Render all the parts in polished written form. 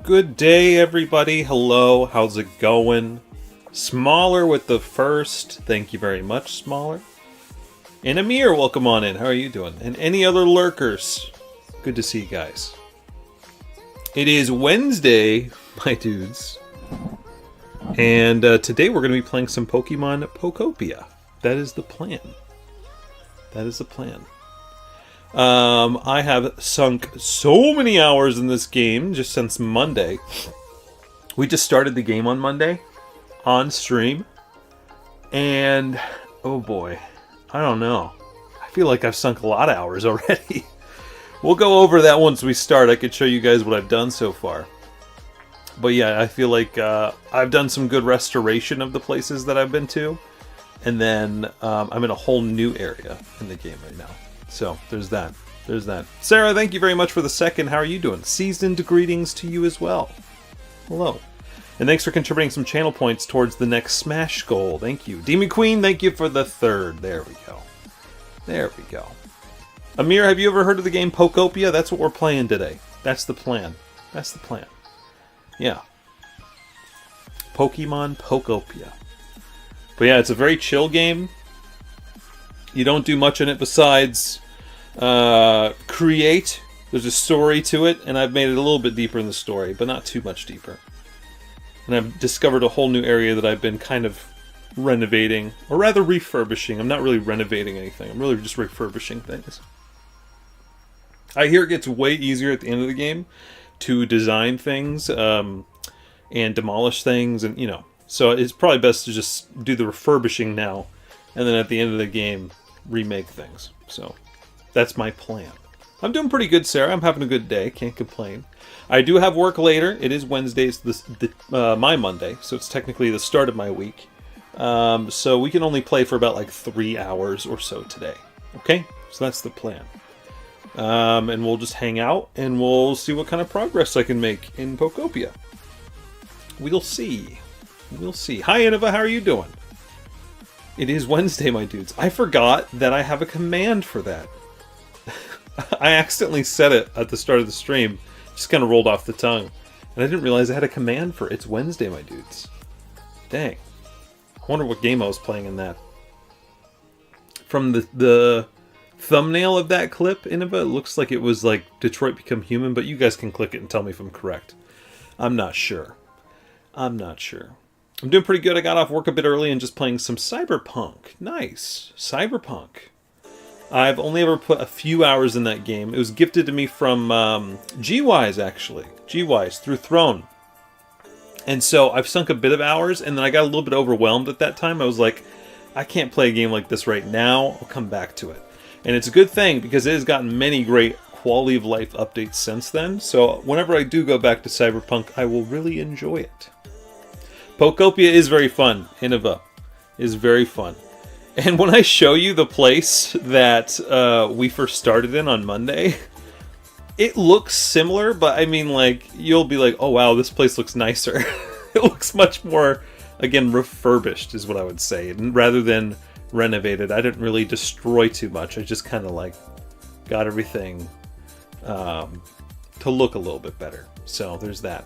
Good day, everybody. Hello, how's it going? Smaller with the first. Thank you very much, Smaller. And Amir, welcome on in. How are you doing? And any other lurkers? Good to see you guys. It is Wednesday, my dudes. And today we're going to be playing some Pokemon Pokopia. That is the plan. That is the plan. I have sunk so many hours in this game just since Monday. We just started the game on Monday on stream. And, oh boy, I don't know. I feel like I've sunk a lot of hours already. We'll go over that once we start. I could show you guys what I've done so far. But yeah, I feel like I've done some good restoration of the places that I've been to. And then I'm in a whole new area in the game right now. So, there's that. There's that. Sarah, thank you very much for the second. How are you doing? Seasoned greetings to you as well. Hello. And thanks for contributing some channel points towards the next Smash goal. Thank you. Demon Queen, thank you for the third. There we go. There we go. Amir, have you ever heard of the game Pokopia? That's what we're playing today. That's the plan. That's the plan. Yeah. Pokemon Pokopia. But yeah, it's a very chill game. You don't do much in it besides create. There's a story to it, and I've made it a little bit deeper in the story, but not too much deeper. And I've discovered a whole new area that I've been kind of renovating, or rather refurbishing. I'm not really renovating anything. I'm really just refurbishing things. I hear it gets way easier at the end of the game to design things and demolish things, and so it's probably best to just do the refurbishing now, and then at the end of the game, remake things. So, that's my plan. I'm doing pretty good, Sarah. I'm having a good day. Can't complain. I do have work later. It is Wednesday. It's my Monday, so it's technically the start of my week. So we can only play for about like 3 hours or so today. Okay? So that's the plan. And we'll just hang out, and we'll see what kind of progress I can make in Pokopia. We'll see. We'll see. Hi, Innova. How are you doing? It is Wednesday, my dudes. I forgot that I have a command for that. I accidentally said it at the start of the stream. Just kind of rolled off the tongue. And I didn't realize I had a command for It's Wednesday, my dudes. Dang. I wonder what game I was playing in that. From the thumbnail of that clip, Innova, it looks like it was like Detroit Become Human, but you guys can click it and tell me if I'm correct. I'm not sure. I'm not sure. I'm doing pretty good. I got off work a bit early and just playing some Cyberpunk. Nice. Cyberpunk. I've only ever put a few hours in that game. It was gifted to me from GWise, actually. GWise, through Throne. And so I've sunk a bit of hours, and then I got a little bit overwhelmed at that time. I was like, I can't play a game like this right now. I'll come back to it. And it's a good thing, because it has gotten many great quality of life updates since then. So whenever I do go back to Cyberpunk, I will really enjoy it. Pokopia is very fun. Innova is very fun. And when I show you the place that we first started in on Monday, it looks similar, but I mean, like, you'll be like, oh wow, this place looks nicer. It looks much more, again, refurbished is what I would say. And rather than renovated, I didn't really destroy too much. I just kind of like got everything to look a little bit better. So there's that.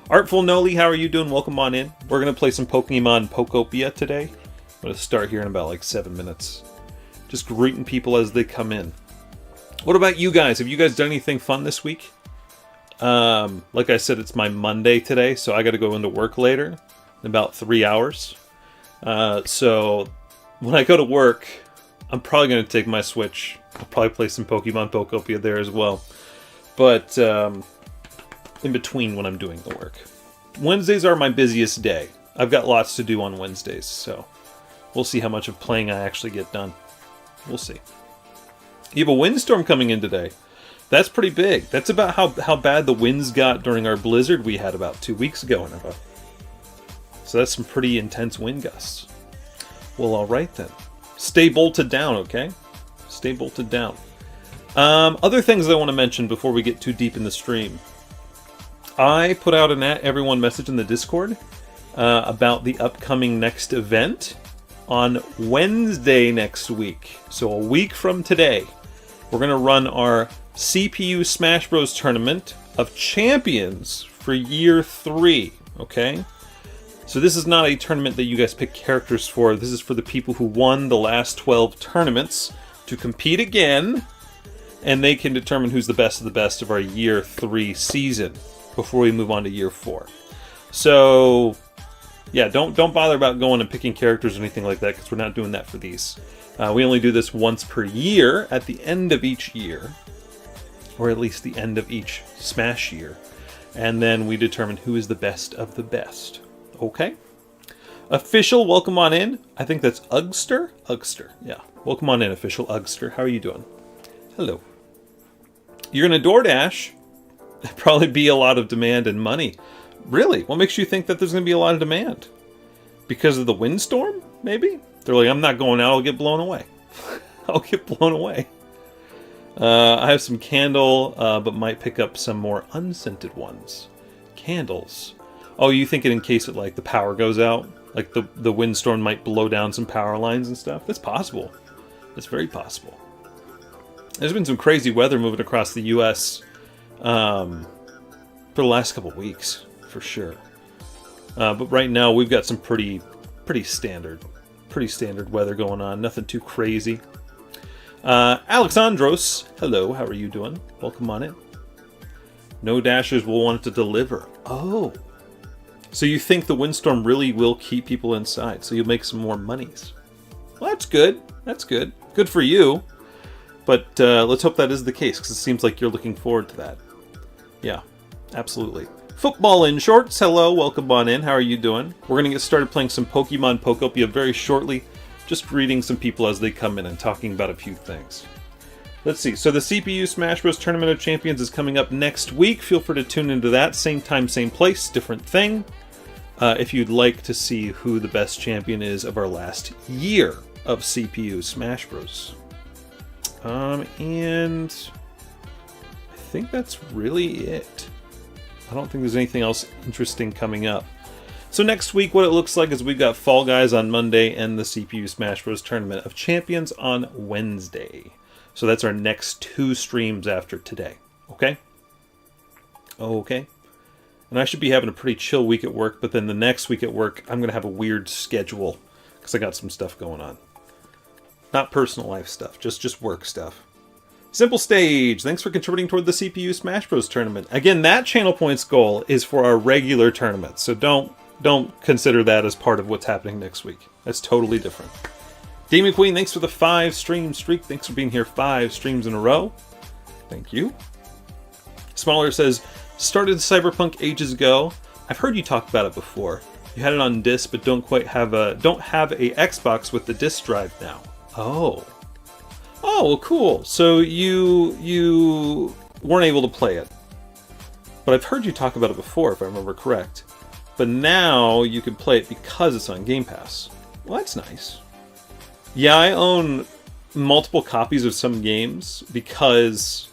Artful Noli, how are you doing? Welcome on in. We're going to play some Pokemon Pokopia today. I'm going to start here in about like 7 minutes. Just greeting people as they come in. What about you guys? Have you guys done anything fun this week? Like I said, it's my Monday today, so I got to go into work later in about 3 hours. So when I go to work, I'm probably going to take my Switch. I'll probably play some Pokemon Pokopia there as well. But in between when I'm doing the work. Wednesdays are my busiest day. I've got lots to do on Wednesdays, so we'll see how much of playing I actually get done. We'll see. You have a windstorm coming in today. That's pretty big. That's about how bad the winds got during our blizzard we had about 2 weeks ago. So that's some pretty intense wind gusts. Well, alright then. Stay bolted down, okay? Stay bolted down. Other things I want to mention before we get too deep in the stream. I put out an everyone message in the Discord about the upcoming next event on Wednesday next week. So a week from today, we're going to run our CPU Smash Bros. Tournament of Champions for year 3, okay? So this is not a tournament that you guys pick characters for. This is for the people who won the last 12 tournaments to compete again, and they can determine who's the best of the best of our year 3 season before we move on to year 4. So, yeah, don't bother about going and picking characters or anything like that, because we're not doing that for these. We only do this once per year at the end of each year, or at least the end of each Smash year, and then we determine who is the best of the best. Okay? Official, welcome on in. I think that's Ugster? Ugster, yeah. Welcome on in, Official Ugster. How are you doing? Hello. You're going to DoorDash? There'd probably be a lot of demand and money. Really? What makes you think that there's going to be a lot of demand? Because of the windstorm, maybe? They're like, I'm not going out, I'll get blown away. I'll get blown away. I have some candle, but might pick up some more unscented ones. Candles. Oh, you think it in case it, like, the power goes out? Like the windstorm might blow down some power lines and stuff? That's possible. That's very possible. There's been some crazy weather moving across the U.S. For the last couple weeks, for sure. But right now we've got some pretty standard weather going on. Nothing too crazy. Alexandros, hello. How are you doing? Welcome on in. No dashers will want it to deliver. Oh. So you think the windstorm really will keep people inside, so you'll make some more monies. Well, that's good. That's good. Good for you. But let's hope that is the case, because it seems like you're looking forward to that. Yeah, absolutely. Football in shorts, hello. Welcome on in. How are you doing? We're going to get started playing some Pokemon Pokopia very shortly. Just reading some people as they come in and talking about a few things. Let's see. So the CPU Smash Bros. Tournament of Champions is coming up next week. Feel free to tune into that. Same time, same place, different thing. If you'd like to see who the best champion is of our last year of CPU Smash Bros. And I think that's really it. I don't think there's anything else interesting coming up. So next week, what it looks like is we've got Fall Guys on Monday and the CPU Smash Bros. Tournament of Champions on Wednesday. So that's our next 2 streams after today. Okay? Okay. And I should be having a pretty chill week at work, but then the next week at work, I'm going to have a weird schedule because I got some stuff going on. Not personal life stuff, just work stuff. Simple Stage, thanks for contributing toward the CPU Smash Bros. Tournament. Again, that channel points goal is for our regular tournament, so don't consider that as part of what's happening next week. That's totally different. Demon Queen, thanks for the 5 stream streak. Thanks for being here 5 streams in a row. Thank you. Smaller says, started Cyberpunk ages ago. I've heard you talk about it before. You had it on disc, but don't have a Xbox with the disc drive now. Oh. Oh, well, cool. So you weren't able to play it. But I've heard you talk about it before, if I remember correct. But now you can play it because it's on Game Pass. Well, that's nice. Yeah, I own multiple copies of some games because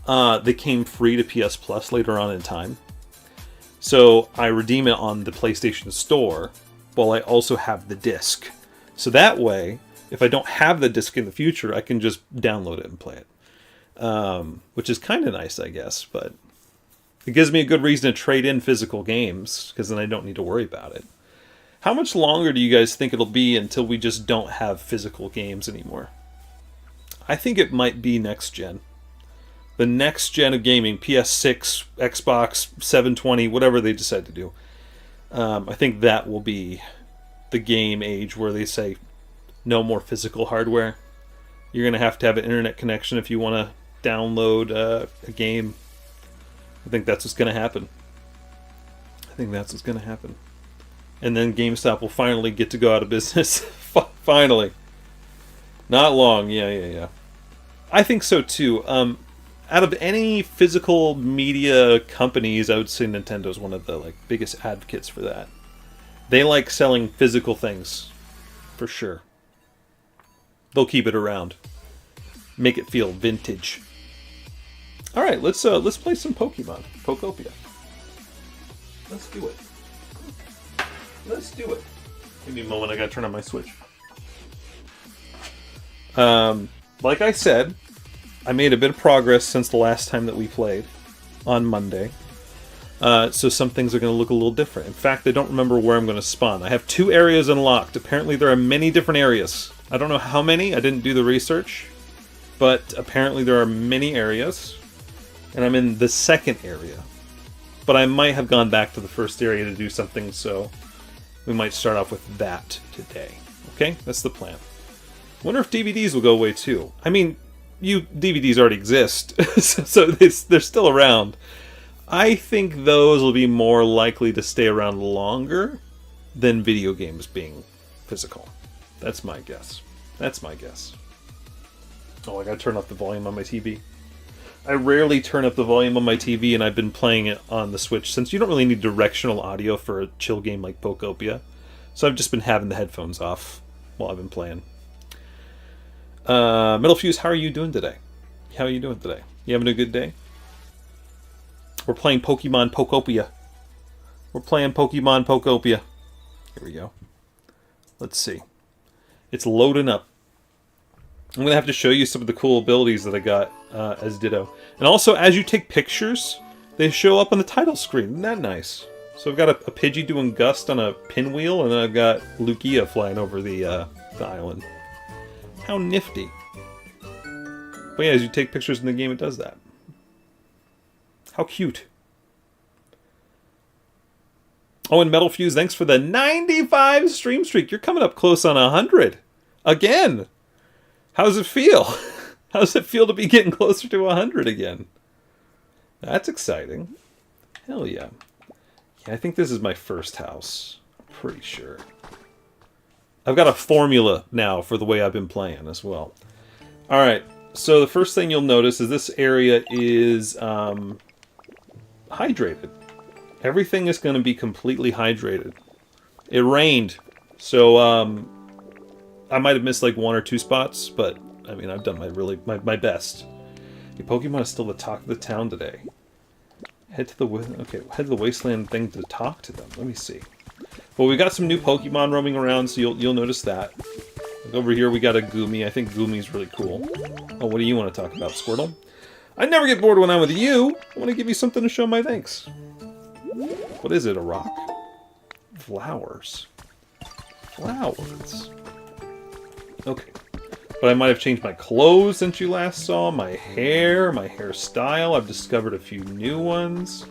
they came free to PS Plus later on in time. So I redeem it on the PlayStation Store while I also have the disc. So that way, if I don't have the disc in the future, I can just download it and play it. Which is kind of nice, I guess, but it gives me a good reason to trade in physical games, because then I don't need to worry about it. How much longer do you guys think it'll be until we just don't have physical games anymore? I think it might be next gen. The next gen of gaming, PS6, Xbox, 720, whatever they decide to do. I think that will be the game age where they say no more physical hardware. You're going to have an internet connection if you want to download a game. I think that's what's going to happen. And then GameStop will finally get to go out of business. Finally. Not long. Yeah. I think so too. Out of any physical media companies, I would say Nintendo's one of the biggest advocates for that. They like selling physical things, for sure. They'll keep it around, make it feel vintage. All right, let's play some Pokemon Pokopia. Let's do it. Give me a moment. I gotta turn on my Switch. Like I said, I made a bit of progress since the last time that we played on Monday. So some things are going to look a little different. In fact, I don't remember where I'm going to spawn. I have 2 areas unlocked. Apparently there are many different areas. I don't know how many. I didn't do the research. But apparently there are many areas. And I'm in the second area. But I might have gone back to the first area to do something, so we might start off with that today. Okay? That's the plan. Wonder if DVDs will go away too. I mean, DVDs already exist, so they're still around. I think those will be more likely to stay around longer than video games being physical. That's my guess. That's my guess. Oh, I gotta turn up the volume on my TV. I rarely turn up the volume on my TV, and I've been playing it on the Switch, since you don't really need directional audio for a chill game like Pokopia. So I've just been having the headphones off while I've been playing. Metal Fuse, how are you doing today? How are you doing today? You having a good day? We're playing Pokemon Pokopia. We're playing Pokemon Pokopia. Here we go. Let's see. It's loading up. I'm going to have to show you some of the cool abilities that I got as Ditto. And also, as you take pictures, they show up on the title screen. Isn't that nice? So I've got a Pidgey doing Gust on a pinwheel, and then I've got Lugia flying over the island. How nifty. But yeah, as you take pictures in the game, it does that. How cute. Oh, and Metal Fuse, thanks for the 95 stream streak. You're coming up close on 100. Again. How does it feel? How does it feel to be getting closer to 100 again? That's exciting. Hell yeah. Yeah, I think this is my first house. I'm pretty sure. I've got a formula now for the way I've been playing as well. Alright, so the first thing you'll notice is this area is hydrated. Everything is going to be completely hydrated. It rained, so I might have missed like 1 or 2 spots, but I mean, I've done my best. Your Pokemon is still the talk of the town today. Head to the wasteland thing to talk to them. Let me see. Well, we got some new Pokemon roaming around, so you'll notice that. Like over here, we got a Goomy. I think Goomy's really cool. Oh, what do you want to talk about, Squirtle? I never get bored when I'm with you. I want to give you something to show my thanks. What is it? A rock? Flowers. Flowers. Okay. But I might have changed my clothes since you last saw. My hairstyle. I've discovered a few new ones.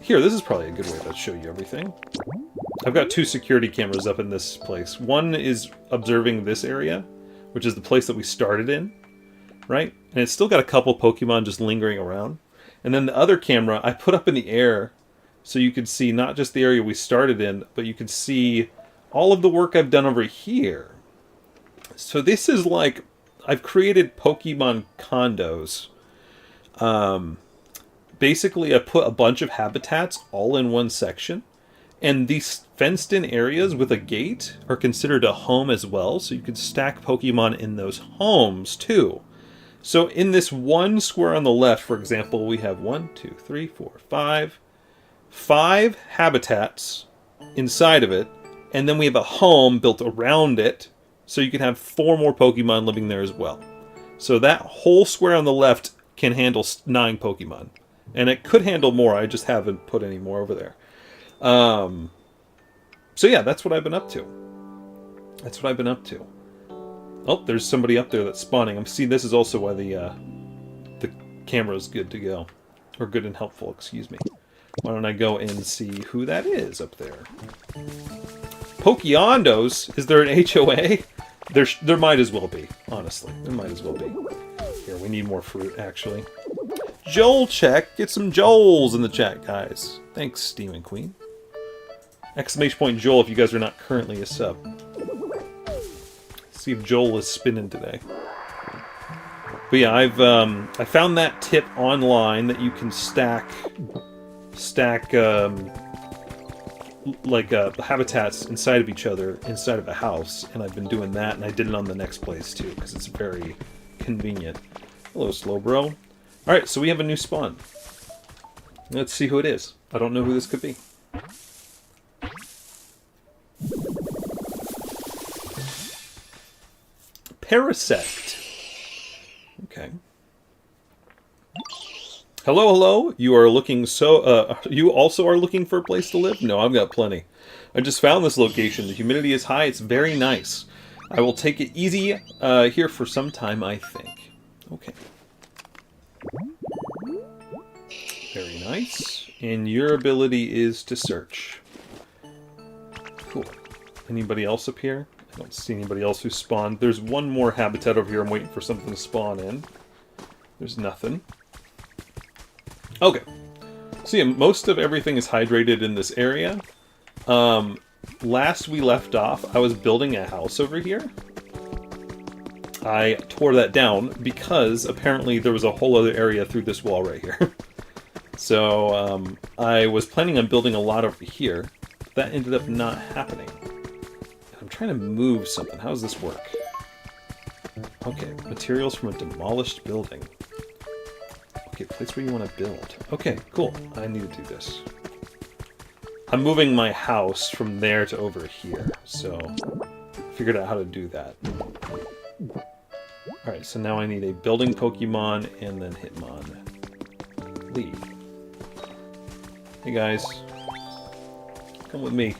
Here, this is probably a good way to show you everything. I've got 2 security cameras up in this place. One is observing this area, which is the place that we started in, right? And it's still got a couple Pokemon just lingering around. And then the other camera I put up in the air so you could see not just the area we started in, but you could see all of the work I've done over here. So this is like, I've created Pokemon condos. Basically, I put a bunch of habitats all in one section. And these fenced-in areas with a gate are considered a home as well. So you can stack Pokemon in those homes, too. So in this one square on the left, for example, we have 5 habitats inside of it. And then we have a home built around it. So you can have 4 more Pokemon living there as well. So that whole square on the left can handle 9 Pokemon. And it could handle more, I just haven't put any more over there. So yeah, that's what I've been up to. That's what I've been up to. Oh, there's somebody up there that's spawning. See, this is also why the camera's good to go. Or good and helpful, excuse me. Why don't I go and see who that is up there? Pokeondos? Is there an HOA? There might as well be, honestly. There might as well be. Here, we need more fruit, actually. Joel check! Get some Joels in the chat, guys. Thanks, Steven Queen. Exclamation point Joel if you guys are not currently a sub. See if Joel is spinning today. But yeah, I found that tip online that you can stack habitats inside of each other inside of a house, and I've been doing that, and I did it on the next place too because it's very convenient. Hello, Slowbro. All right, so we have a new spawn. Let's see who it is. I don't know who this could be. Parasect. Okay. Hello, hello. You are looking you also are looking for a place to live? No, I've got plenty. I just found this location. The humidity is high. It's very nice. I will take it easy here for some time, I think. Okay. Very nice. And your ability is to search. Cool. Anybody else up here? I don't see anybody else who spawned. There's one more habitat over here. I'm waiting for something to spawn in. There's nothing. Okay. So yeah, most of everything is hydrated in this area. Last we left off, I was building a house over here. I tore that down because apparently there was a whole other area through this wall right here. So I was planning on building a lot over here. But that ended up not happening. I'm trying to move something. How does this work? Okay, materials from a demolished building. Okay, place where you want to build. Okay, cool. I need to do this. I'm moving my house from there to over here, so I figured out how to do that. Alright, so now I need a building Pokemon and then Hitmonlee. Hey guys, come with me.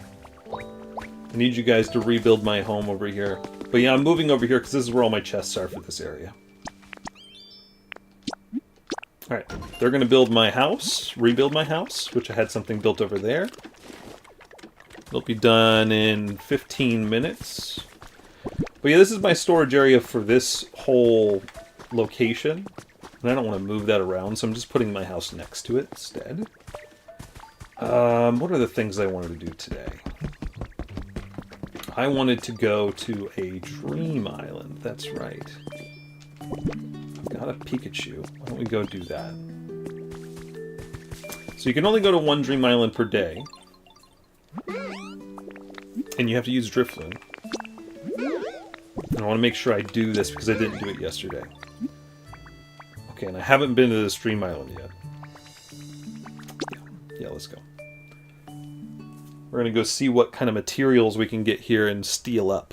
I need you guys to rebuild my home over here. But yeah, I'm moving over here because this is where all my chests are for this area. Alright, they're going to build my house, rebuild my house, which I had something built over there. It'll be done in 15 minutes. But yeah, this is my storage area for this whole location. And I don't want to move that around, so I'm just putting my house next to it instead. What are the things I wanted to do today? I wanted to go to a dream island, that's right. Got a Pikachu. Why don't we go do that? So you can only go to one Dream Island per day. And you have to use Drifloon. And I want to make sure I do this because I didn't do it yesterday. Okay, and I haven't been to this Dream Island yet. Yeah, let's go. We're going to go see what kind of materials we can get here and steal up.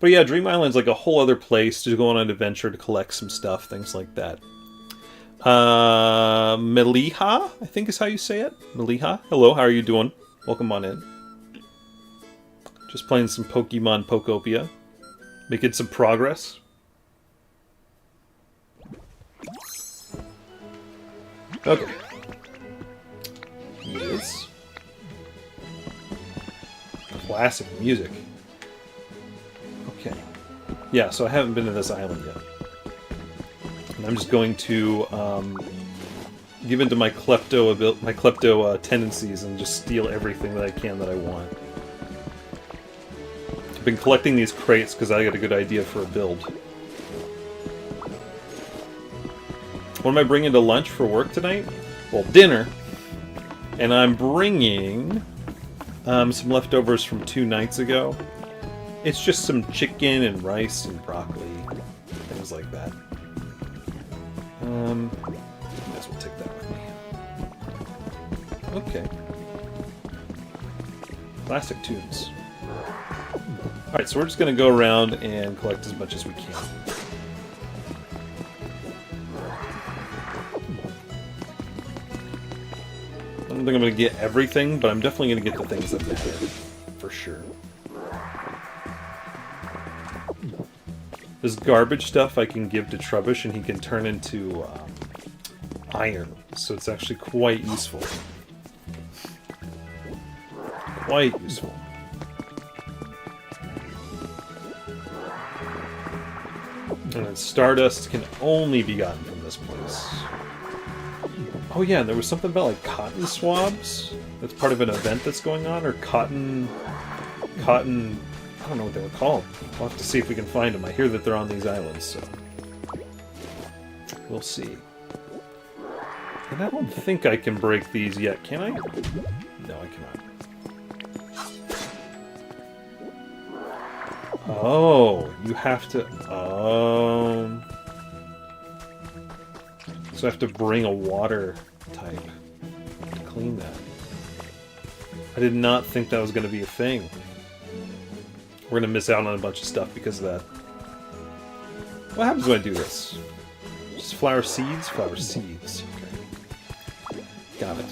But yeah, Dream Island's like a whole other place to go on an adventure to collect some stuff, things like that. Meliha, I think is how you say it. Meliha, hello, how are you doing? Welcome on in. Just playing some Pokemon Pokopia. Making some progress. Okay. Yes. Classic music. Okay. Yeah, so I haven't been to this island yet. And I'm just going to give into my klepto tendencies and just steal everything that I can that I want. I've been collecting these crates because I got a good idea for a build. What am I bringing to lunch for work tonight? Well, dinner. And I'm bringing some leftovers from 2 nights ago. It's just some chicken and rice and broccoli, things like that. Might as well take that with me. Okay. Classic tunes. Alright, so we're just going to go around and collect as much as we can. I don't think I'm going to get everything, but I'm definitely going to get the things that matter, for sure. This garbage stuff I can give to Trubbish and he can turn into iron, so it's actually quite useful. Quite useful. And then Stardust can only be gotten from this place. Oh yeah, and there was something about like cotton swabs. That's part of an event that's going on, or cotton... I don't know what they were called. We'll have to see if we can find them. I hear that they're on these islands, so... we'll see. And I don't think I can break these yet, can I? No, I cannot. Oh, you have to... So I have to bring a water type to clean that. I did not think that was going to be a thing. We're going to miss out on a bunch of stuff because of that. What happens when I do this? Just flower seeds? Flower seeds. Okay. Got it.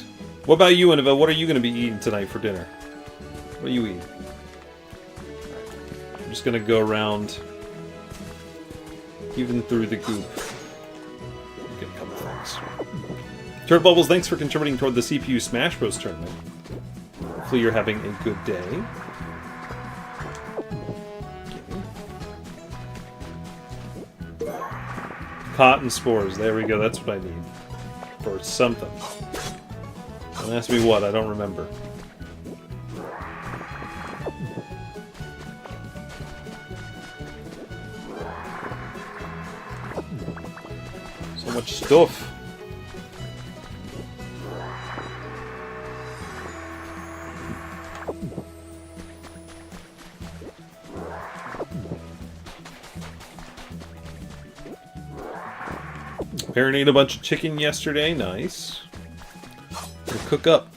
What about you, Annabelle? What are you going to be eating tonight for dinner? What are you eating? I'm just going to go around, even through the goop. Get a couple things. Turd Bubbles, thanks for contributing toward the CPU Smash Bros. Tournament. Hopefully you're having a good day. Cotton spores. There we go. That's what I need. For something. Don't ask me what. I don't remember. So much stuff. Marinated a bunch of chicken yesterday. Nice. Gonna cook up.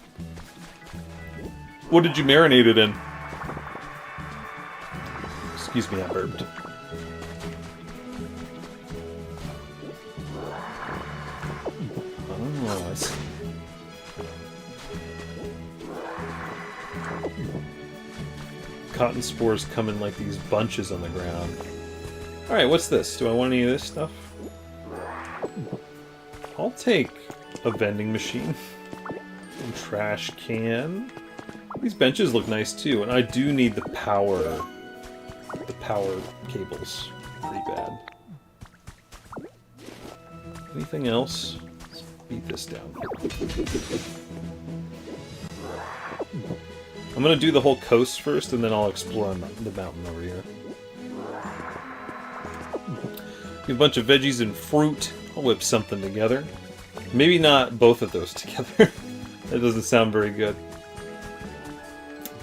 What did you marinate it in? Excuse me, I burped. Oh, I see. Cotton spores come in like these bunches on the ground. Alright, what's this? Do I want any of this stuff? I'll take a vending machine. And trash can. These benches look nice too, and I do need the power cables. Pretty bad. Anything else? Let's beat this down. I'm gonna do the whole coast first, and then I'll explore the mountain over here. A bunch of veggies and fruit. I'll whip something together. Maybe not both of those together. That doesn't sound very good.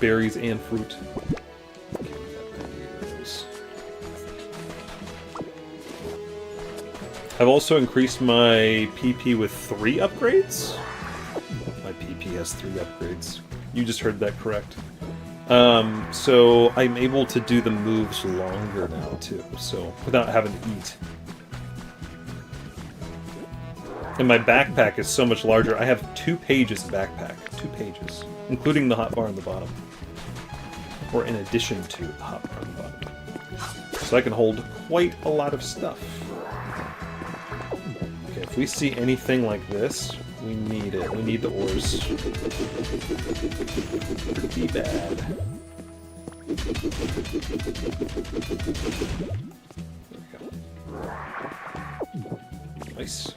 Berries and fruit. Okay, I've also increased my PP with 3 upgrades. My PP has 3 upgrades. You just heard that correct. So I'm able to do the moves longer now too, so without having to eat. And my backpack is so much larger. I have 2 pages of backpack. 2 pages. Including the hotbar on the bottom. Or in addition to the hotbar on the bottom. So I can hold quite a lot of stuff. Okay, if we see anything like this, we need it. We need the ores. Pretty bad. There we go. Nice.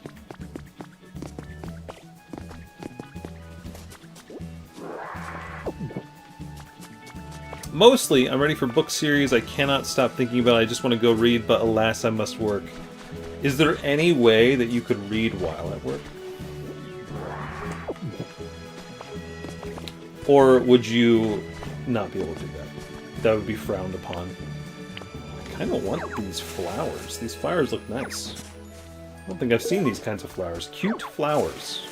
Mostly, I'm ready for book series I cannot stop thinking about. I just want to go read, but alas, I must work. Is there any way that you could read while at work? Or would you not be able to do that? That would be frowned upon. I kind of want these flowers. These flowers look nice. I don't think I've seen these kinds of flowers. Cute flowers.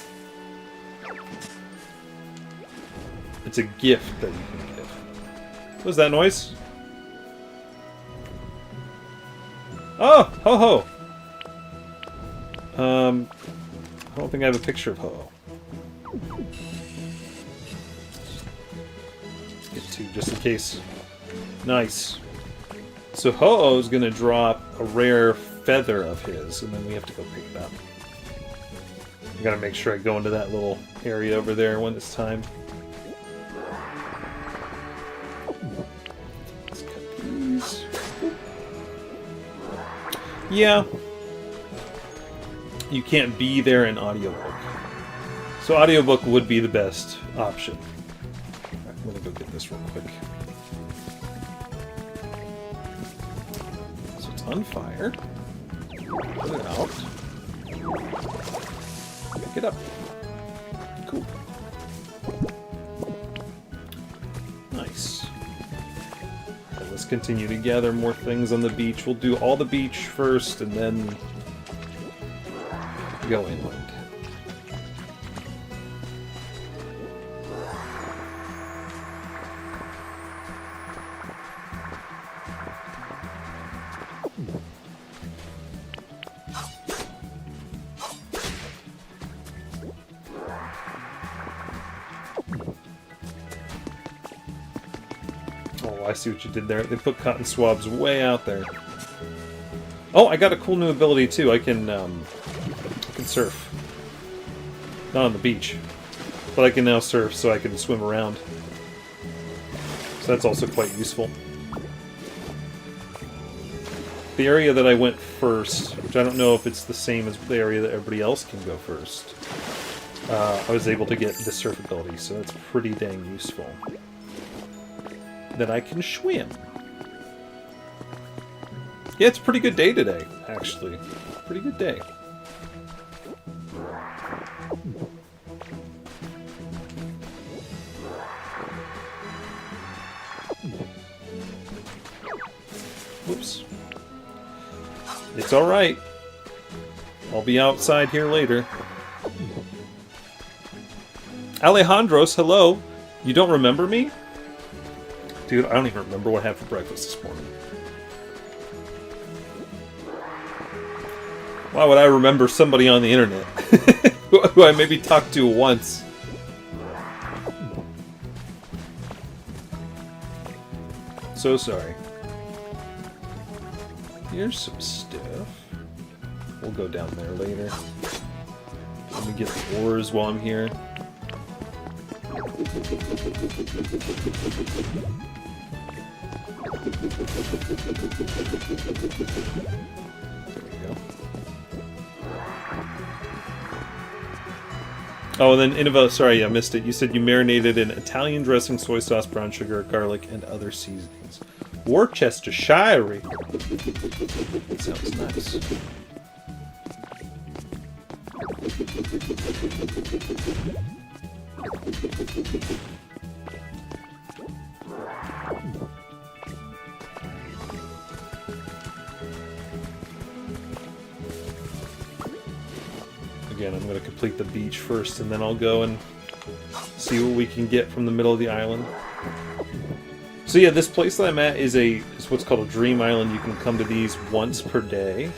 It's a gift that you can give. What was that noise? Oh! Ho-Ho! I don't think I have a picture of Ho-Ho. Get 2 just in case. Nice. So Ho-Oh is going to drop a rare feather of his, and then we have to go pick it up. I gotta make sure I go into that little area over there when it's time. Let's cut these. Yeah. You can't be there in audiobook. So audiobook would be the best option. Alright, I'm gonna go get this real quick. So it's on fire. Put it out. Pick it up. Cool. Nice. Right, let's continue to gather more things on the beach. We'll do all the beach first and then go inland. Oh, I see what you did there. They put cotton swabs way out there. Oh, I got a cool new ability too. I can surf. Not on the beach, but I can now surf, so I can swim around. So that's also quite useful. The area that I went first, which I don't know if it's the same as the area that everybody else can go first, I was able to get the surf ability, so that's pretty dang useful. That I can swim. Yeah, it's a pretty good day today, actually. Pretty good day. Whoops. It's alright. I'll be outside here later. Alejandros, hello. You don't remember me? Dude, I don't even remember what I had for breakfast this morning. Why would I remember somebody on the internet? Who I maybe talked to once. So sorry. Here's some stuff. We'll go down there later. Let me get the ores while I'm here. There we go. Oh, and then Innova, sorry, I missed it. You said you marinated in Italian dressing, soy sauce, brown sugar, garlic, and other seasonings. Worcestershire. That sounds nice. Again, I'm going to complete the beach first, and then I'll go and see what we can get from the middle of the island. So yeah, this place that I'm at is what's called a dream island. You can come to these once per day.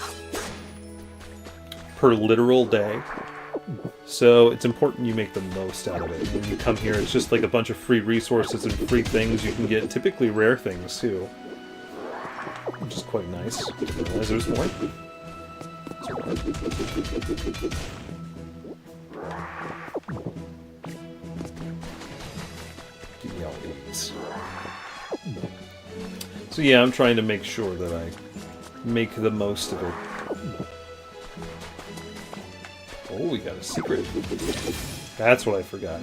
Per literal day. So it's important you make the most out of it. When you come here, it's just like a bunch of free resources and free things you can get. Typically rare things, too. Which is quite nice. Didn't realize there was more. Give me all these. So yeah, I'm trying to make sure that I make the most of it. Oh, we got a secret. That's what I forgot.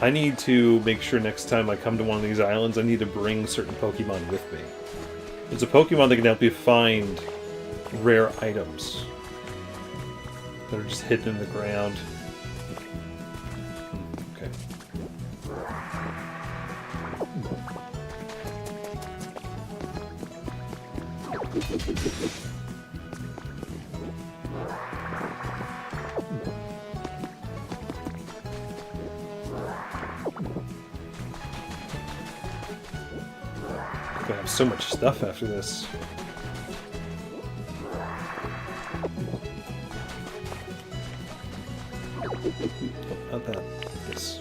I need to make sure next time I come to one of these islands, I need to bring certain Pokemon with me. There's a Pokemon that can help you find rare items that are just hidden in the ground. Okay. I have so much stuff after this. Not that. This.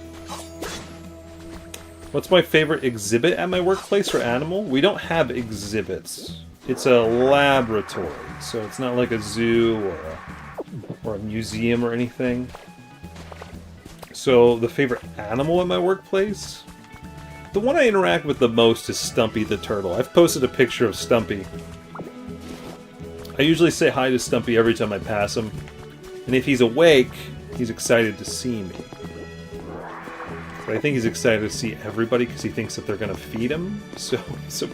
What's my favorite exhibit at my workplace or animal? We don't have exhibits. It's a laboratory, so it's not like a zoo or a museum or anything. So the favorite animal at my workplace? The one I interact with the most is Stumpy the turtle. I've posted a picture of Stumpy. I usually say hi to Stumpy every time I pass him. And if he's awake, he's excited to see me. But I think he's excited to see everybody because he thinks that they're going to feed him. So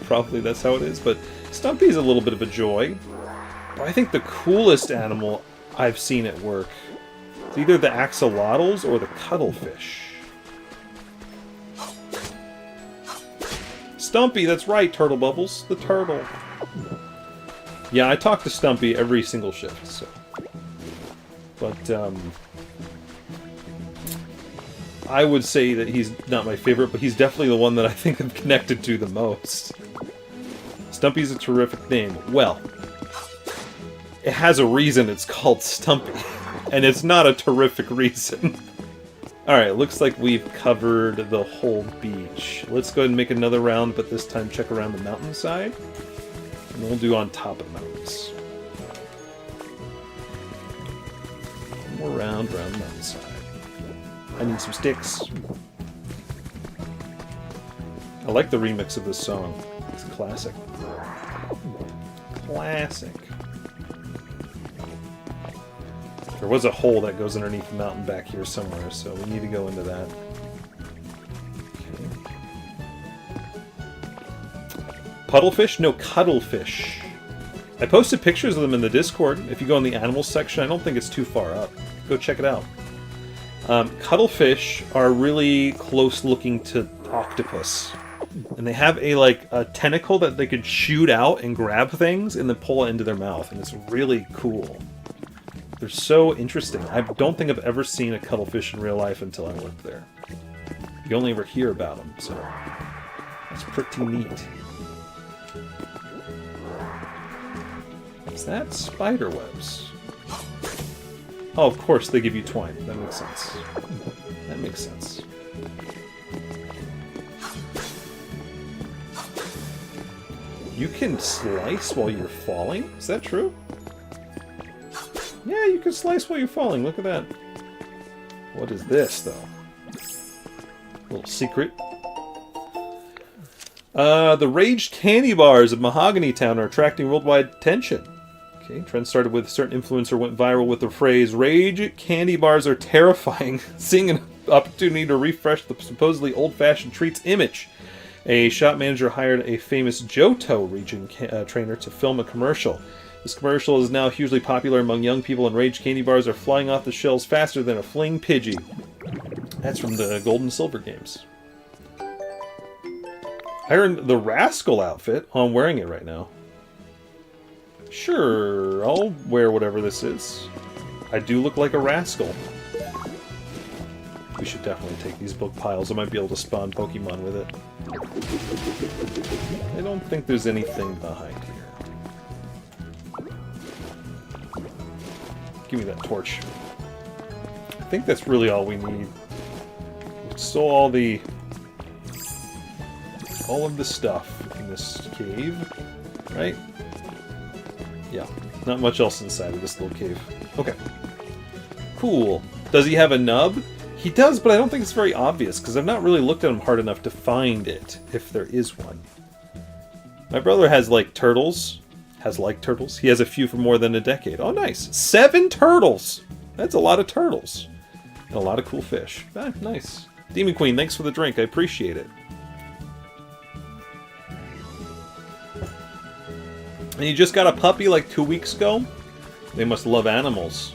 probably that's how it is. But Stumpy's a little bit of a joy. But I think the coolest animal I've seen at work is either the axolotls or the cuttlefish. Stumpy, that's right, Turtle Bubbles. The turtle. Yeah, I talk to Stumpy every single shift, so... But, I would say that he's not my favorite, but he's definitely the one that I think I'm connected to the most. Stumpy's a terrific name. Well, it has a reason it's called Stumpy. And it's not a terrific reason. Alright, looks like we've covered the whole beach. Let's go ahead and make another round, but this time check around the mountainside. And we'll do on top of the mountains. One more round around the mountainside. I need some sticks. I like the remix of this song. It's a classic. Classic. There was a hole that goes underneath the mountain back here somewhere, so we need to go into that. Okay. Puddlefish? No, cuttlefish. I posted pictures of them in the Discord. If you go in the animals section, I don't think it's too far up. Go check it out. Cuttlefish are really close looking to octopus. And they have a tentacle that they could shoot out and grab things and then pull it into their mouth, and it's really cool. They're so interesting. I don't think I've ever seen a cuttlefish in real life until I worked there. You only ever hear about them, so that's pretty neat. Is that spider webs? Oh, of course they give you twine. That makes sense. That makes sense. You can slice while you're falling? Is that true? Yeah, you can slice while you're falling. Look at that. What is this, though? Little secret. The Raged candy bars of Mahogany Town are attracting worldwide attention. Okay, trend started with a certain influencer went viral with the phrase, "Rage candy bars are terrifying," seeing an opportunity to refresh the supposedly old-fashioned treats image. A shop manager hired a famous Johto region trainer to film a commercial. This commercial is now hugely popular among young people, and Rage candy bars are flying off the shelves faster than a fling Pidgey. That's from the Gold and Silver games. I earned the Rascal outfit. Oh, I'm wearing it right now. Sure, I'll wear whatever this is. I do look like a rascal. We should definitely take these book piles. I might be able to spawn Pokemon with it. I don't think there's anything behind here. Give me that torch. I think that's really all we need. We stole all of the stuff in this cave, right? Yeah, not much else inside of this little cave. Okay. Cool. Does he have a nub? He does, but I don't think it's very obvious, because I've not really looked at him hard enough to find it, if there is one. My brother has, turtles. He has a few for more than a decade. Oh, nice. 7 turtles! That's a lot of turtles. And a lot of cool fish. Ah, nice. Demon Queen, thanks for the drink. I appreciate it. And you just got a puppy 2 weeks ago? They must love animals.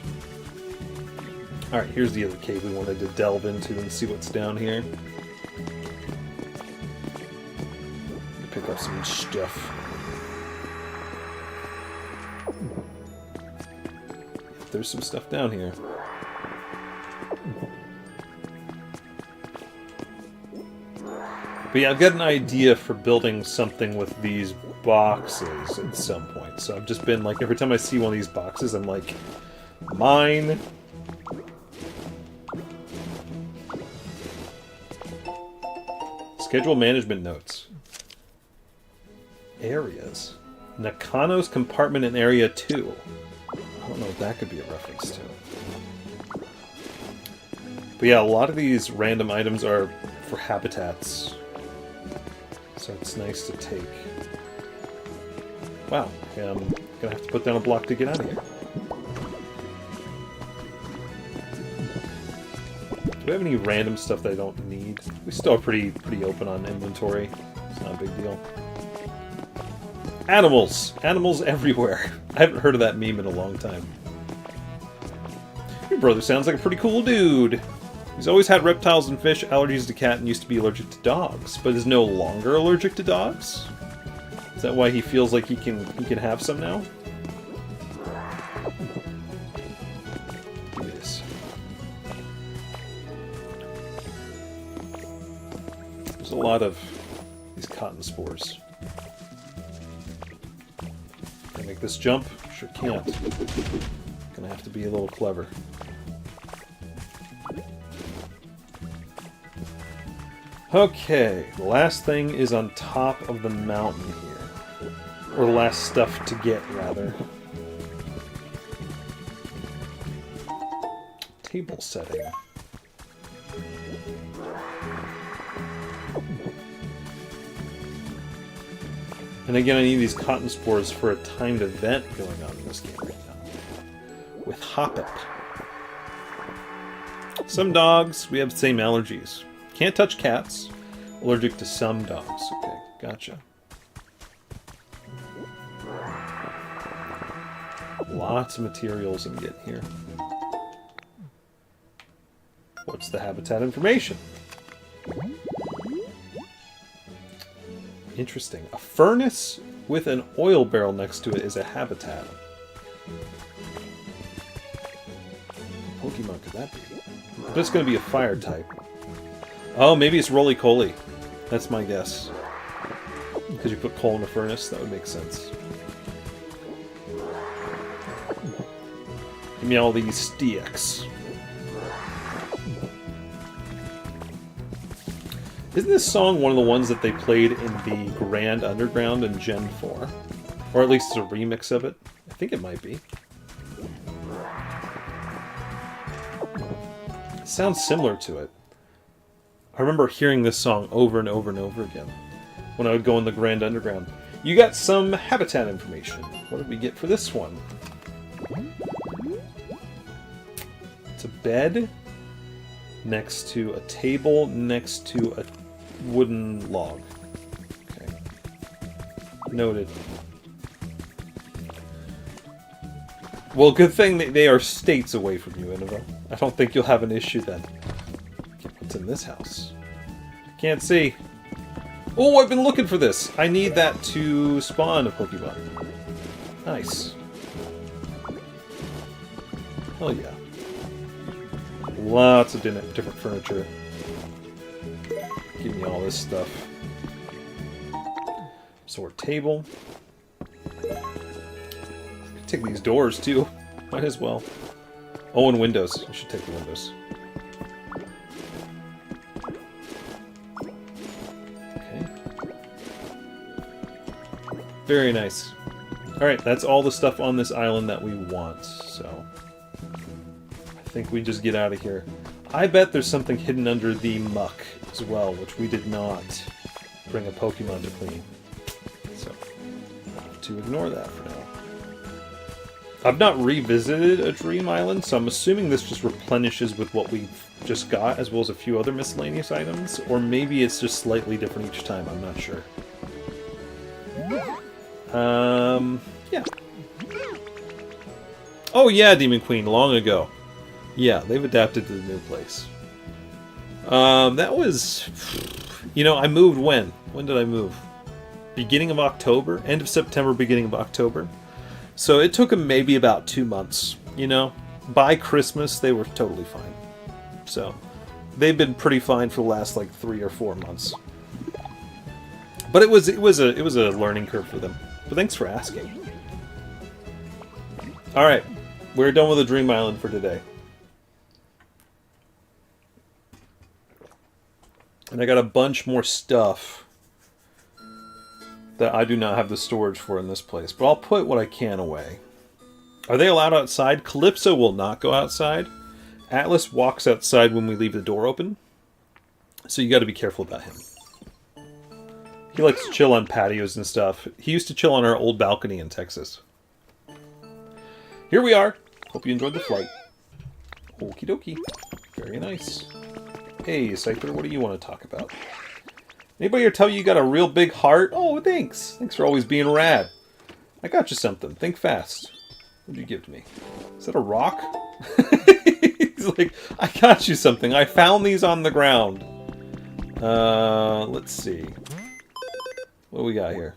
Alright, here's the other cave we wanted to delve into and see what's down here. Pick up some stuff. There's some stuff down here. But yeah, I've got an idea for building something with these boxes at some point. So I've just been every time I see one of these boxes, I'm like, mine. Schedule management notes. Areas. Nakano's compartment in area 2. I don't know what that could be a reference to. But yeah, a lot of these random items are for habitats. So it's nice to take. Wow, I'm gonna have to put down a block to get out of here. Do we have any random stuff that I don't need? We still are pretty open on inventory. It's not a big deal. Animals! Animals everywhere. I haven't heard of that meme in a long time. Your brother sounds like a pretty cool dude. He's always had reptiles and fish, allergies to cat, and used to be allergic to dogs, but is no longer allergic to dogs? Is that why he feels like he can have some now? Give me this. There's a lot of these cotton spores. Can I make this jump? Sure can't. Gonna have to be a little clever. Okay, the last thing is on top of the mountain here. Or the last stuff to get, rather. Table setting. And again, I need these cotton spores for a timed event going on in this game right now. With Hoppip. Some dogs, we have the same allergies. Can't touch cats. Allergic to some dogs. Okay, gotcha. Lots of materials I'm getting here. What's the habitat information? Interesting. A furnace with an oil barrel next to it is a habitat. What Pokemon could that be? But it's going to be a fire type. Oh, maybe it's Roly-Coly. That's my guess. Because you put coal in a furnace, that would make sense. Give me all these DX. Isn't this song one of the ones that they played in the Grand Underground in Gen 4? Or at least it's a remix of it? I think it might be. It sounds similar to it. I remember hearing this song over and over and over again when I would go in the Grand Underground. You got some habitat information. What did we get for this one? It's a bed next to a table next to a wooden log. Okay. Noted. Well, good thing that they are states away from you, Innova. I don't think you'll have an issue then. Okay, what's in this house? Can't see. Oh, I've been looking for this. I need that to spawn a Pokemon. Nice. Hell yeah. Lots of different furniture. Give me all this stuff. Sword table. Take these doors too. Might as well. Oh, and windows. I should take the windows. Okay. Very nice. Alright, that's all the stuff on this island that we want, so I think we just get out of here. I bet there's something hidden under the muck as well, which we did not bring a Pokemon to clean. So, I'll have to ignore that for now. I've not revisited a Dream Island, so I'm assuming this just replenishes with what we've just got, as well as a few other miscellaneous items, or maybe it's just slightly different each time, I'm not sure. Yeah. Oh yeah, Demon Queen, long ago. Yeah, they've adapted to the new place. That was... You know, I moved when? When did I move? Beginning of October? End of September, beginning of October. So it took them maybe about 2 months, you know? By Christmas, they were totally fine. So, they've been pretty fine for the last, like, 3 or 4 months. But it was a learning curve for them. But thanks for asking. Alright, we're done with the Dream Island for today. And I got a bunch more stuff that I do not have the storage for in this place. But I'll put what I can away. Are they allowed outside? Calypso will not go outside. Atlas walks outside when we leave the door open. So you got to be careful about him. He likes to chill on patios and stuff. He used to chill on our old balcony in Texas. Here we are. Hope you enjoyed the flight. Okie dokie. Very nice. Hey, Scyther, what do you want to talk about? Anybody here tell you got a real big heart? Oh, thanks. Thanks for always being rad. I got you something. Think fast. What'd you give to me? Is that a rock? He's like, I got you something. I found these on the ground. Let's see. What do we got here?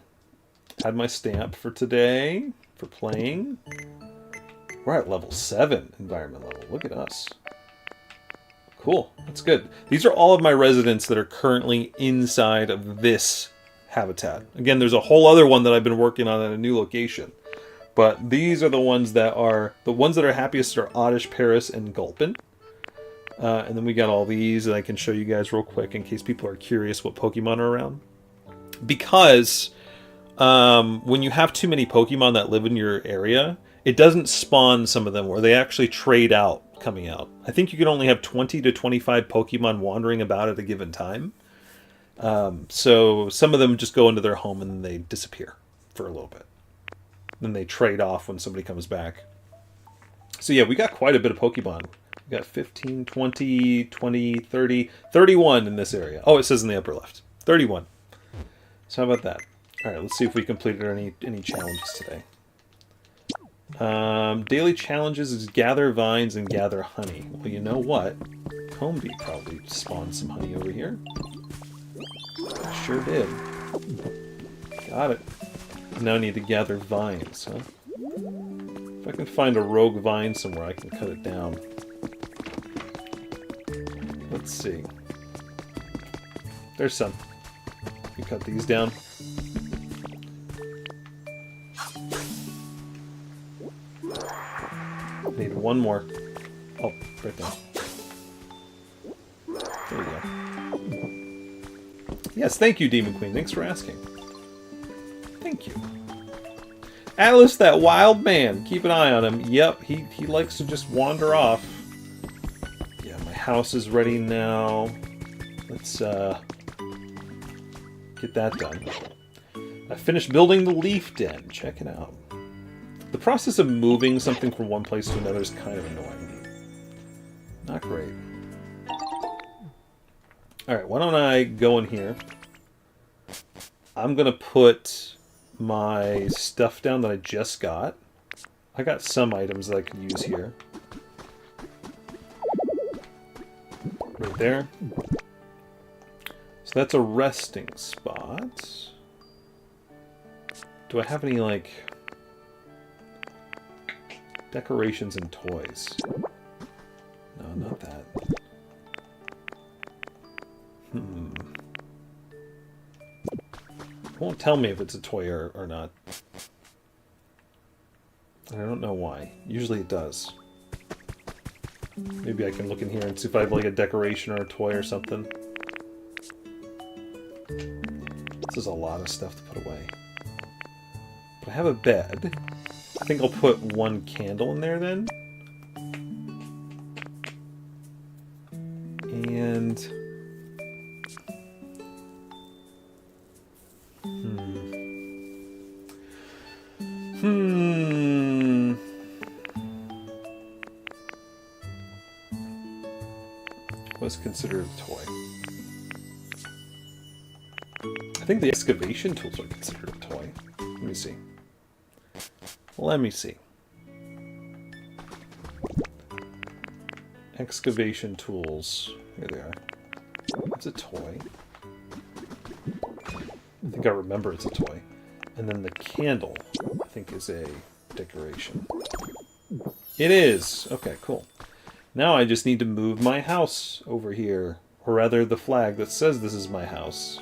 Had my stamp for today. For playing. We're at level 7 environment level. Look at us. Cool. That's good. These are all of my residents that are currently inside of this habitat. Again, there's a whole other one that I've been working on at a new location. But these are the ones that are... The ones that are happiest are Oddish, Paris, and Gulpin. And then we got all these that I can show you guys real quick in case people are curious what Pokemon are around. Because when you have too many Pokemon that live in your area, it doesn't spawn some of them where they actually trade out coming out. I think you can only have 20 to 25 Pokemon wandering about at a given time. So some of them just go into their home and then they disappear for a little bit. Then they trade off when somebody comes back. So yeah, we got quite a bit of Pokemon. We got 15, 20, 20, 30, 31 in this area. Oh, it says in the upper left. 31. So how about that? All right, let's see if we completed any challenges today. Daily challenges is gather vines and gather honey. Well, you know what? Combee probably spawned some honey over here. Sure did. Got it. Now I need to gather vines, huh? If I can find a rogue vine somewhere, I can cut it down. Let's see. There's some. You cut these down. Need one more. Oh, right there. There we go. Yes, thank you, Demon Queen. Thanks for asking. Thank you. Atlas, that wild man. Keep an eye on him. Yep, he likes to just wander off. Yeah, my house is ready now. Let's get that done. I finished building the leaf den. Check it out. The process of moving something from one place to another is kind of annoying. Not great. Alright, why don't I go in here. I'm going to put my stuff down that I just got. I got some items that I can use here. Right there. So that's a resting spot. Do I have any, like, decorations and toys? No, not that. It won't tell me if it's a toy or not. I don't know why. Usually it does. Maybe I can look in here and see if I have like a decoration or a toy or something. This is a lot of stuff to put away. But I have a bed. I think I'll put one candle in there then. And... What's considered a toy? I think the excavation tools are considered a toy. Let me see. Let me see. Excavation tools. Here they are. It's a toy. I think I remember it's a toy. And then the candle, I think, is a decoration. It is! Okay, cool. Now I just need to move my house over here. Or rather, the flag that says this is my house.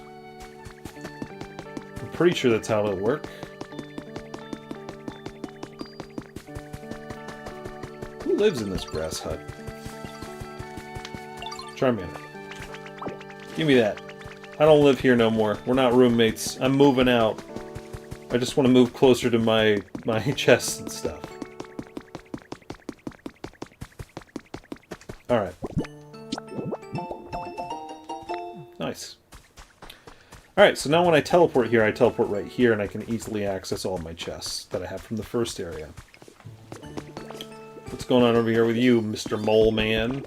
I'm pretty sure that's how it'll work. Who lives in this grass hut? Charmander. Give me that. I don't live here no more. We're not roommates. I'm moving out. I just want to move closer to my chests and stuff. Alright. Nice. Alright, so now when I teleport here, I teleport right here, and I can easily access all my chests that I have from the first area. What's going on over here with you, Mr. Mole Man?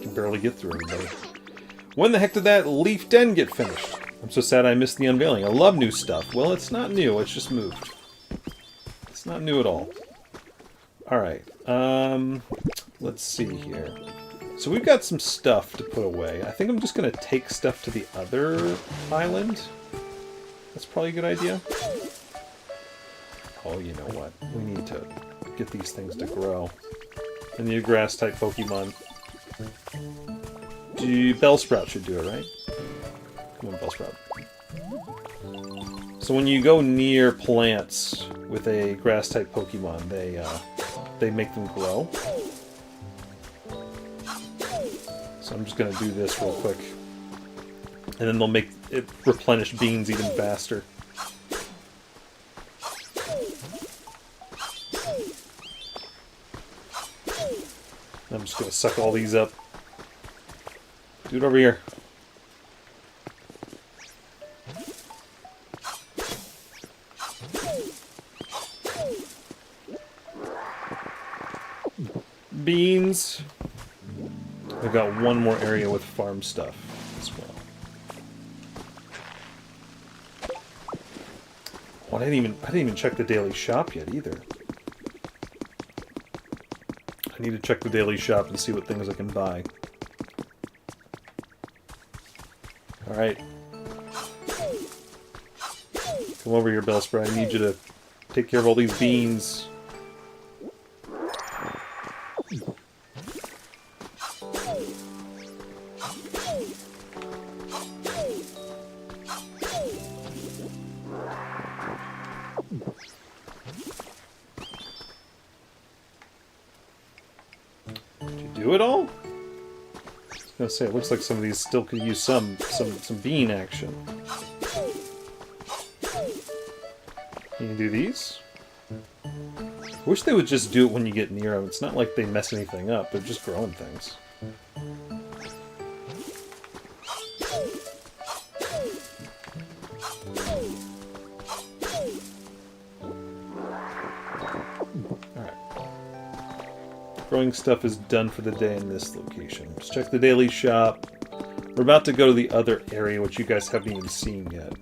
Can barely get through everybody. When the heck did that leaf den get finished? I'm so sad I missed the unveiling. I love new stuff. Well, it's not new, it's just moved. It's not new at all. Alright, let's see here. So we've got some stuff to put away. I think I'm just going to take stuff to the other island. That's probably a good idea. Oh, you know what? We need to get these things to grow. I need a grass-type Pokemon. Bellsprout should do it, right? Come on, Bellsprout. So when you go near plants with a grass-type Pokemon, they make them grow. So I'm just going to do this real quick. And then they'll make it replenish beans even faster. I'm just going to suck all these up. Dude, over here. Beans. I've got one more area with farm stuff as well. Oh, I didn't even check the daily shop yet either. I need to check the daily shop and see what things I can buy. Alright. Come over here, Bellspray. I need you to take care of all these beans. Do it all? I was gonna say, it looks like some of these still could use some bean action. Can you do these? I wish they would just do it when you get near them. It's not like they mess anything up, they're just growing things. Growing stuff is done for the day in this location. Let's check the daily shop. We're about to go to the other area, which you guys haven't even seen yet.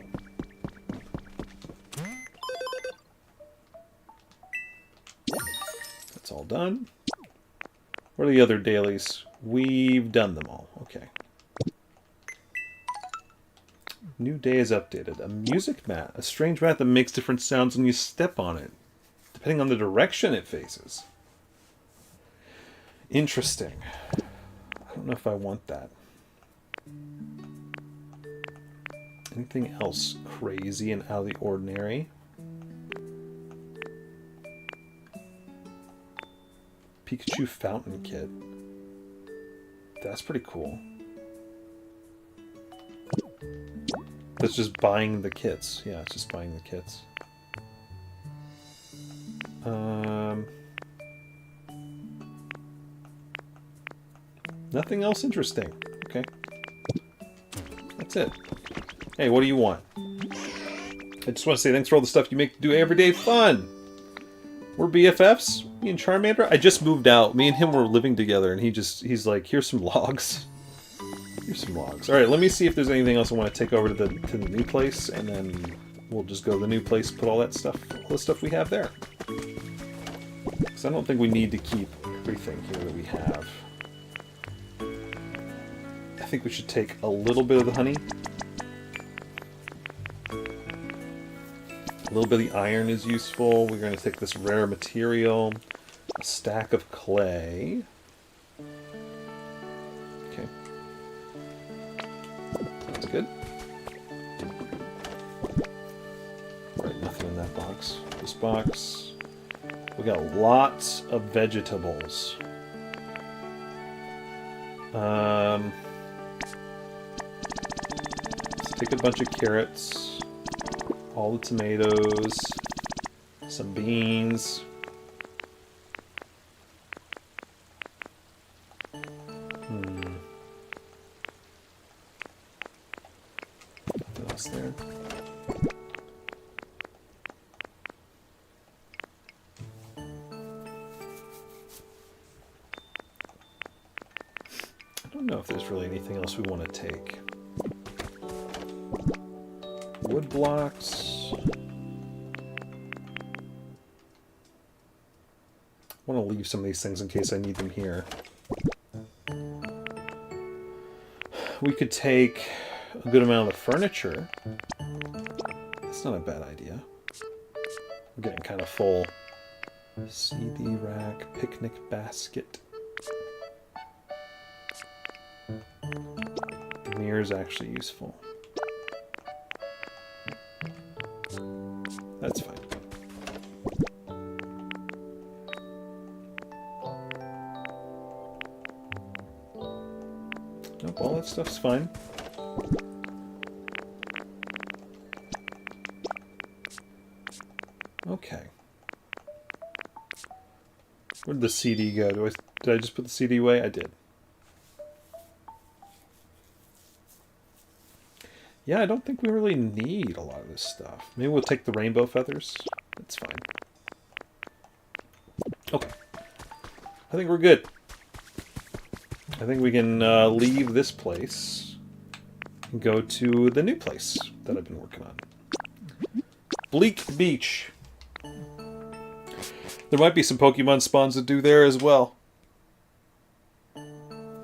That's all done. What are the other dailies? We've done them all. Okay. New day is updated. A music mat. A strange mat that makes different sounds when you step on it, depending on the direction it faces. Interesting. I don't know if I want that. Anything else crazy and out of the ordinary? Pikachu fountain kit. That's pretty cool. That's just buying the kits. Yeah, it's just buying the kits. Nothing else interesting. Okay. That's it. Hey, what do you want? I just want to say thanks for all the stuff you make to do everyday fun. We're BFFs. Me and Charmander. I just moved out. Me and him were living together, and he's like, here's some logs. Here's some logs. All right, let me see if there's anything else I want to take over to the new place, and then we'll just go to the new place, put all the stuff we have there. Because I don't think we need to keep everything here that we have. I think we should take a little bit of the honey. A little bit of the iron is useful. We're going to take this rare material. A stack of clay. Okay. That's good. Right, nothing in that box. This box. We got lots of vegetables. Take a bunch of carrots, all the tomatoes, some beans. Nothing else there. I don't know if there's really anything else we want to take. Wood blocks. I want to leave some of these things in case I need them here. We could take a good amount of the furniture. That's not a bad idea. I'm getting kind of full. CD rack, picnic basket. The mirror is actually useful. That's fine. Nope, all that stuff's fine. Okay. Where'd the CD go? Did I just put the CD away? I did. Yeah, I don't think we really need a lot of this stuff. Maybe we'll take the rainbow feathers. That's fine. Okay. I think we're good. I think we can leave this place and go to the new place that I've been working on. Bleak Beach. There might be some Pokemon spawns to do there as well.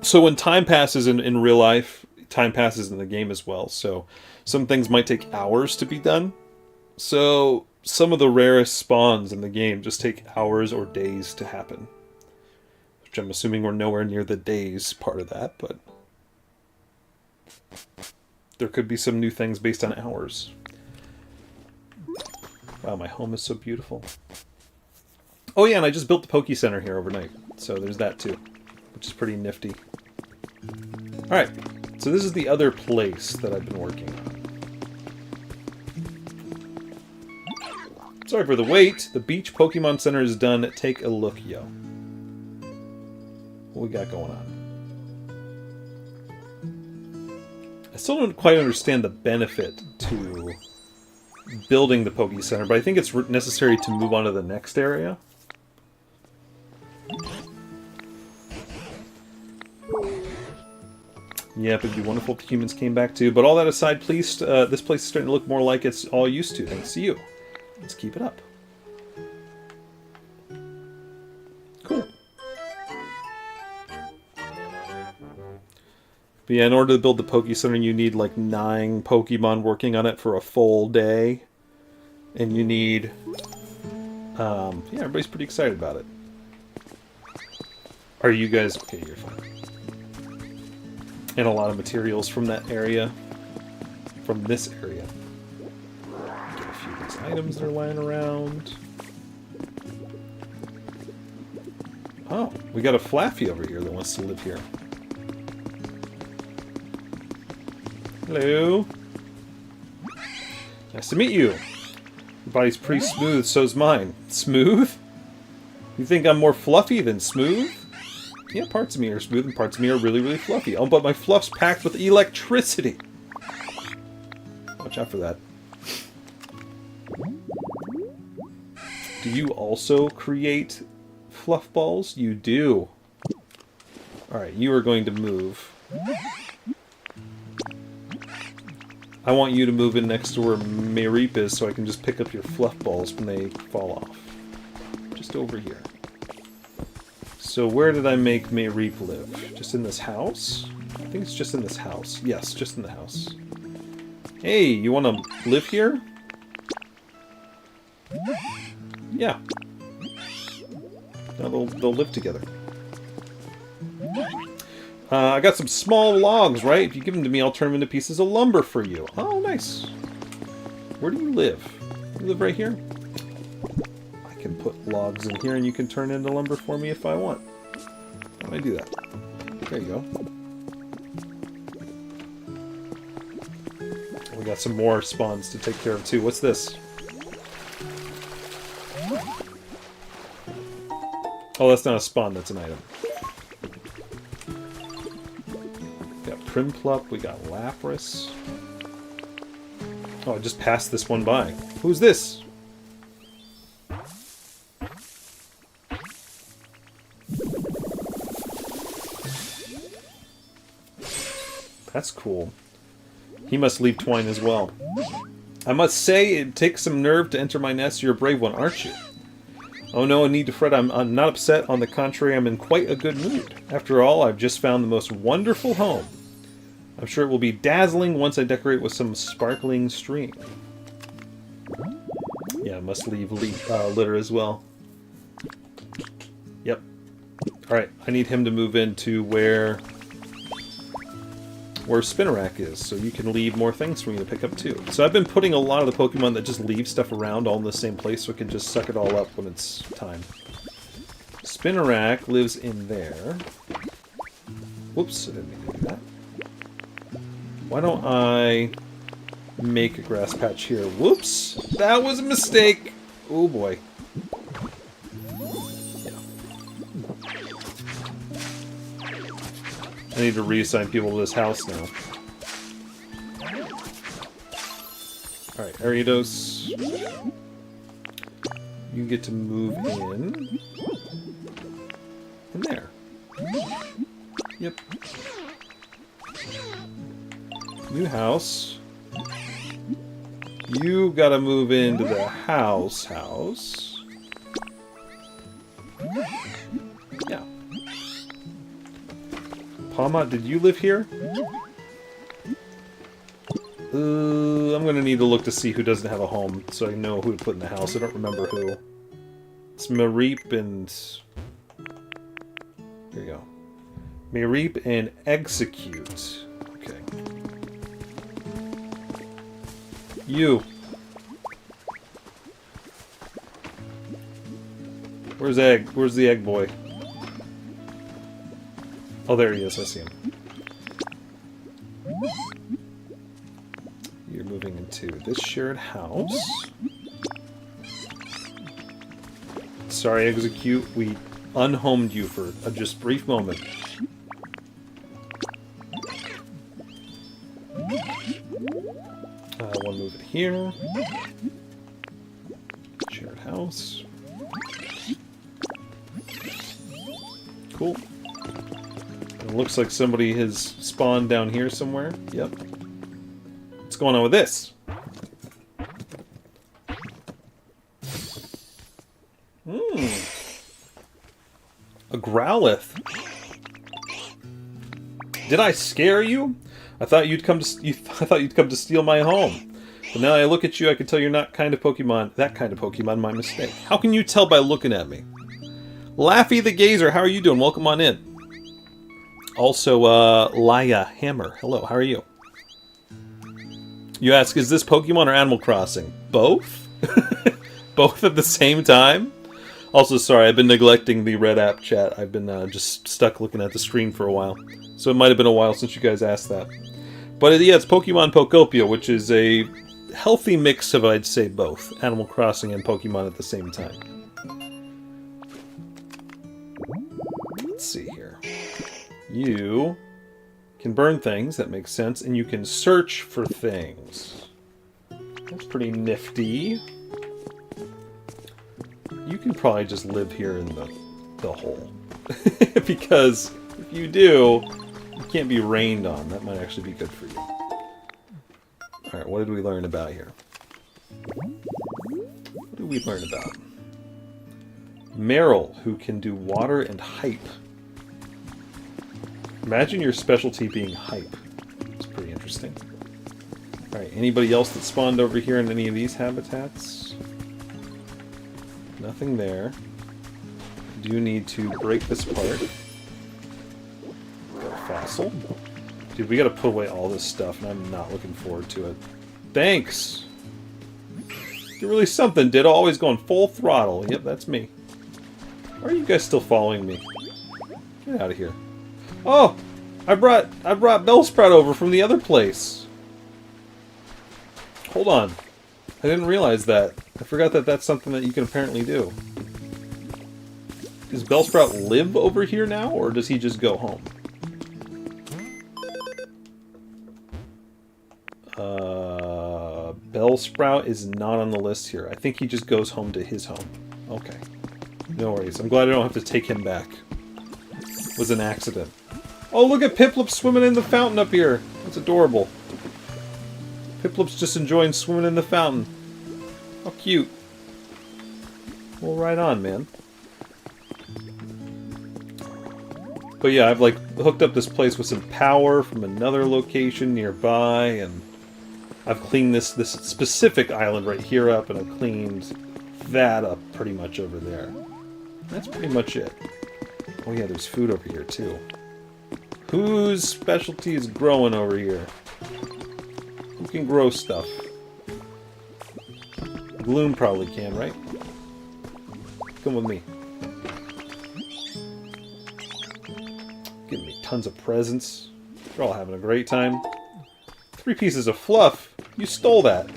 So when time passes in real life, time passes in the game as well. So some things might take hours to be done. So some of the rarest spawns in the game just take hours or days to happen. Which I'm assuming we're nowhere near the days part of that, but there could be some new things based on hours. Wow, my home is so beautiful. Oh yeah, and I just built the Poke Center here overnight. So there's that too, which is pretty nifty. Alright, so this is the other place that I've been working on. Sorry for the wait. The Beach Pokemon Center is done. Take a look, yo. What we got going on? I still don't quite understand the benefit to building the Poke Center, but I think it's necessary to move on to the next area. Yep, it'd be wonderful if the humans came back too. But all that aside, please, this place is starting to look more like it's all used to, thanks to you. Let's keep it up. Cool. But yeah, in order to build the Poke Center, you need like 9 Pokemon working on it for a full day. And you need... yeah, everybody's pretty excited about it. Are you guys... Okay, you're fine. And a lot of materials from that area. From this area. Get a few of these items that are lying around. Oh, we got a Flaffy over here that wants to live here. Hello. Nice to meet you. Your body's pretty smooth, so's mine. Smooth? You think I'm more fluffy than smooth? Yeah, parts of me are smooth and parts of me are really, really fluffy. Oh, but my fluff's packed with electricity. Watch out for that. Do you also create fluff balls? You do. Alright, you are going to move. I want you to move in next to where Mareep is so I can just pick up your fluff balls when they fall off. Just over here. So where did I make Mareep live? Just in this house? I think it's just in this house. Yes, just in the house. Hey, you want to live here? Yeah. Now they'll live together. I got some small logs, right? If you give them to me, I'll turn them into pieces of lumber for you. Oh, nice. Where do you live? You live right here? I can put logs in here and you can turn into lumber for me if I want. How do I do that? There you go. We got some more spawns to take care of too. What's this? Oh, that's not a spawn, that's an item. We got Primplup, we got Lapras. Oh, I just passed this one by. Who's this? That's cool. He must leave twine as well. I must say, it takes some nerve to enter my nest. You're a brave one, aren't you? Oh no, I need to fret. I'm not upset. On the contrary, I'm in quite a good mood. After all, I've just found the most wonderful home. I'm sure it will be dazzling once I decorate with some sparkling stream. Yeah, I must leave litter as well. Yep. Alright, I need him to move into where Spinarak is, so you can leave more things for me to pick up too. So I've been putting a lot of the Pokemon that just leave stuff around all in the same place so it can just suck it all up when it's time. Spinarak lives in there. Whoops, I didn't mean to do that. Why don't I make a grass patch here? Whoops! That was a mistake! Oh boy. Yeah. I need to reassign people to this house now. Alright, Ariados. You get to move in. And there. Yep. New house. You gotta move into the house. Yeah. Palma, did you live here? I'm gonna need to look to see who doesn't have a home, so I know who to put in the house. I don't remember who. It's Mareep and... Here you go. Mareep and Execute. Okay. You. Where's Egg? Where's the Egg boy? Oh, there he is. I see him. You're moving into this shared house. Sorry, Execute. We unhomed you for a just brief moment. One move it here. Shared house. Cool. It looks like somebody has spawned down here somewhere. Yep. What's going on with this? A Growlithe. Did I scare you? I thought you'd come to steal my home. But now I look at you, I can tell you're not kind of Pokemon. That kind of Pokemon, my mistake. How can you tell by looking at me? Laffy the Gazer, how are you doing? Welcome on in. Also, Laya Hammer, hello, how are you? You ask, is this Pokemon or Animal Crossing? Both? Both at the same time? Also, sorry, I've been neglecting the Red App chat. I've been just stuck looking at the screen for a while. So it might have been a while since you guys asked that. But yeah, it's Pokemon Pokopia, which is a healthy mix of, I'd say, both Animal Crossing and Pokemon at the same time. Let's see here. You can burn things, that makes sense, and you can search for things. That's pretty nifty. You can probably just live here in the hole. Because if you do, you can't be rained on. That might actually be good for you. Alright, what did we learn about here? What did we learn about? Meryl, who can do water and hype. Imagine your specialty being hype. It's pretty interesting. Alright, anybody else that spawned over here in any of these habitats? Nothing there. Do need to break this apart. Got a fossil. Dude, we gotta put away all this stuff, and I'm not looking forward to it. Thanks! You're really something, Ditto. Always going full throttle. Yep, that's me. Why are you guys still following me? Get out of here. Oh! I brought Bellsprout over from the other place. Hold on. I didn't realize that. I forgot that that's something that you can apparently do. Does Bellsprout live over here now, or does he just go home? Bellsprout is not on the list here. I think he just goes home to his home. Okay. No worries. I'm glad I don't have to take him back. It was an accident. Oh, look at Piplup swimming in the fountain up here. That's adorable. Piplup's just enjoying swimming in the fountain. How cute. Well, right on, man. But yeah, I've like hooked up this place with some power from another location nearby, and I've cleaned this specific island right here up, and I've cleaned that up pretty much over there. That's pretty much it. Oh yeah, there's food over here too. Whose specialty is growing over here? Who can grow stuff? Gloom probably can, right? Come with me. Giving me tons of presents. They're all having a great time. 3 pieces of fluff? You stole that.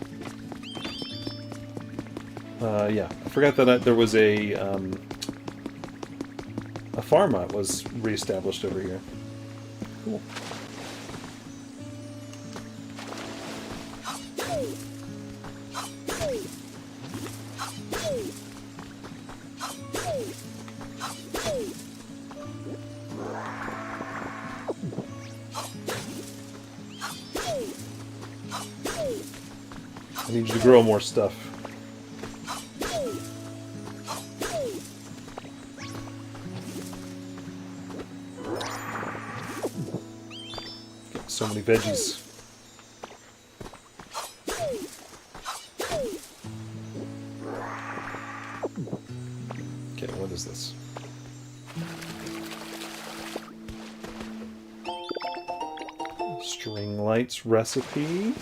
Yeah, I forgot that there was a farm that was reestablished over here. Cool. I need you to grow more stuff. Get so many veggies. Okay, what is this? String lights recipe.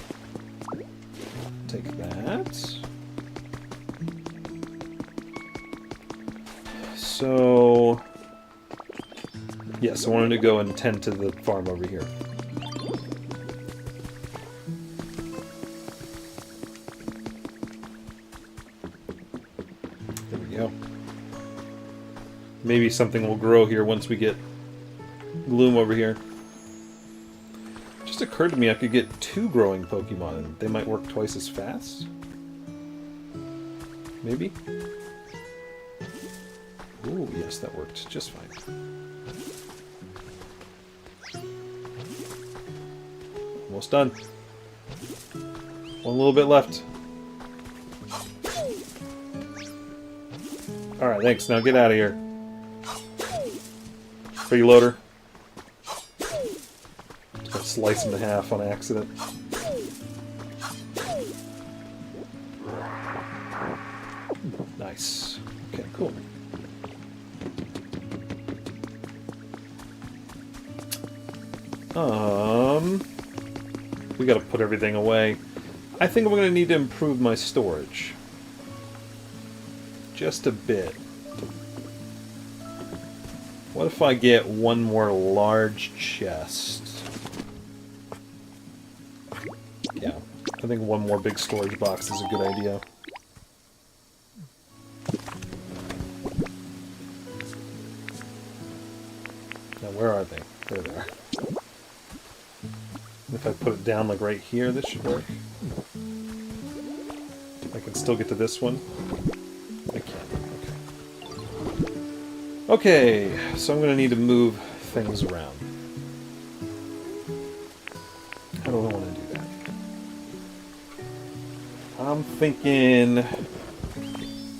Take that. So, yes, I wanted to go and tend to the farm over here. There we go. Maybe something will grow here once we get Gloom over here. It just occurred to me I could get 2 growing Pokemon and they might work twice as fast. Maybe? Ooh, yes, that worked just fine. Almost done. One little bit left. Alright, thanks. Now get out of here. Freeloader. Just gonna slice him in half on accident. Nice. Okay, cool. We gotta put everything away. I think I'm gonna need to improve my storage. Just a bit. What if I get one more large chest? Yeah, I think one more big storage box is a good idea. Now, where are they? There they are. If I put it down, like right here, this should work. I can still get to this one. I can. Okay. Okay, so I'm going to need to move things around. How do I want to do that? I'm thinking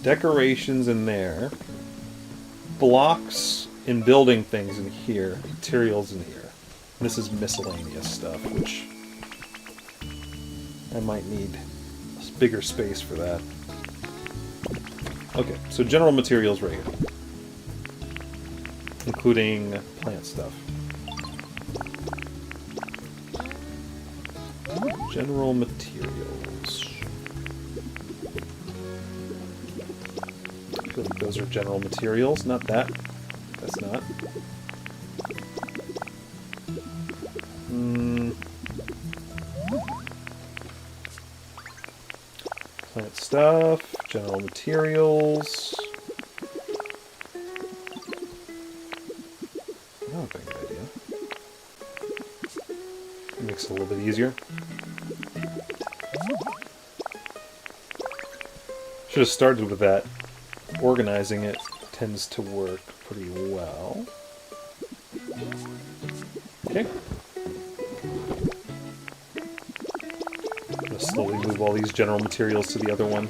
decorations in there, blocks and building things in here, materials in here. This is miscellaneous stuff, which I might need bigger space for that. Okay, so general materials right here, including plant stuff. General materials. I feel like those are general materials, not that. That's not. Plant stuff, general materials. Oh, good idea. It makes it a little bit easier. Should have started with that. Organizing it tends to work pretty well. Okay. I'm going to slowly move all these general materials to the other one.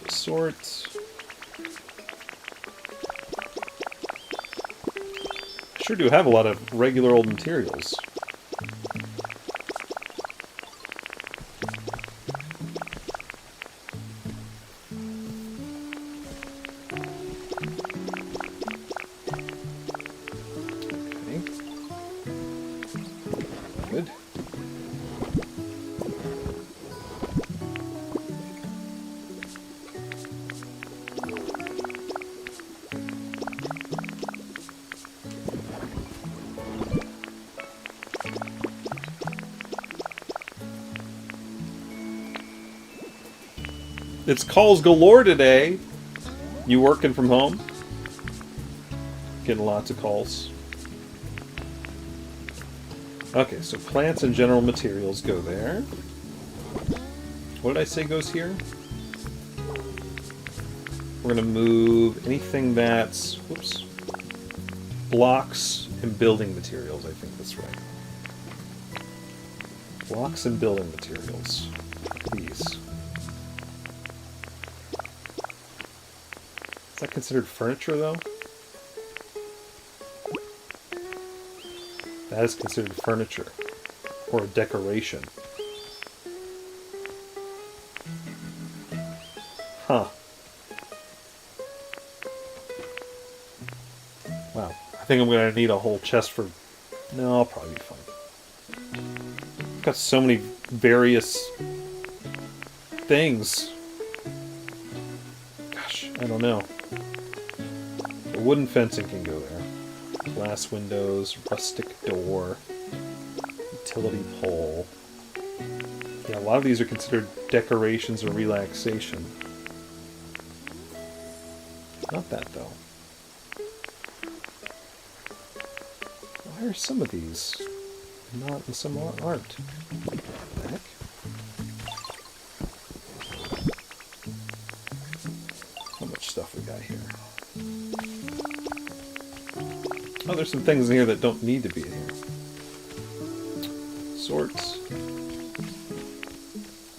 Sort. Sure do have a lot of regular old materials. Okay. Good. It's calls galore today. You working from home? Getting lots of calls. Okay, so plants and general materials go there. What did I say goes here? We're going to move anything that's... Whoops. Blocks and building materials. I think that's right. Blocks and building materials. These. Is that considered furniture, though? That is considered furniture. Or a decoration. Huh. Wow. I think I'm going to need a whole chest for... No, I'll probably be fine. I've got so many various things. Gosh, I don't know. The wooden fencing can go there. Glass windows, rustic door, utility pole. Yeah, a lot of these are considered decorations or relaxation. Not that, though. Why are some of these not and some aren't? What the heck? How much stuff we got here? Oh, there's some things in here that don't need to be in here. Sorts.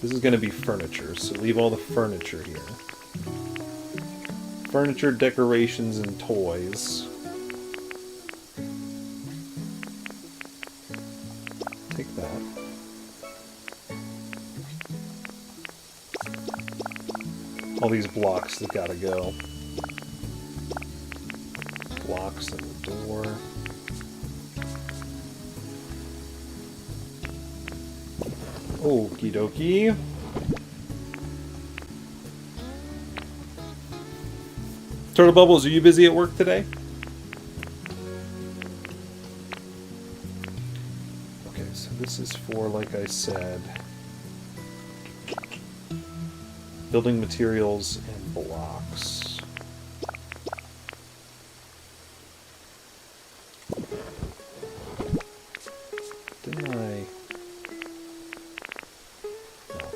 This is going to be furniture, so leave all the furniture here. Furniture, decorations, and toys. Take that. All these blocks that gotta go. Blocks and the door. Okie dokie. Turtle Bubbles, are you busy at work today? Okay, so this is for, like I said, building materials and blocks. Didn't I? No.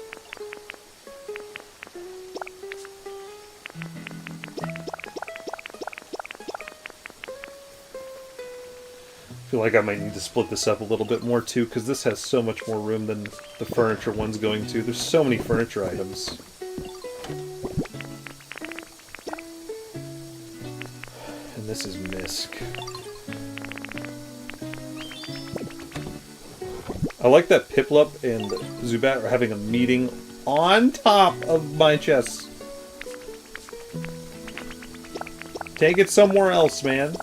I feel like I might need to split this up a little bit more too, because this has so much more room than the furniture one's going to. There's so many furniture items. And this is Misk. I like that Piplup and Zubat are having a meeting on top of my chest. Take it somewhere else, man.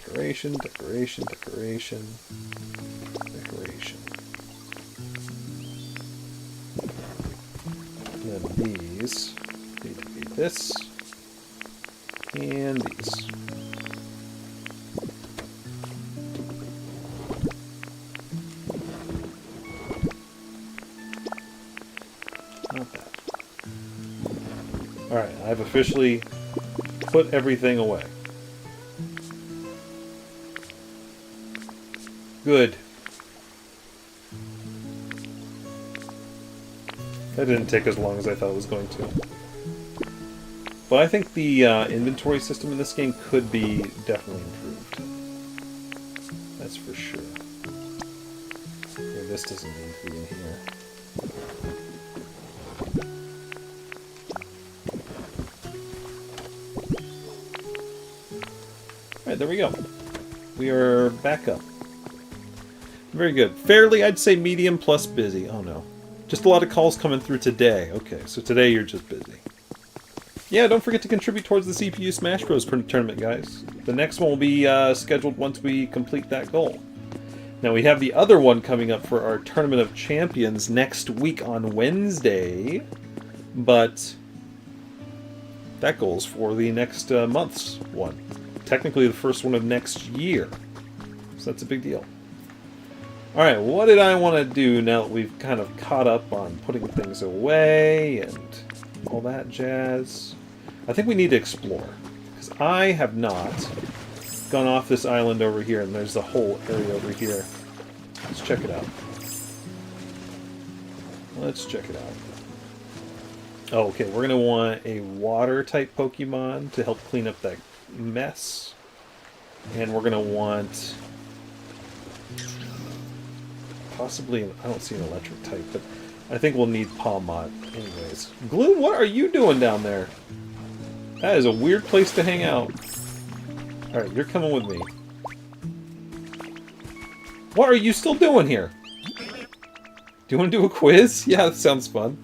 Decoration, decoration, decoration, decoration. And then these need to be this and these. Not that. Alright, I've officially put everything away. Good. That didn't take as long as I thought it was going to. But I think the inventory system in this game could be definitely improved. That's for sure. Yeah, this doesn't need to be in here. Alright, there we go. We are back up. Very good. Fairly, I'd say medium plus busy. Oh no. Just a lot of calls coming through today. Okay, so today you're just busy. Yeah, don't forget to contribute towards the CPU Smash Bros. Tournament, guys. The next one will be scheduled once we complete that goal. Now, we have the other one coming up for our Tournament of Champions next week on Wednesday. But that goal is for the next month's one. Technically the first one of next year. So that's a big deal. Alright, what did I want to do now that we've kind of caught up on putting things away and all that jazz? I think we need to explore. Because I have not gone off this island over here, and there's the whole area over here. Let's check it out. Let's check it out. Oh, okay, we're going to want a water-type Pokemon to help clean up that mess. And we're going to want... possibly, I don't see an electric type, but I think we'll need Palmot anyways. Gloom, what are you doing down there? That is a weird place to hang out. Alright, you're coming with me. What are you still doing here? Do you want to do a quiz? Yeah, that sounds fun.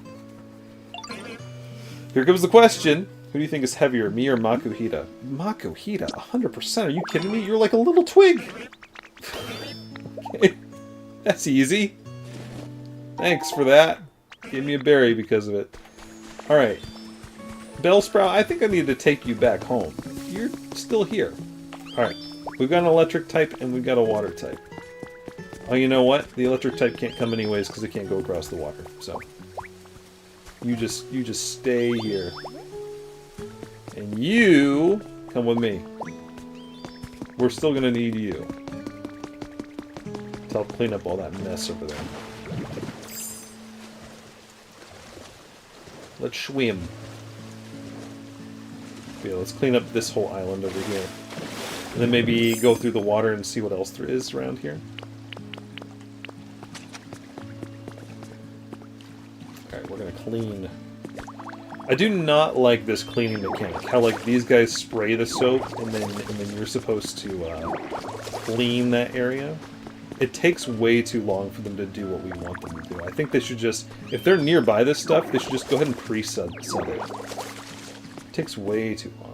Here comes the question. Who do you think is heavier, me or Makuhita? Makuhita? 100%? Are you kidding me? You're like a little twig. Okay. That's easy. Thanks for that. Gave me a berry because of it. Alright. Bellsprout, I think I need to take you back home. You're still here. Alright. We've got an electric type and we've got a water type. Oh, you know what? The electric type can't come anyways because it can't go across the water. So you just stay here. And you come with me. We're still gonna need you to help clean up all that mess over there. Let's swim. Yeah, let's clean up this whole island over here. And then maybe go through the water and see what else there is around here. Alright, we're gonna clean. I do not like this cleaning mechanic. How, like, these guys spray the soap and then you're supposed to clean that area. It takes way too long for them to do what we want them to do. I think they should just, if they're nearby this stuff, they should just go ahead and pre-sud it. It takes way too long.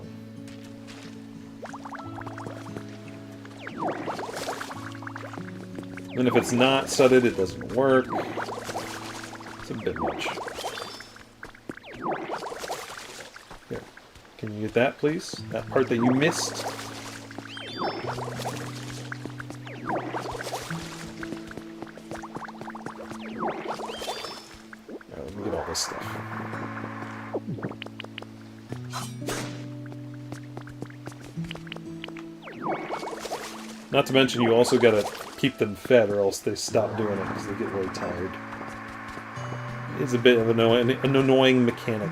And if it's not sudded, it doesn't work. It's a bit much. Here. Can you get that, please? That part that you missed? Alright, let me get all this stuff. Not to mention, you also gotta keep them fed, or else they stop doing it because they get really tired. It's a bit of an annoying mechanic.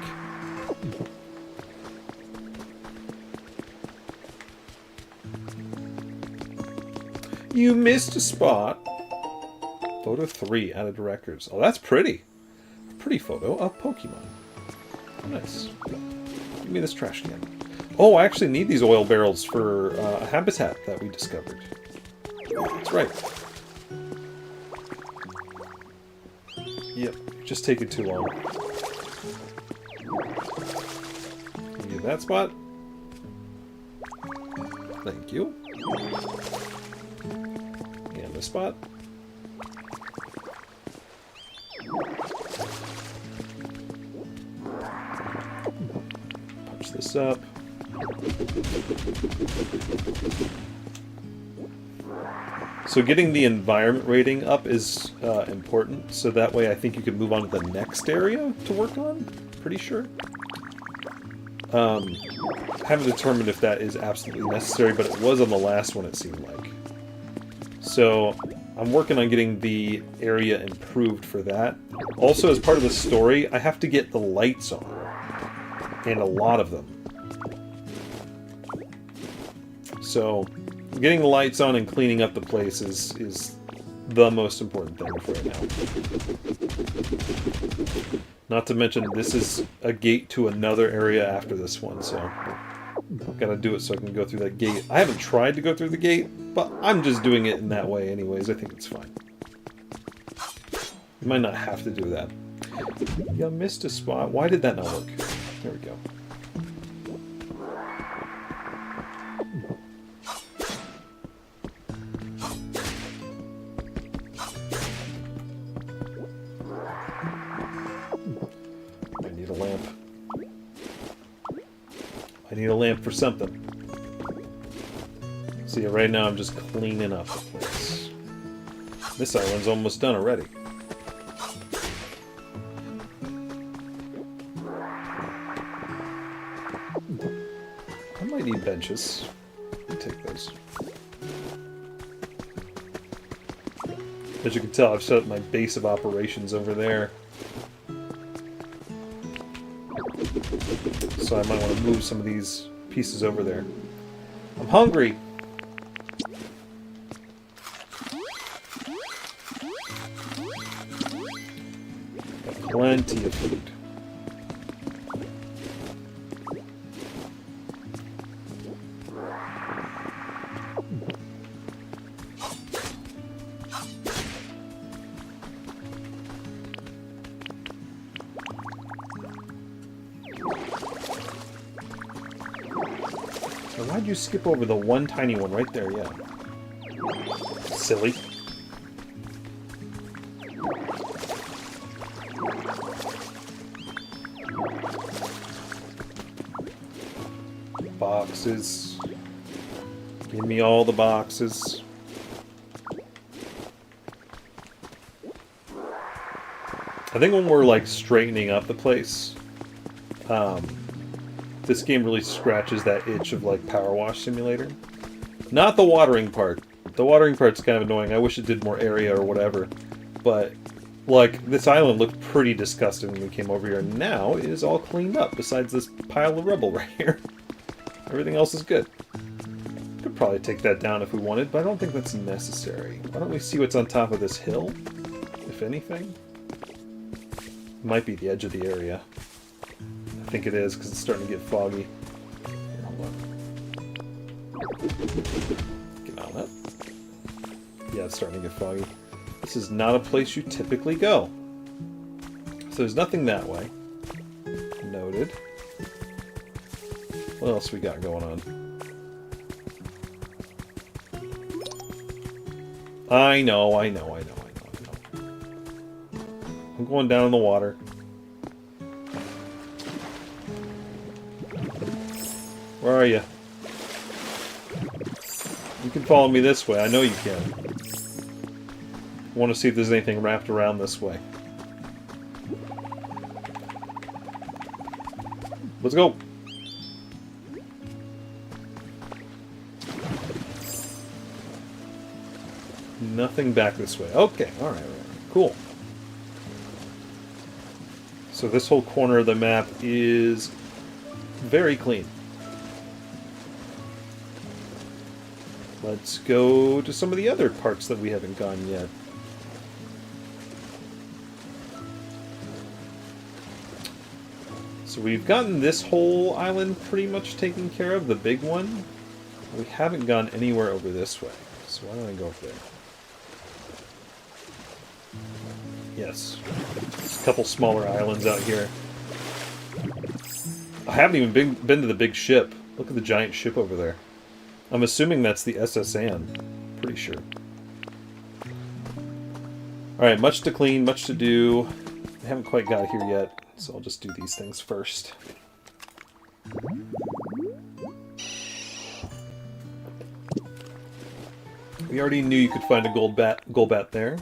You missed a spot. Photo 3 added to records. Oh, that's pretty. A pretty photo of Pokemon. Oh, nice. Give me this trash can. Oh, I actually need these oil barrels for a habitat that we discovered. That's right. Yep, just taking too long. Can you get that spot? Thank you. And this spot. Punch this up. So getting the environment rating up is important, so that way I think you can move on to the next area to work on, pretty sure. I haven't determined if that is absolutely necessary, but it was on the last one, it seemed like. So I'm working on getting the area improved for that. Also, as part of the story, I have to get the lights on, and a lot of them. So getting the lights on and cleaning up the place is the most important thing for right now. Not to mention, this is a gate to another area after this one, so I've got to do it so I can go through that gate. I haven't tried to go through the gate, but I'm just doing it in that way anyways. I think it's fine. You might not have to do that. You missed a spot. Why did that not work? There we go. I need a lamp for something. So yeah, right now I'm just cleaning up the place. This island's almost done already. I might need benches. I'll take those. As you can tell, I've set up my base of operations over there. So I might want to move some of these pieces over there. I'm hungry! Got plenty of food. Why'd you skip over the one tiny one right there? Yeah. Silly. Boxes. Give me all the boxes. I think when we're like straightening up the place, this game really scratches that itch of like Power Wash Simulator. Not the watering part. The watering part's kind of annoying. I wish it did more area or whatever. But like this island looked pretty disgusting when we came over here. And now it is all cleaned up besides this pile of rubble right here. Everything else is good. Could probably take that down if we wanted, but I don't think that's necessary. Why don't we see what's on top of this hill, if anything? Might be the edge of the area. I think it is, because it's starting to get foggy. Here, hold on. Get on up. Yeah, it's starting to get foggy. This is not a place you typically go. So there's nothing that way. Noted. What else we got going on? I know. I'm going down in the water. Where are you? You can follow me this way. I know you can. I want to see if there's anything wrapped around this way. Let's go. Nothing back this way. Okay, alright, cool. So this whole corner of the map is very clean. Let's go to some of the other parts that we haven't gone yet. So we've gotten this whole island pretty much taken care of, the big one. We haven't gone anywhere over this way. So why don't I go over there? Yes. There's a couple smaller islands out here. I haven't even been to the big ship. Look at the giant ship over there. I'm assuming that's the SS Anne. Pretty sure. Alright, much to clean, much to do. I haven't quite got here yet, so I'll just do these things first. We already knew you could find a gold bat there.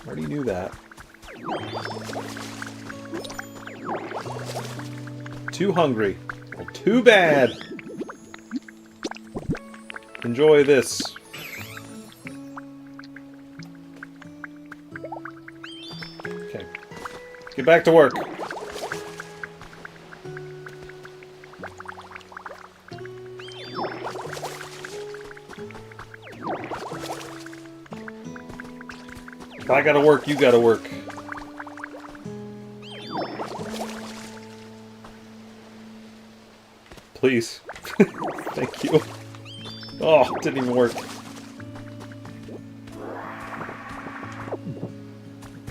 Already knew that. Too hungry. Well, too bad. Enjoy this. Okay. Get back to work. If I gotta work, you gotta work. Please. Thank you. Oh, it didn't even work.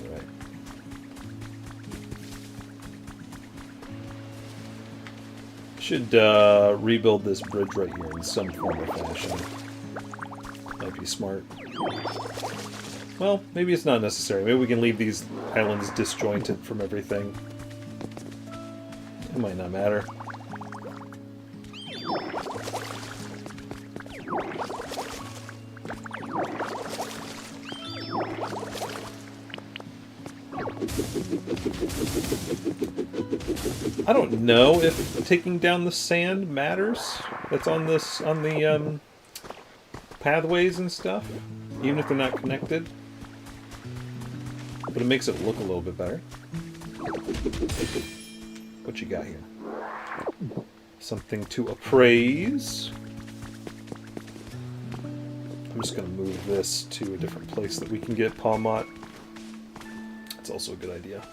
Alright. Should rebuild this bridge right here in some form or fashion. Might be smart. Well, maybe it's not necessary. Maybe we can leave these islands disjointed from everything. It might not matter. I don't know if taking down the sand matters. That's on this on the pathways and stuff, even if they're not connected. But it makes it look a little bit better. What you got here? Something to appraise. I'm just going to move this to a different place that we can get Palmot. That's also a good idea.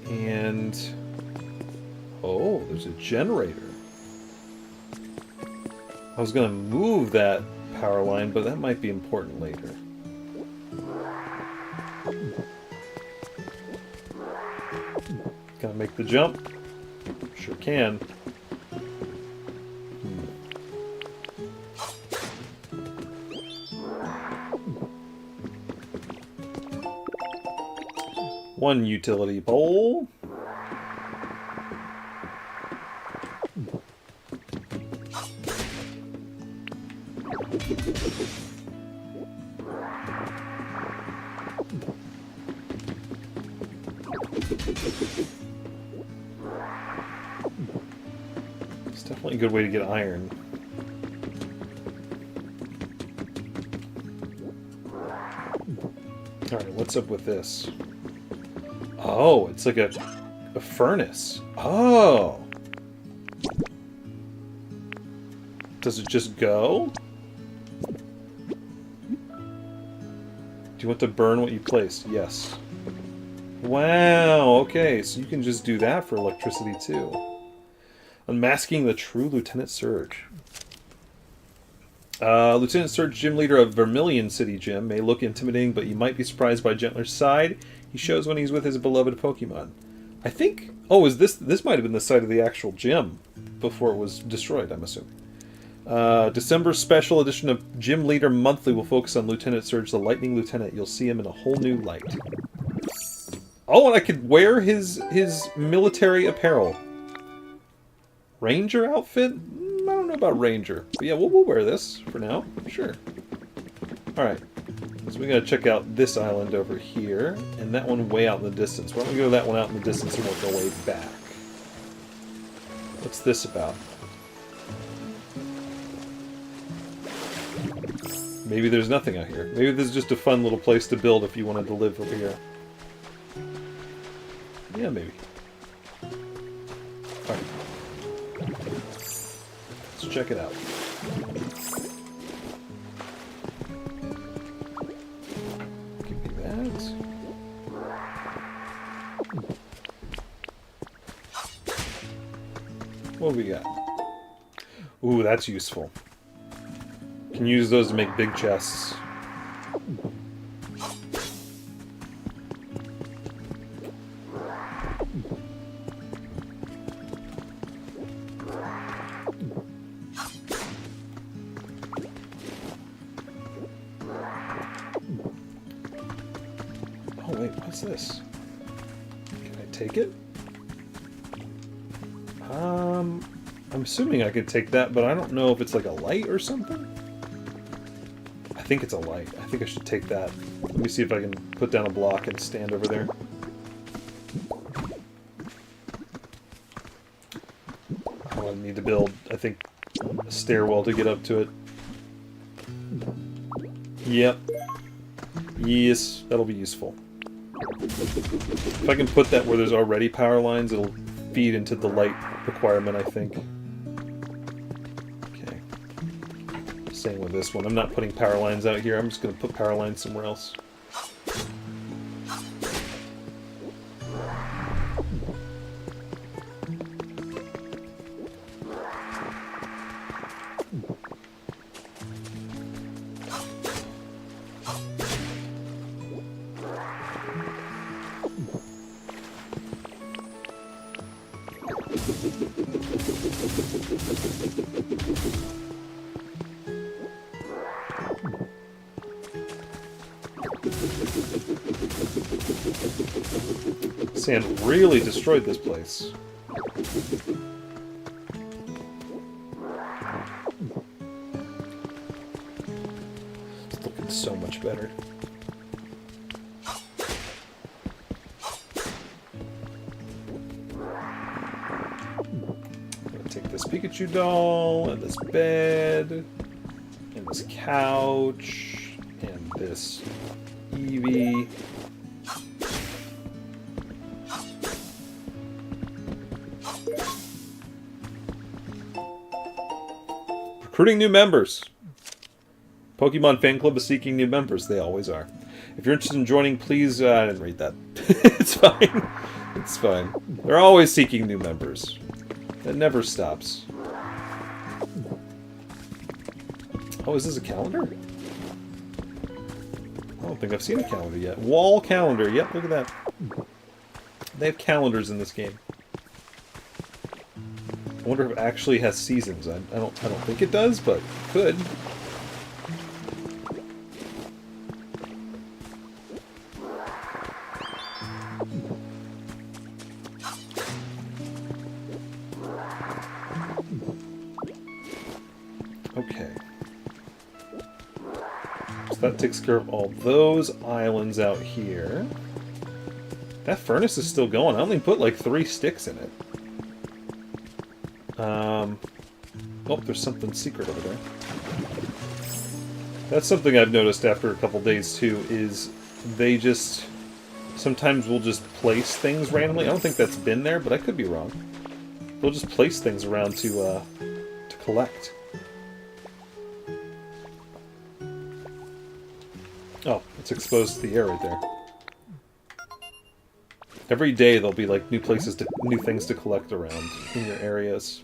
And... oh, there's a generator. I was going to move that power line, but that might be important later. Gonna make the jump? Sure can. One utility pole. It's definitely a good way to get iron. Alright, what's up with this? Oh, it's like a furnace. Oh! Does it just go? Do you want to burn what you place? Yes. Wow, okay, so you can just do that for electricity too. Unmasking the true Lieutenant Surge. Lieutenant Surge, gym leader of Vermilion City Gym, may look intimidating, but you might be surprised by gentler side he shows when he's with his beloved Pokemon. I think... oh, is this might have been the site of the actual gym before it was destroyed, I'm assuming. December special edition of Gym Leader Monthly will focus on Lieutenant Surge, the Lightning Lieutenant. You'll see him in a whole new light. Oh, and I could wear his military apparel. Ranger outfit? I don't know about Ranger. But yeah, we'll wear this for now. Sure. Alright. So we gotta check out this island over here, and that one way out in the distance. Why don't we go that one out in the distance and work our way back? What's this about? Maybe there's nothing out here. Maybe this is just a fun little place to build if you wanted to live over here. Yeah, maybe. Alright. Let's check it out. Give me that. What do we got? Ooh, that's useful. Can use those to make big chests. Oh wait, what's this? Can I take it? I'm assuming I could take that, but I don't know if it's like a light or something. I think it's a light. I think I should take that. Let me see if I can put down a block and stand over there. Oh, I need to build, I think, a stairwell to get up to it. Yep. Yes, that'll be useful. If I can put that where there's already power lines, it'll feed into the light requirement, I think. Okay. Same with this one. I'm not putting power lines out here. I'm just going to put power lines somewhere else. Sand really destroyed this place. looks so much better. I'm gonna take this Pikachu doll, and this bed, and this couch, and this Eevee. Recruiting new members. Pokemon Fan Club is seeking new members. They always are. If you're interested in joining, please... I didn't read that. It's fine. It's fine. They're always seeking new members. That never stops. Oh, is this a calendar? I don't think I've seen a calendar yet. Wall calendar. Yep, look at that. They have calendars in this game. I wonder if it actually has seasons. I don't think it does, but it could. Okay. So that takes care of all those islands out here. That furnace is still going. I only put like 3 sticks in it. Oh, there's something secret over there. That's something I've noticed after a couple days too, is they just sometimes will just place things randomly. I don't think that's been there, but I could be wrong. They'll just place things around to collect. Oh, it's exposed to the air right there. Every day there'll be like new things to collect around in your areas.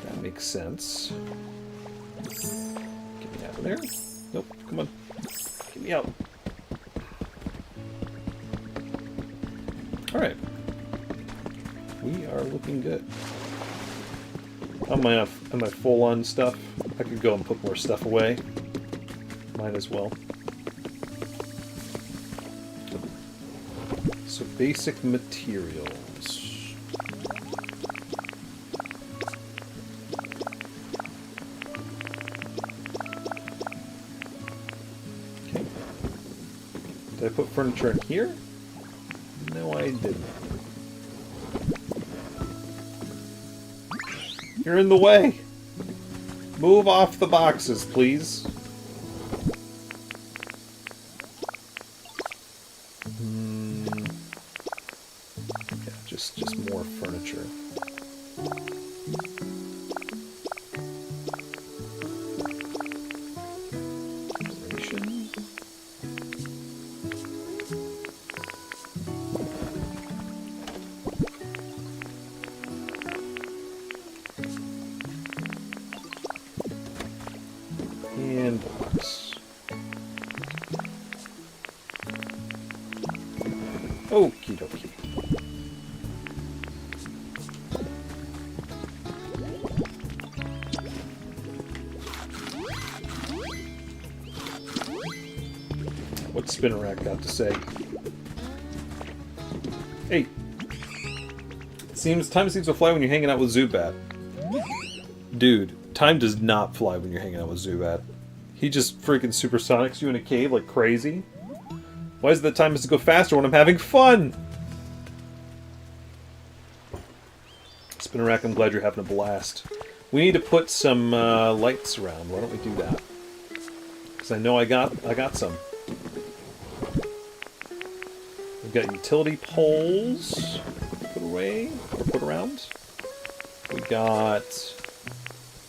That makes sense. Get me out of there. Nope, come on. Get me out. Alright. We are looking good. Am I full on stuff? I could go and put more stuff away. Might as well. So basic materials. Okay. Did I put furniture in here? No, I didn't. You're in the way! Move off the boxes, please. Just more furniture. Decoration. And box. Okie dokie. What's Spinnerack got to say? Hey! Time seems to fly when you're hanging out with Zubat. Dude, time does not fly when you're hanging out with Zubat. He just freaking supersonics you in a cave like crazy. Why is it that time has to go faster when I'm having fun? Spinnerack, I'm glad you're having a blast. We need to put some lights around. Why don't we do that? Because I know I got some. We've got utility poles to put away, or put around. We got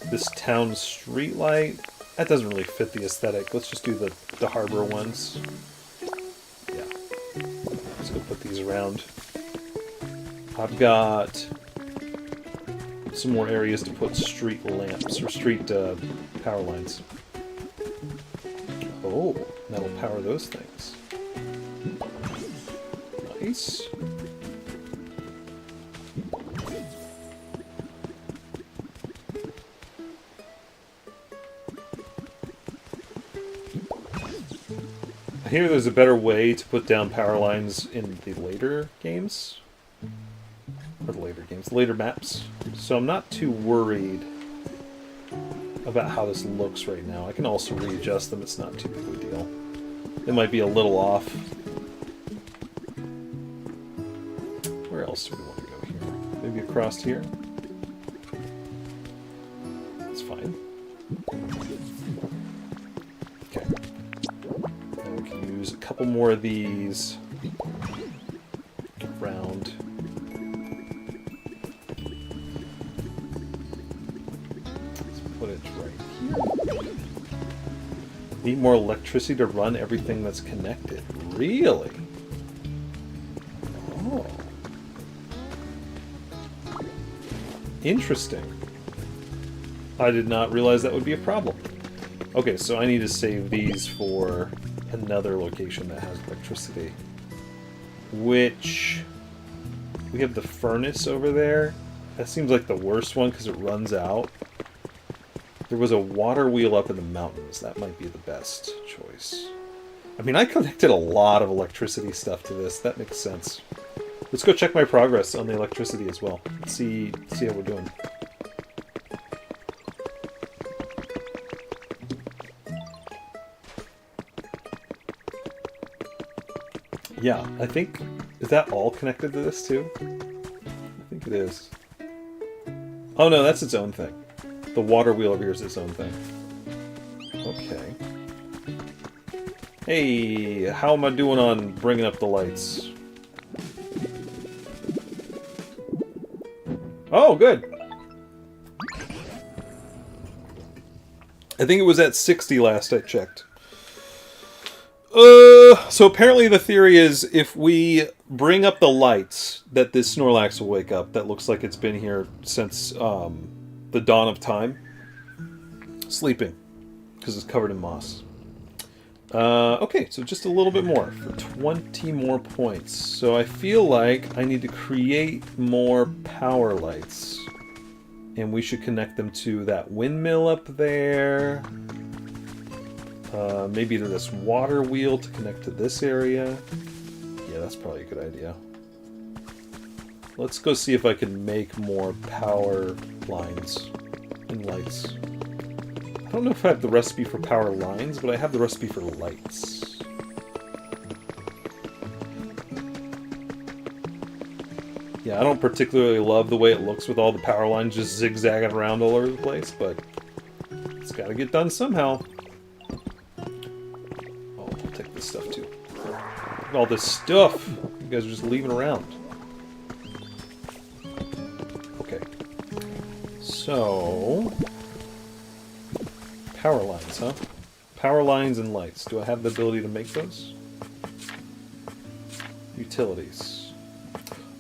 this town street light. That doesn't really fit the aesthetic. Let's just do the harbor ones. Yeah. Let's go put these around. I've got some more areas to put street lamps, or street power lines. Oh, that'll power those things. Nice. I hear there's a better way to put down power lines in the later games. Or the later games, later maps. So I'm not too worried about how this looks right now. I can also readjust them. It's not too big of a deal. It might be a little off. Where else do we want to go here? Maybe across here? That's fine. Okay. Now we can use a couple more of these around. Let's put it right here. Need more electricity to run everything that's connected. Really? Oh. Interesting. I did not realize that would be a problem. Okay, so I need to save these for another location that has electricity. Which... we have the furnace over there. That seems like the worst one because it runs out. There was a water wheel up in the mountains. That might be the best choice. I mean, I connected a lot of electricity stuff to this. That makes sense. Let's go check my progress on the electricity as well. Let's see how we're doing. Yeah, I think... is that all connected to this too? I think it is. Oh no, that's its own thing. The water wheel over here is its own thing. Okay. Hey, how am I doing on bringing up the lights? Oh, good. I think it was at 60 last I checked. So apparently the theory is if we bring up the lights, that this Snorlax will wake up. That looks like it's been here since the dawn of time. Sleeping, because it's covered in moss. Okay, so just a little bit more for 20 more points. So I feel like I need to create more power lights. And we should connect them to that windmill up there. Maybe to this water wheel to connect to this area. Yeah, that's probably a good idea. Let's go see if I can make more power lines and lights. I don't know if I have the recipe for power lines, but I have the recipe for lights. Yeah, I don't particularly love the way it looks with all the power lines just zigzagging around all over the place, but it's got to get done somehow. Oh, I'll take this stuff too. Look at all this stuff you guys are just leaving around. Okay. So... power lines, huh? Power lines and lights. Do I have the ability to make those? Utilities.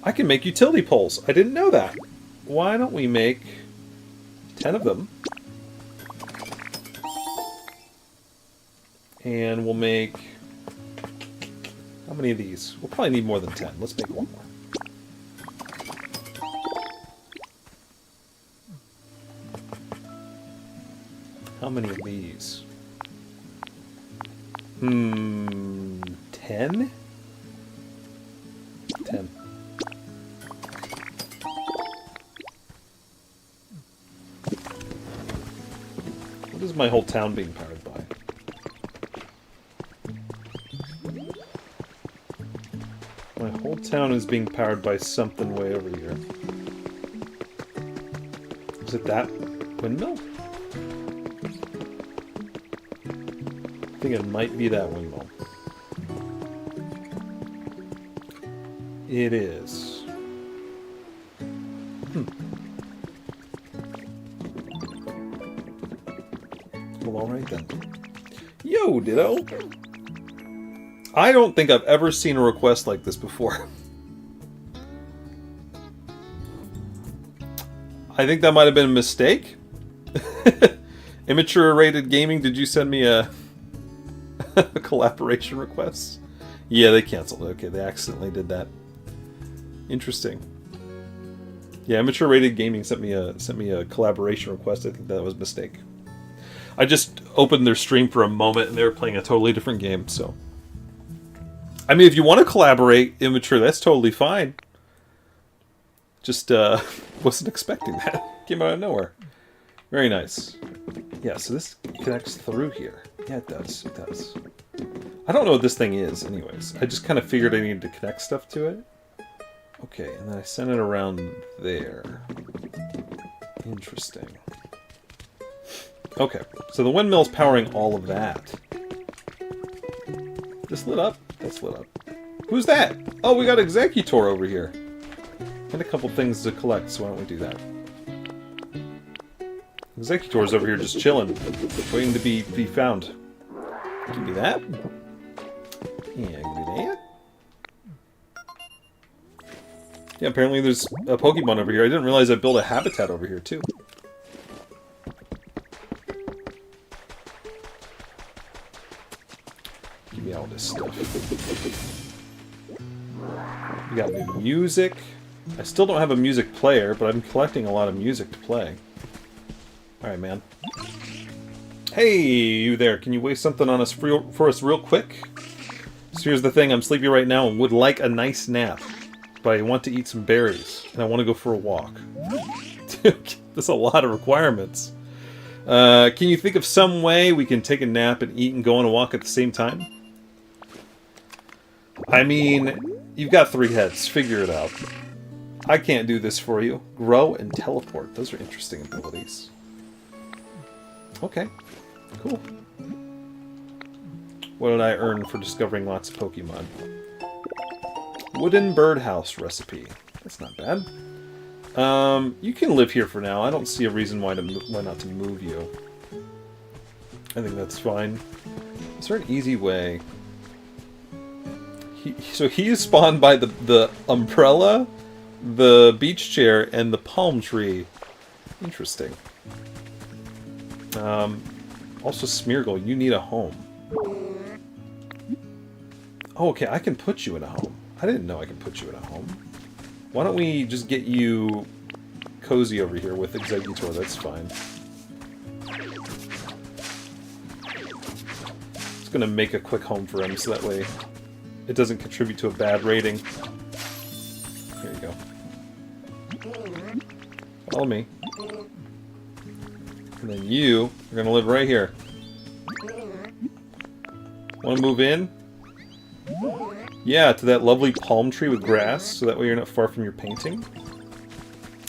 I can make utility poles. I didn't know that. Why don't we make 10 of them? And we'll make... how many of these? We'll probably need more than 10. Let's make one more. How many of these? 10? 10. What is my whole town being powered by? My whole town is being powered by something way over here. Is it that windmill? I think it might be that windmill. It is. Well, alright then. Yo, Ditto! I don't think I've ever seen a request like this before. I think that might have been a mistake. Immature rated gaming, did you send me a collaboration request? Yeah, they canceled it. Okay, they accidentally did that. Interesting. Yeah, Immature rated gaming sent me a collaboration request. I think that was a mistake. I just opened their stream for a moment and they were playing a totally different game, so. I mean, if you want to collaborate, Immature, that's totally fine. Just, wasn't expecting that. Came out of nowhere. Very nice. Yeah, so this connects through here. Yeah, it does. It does. I don't know what this thing is, anyways. I just kind of figured I needed to connect stuff to it. Okay, and then I sent it around there. Interesting. Okay, so the windmill's powering all of that. This lit up? That's lit up. Who's that? Oh, we got Executor over here. And a couple things to collect, so why don't we do that? Executor's over here just chilling, waiting to be found. Give me that. Yeah, give me that. Yeah, apparently there's a Pokemon over here. I didn't realize I built a habitat over here, too. Give me all this stuff. We got new music. I still don't have a music player, but I'm collecting a lot of music to play. Alright, man. Hey, you there. Can you waste something on us for us real quick? So here's the thing. I'm sleepy right now and would like a nice nap. But I want to eat some berries. And I want to go for a walk. Dude, that's a lot of requirements. Can you think of some way we can take a nap and eat and go on a walk at the same time? I mean, you've got 3 heads. Figure it out. I can't do this for you. Grow and teleport. Those are interesting abilities. Okay. Cool. What did I earn for discovering lots of Pokemon? Wooden birdhouse recipe. That's not bad. You can live here for now. I don't see a reason why not to move you. I think that's fine. Is there an easy way? So he is spawned by the umbrella, the beach chair, and the palm tree. Interesting. Also, Smeargle, you need a home. Oh, okay, I can put you in a home. I didn't know I could put you in a home. Why don't we just get you cozy over here with Executor? That's fine. Just gonna make a quick home for him so that way it doesn't contribute to a bad rating. Here you go. Follow me. And then you are gonna live right here. Wanna move in? Yeah, to that lovely palm tree with grass, so that way you're not far from your painting.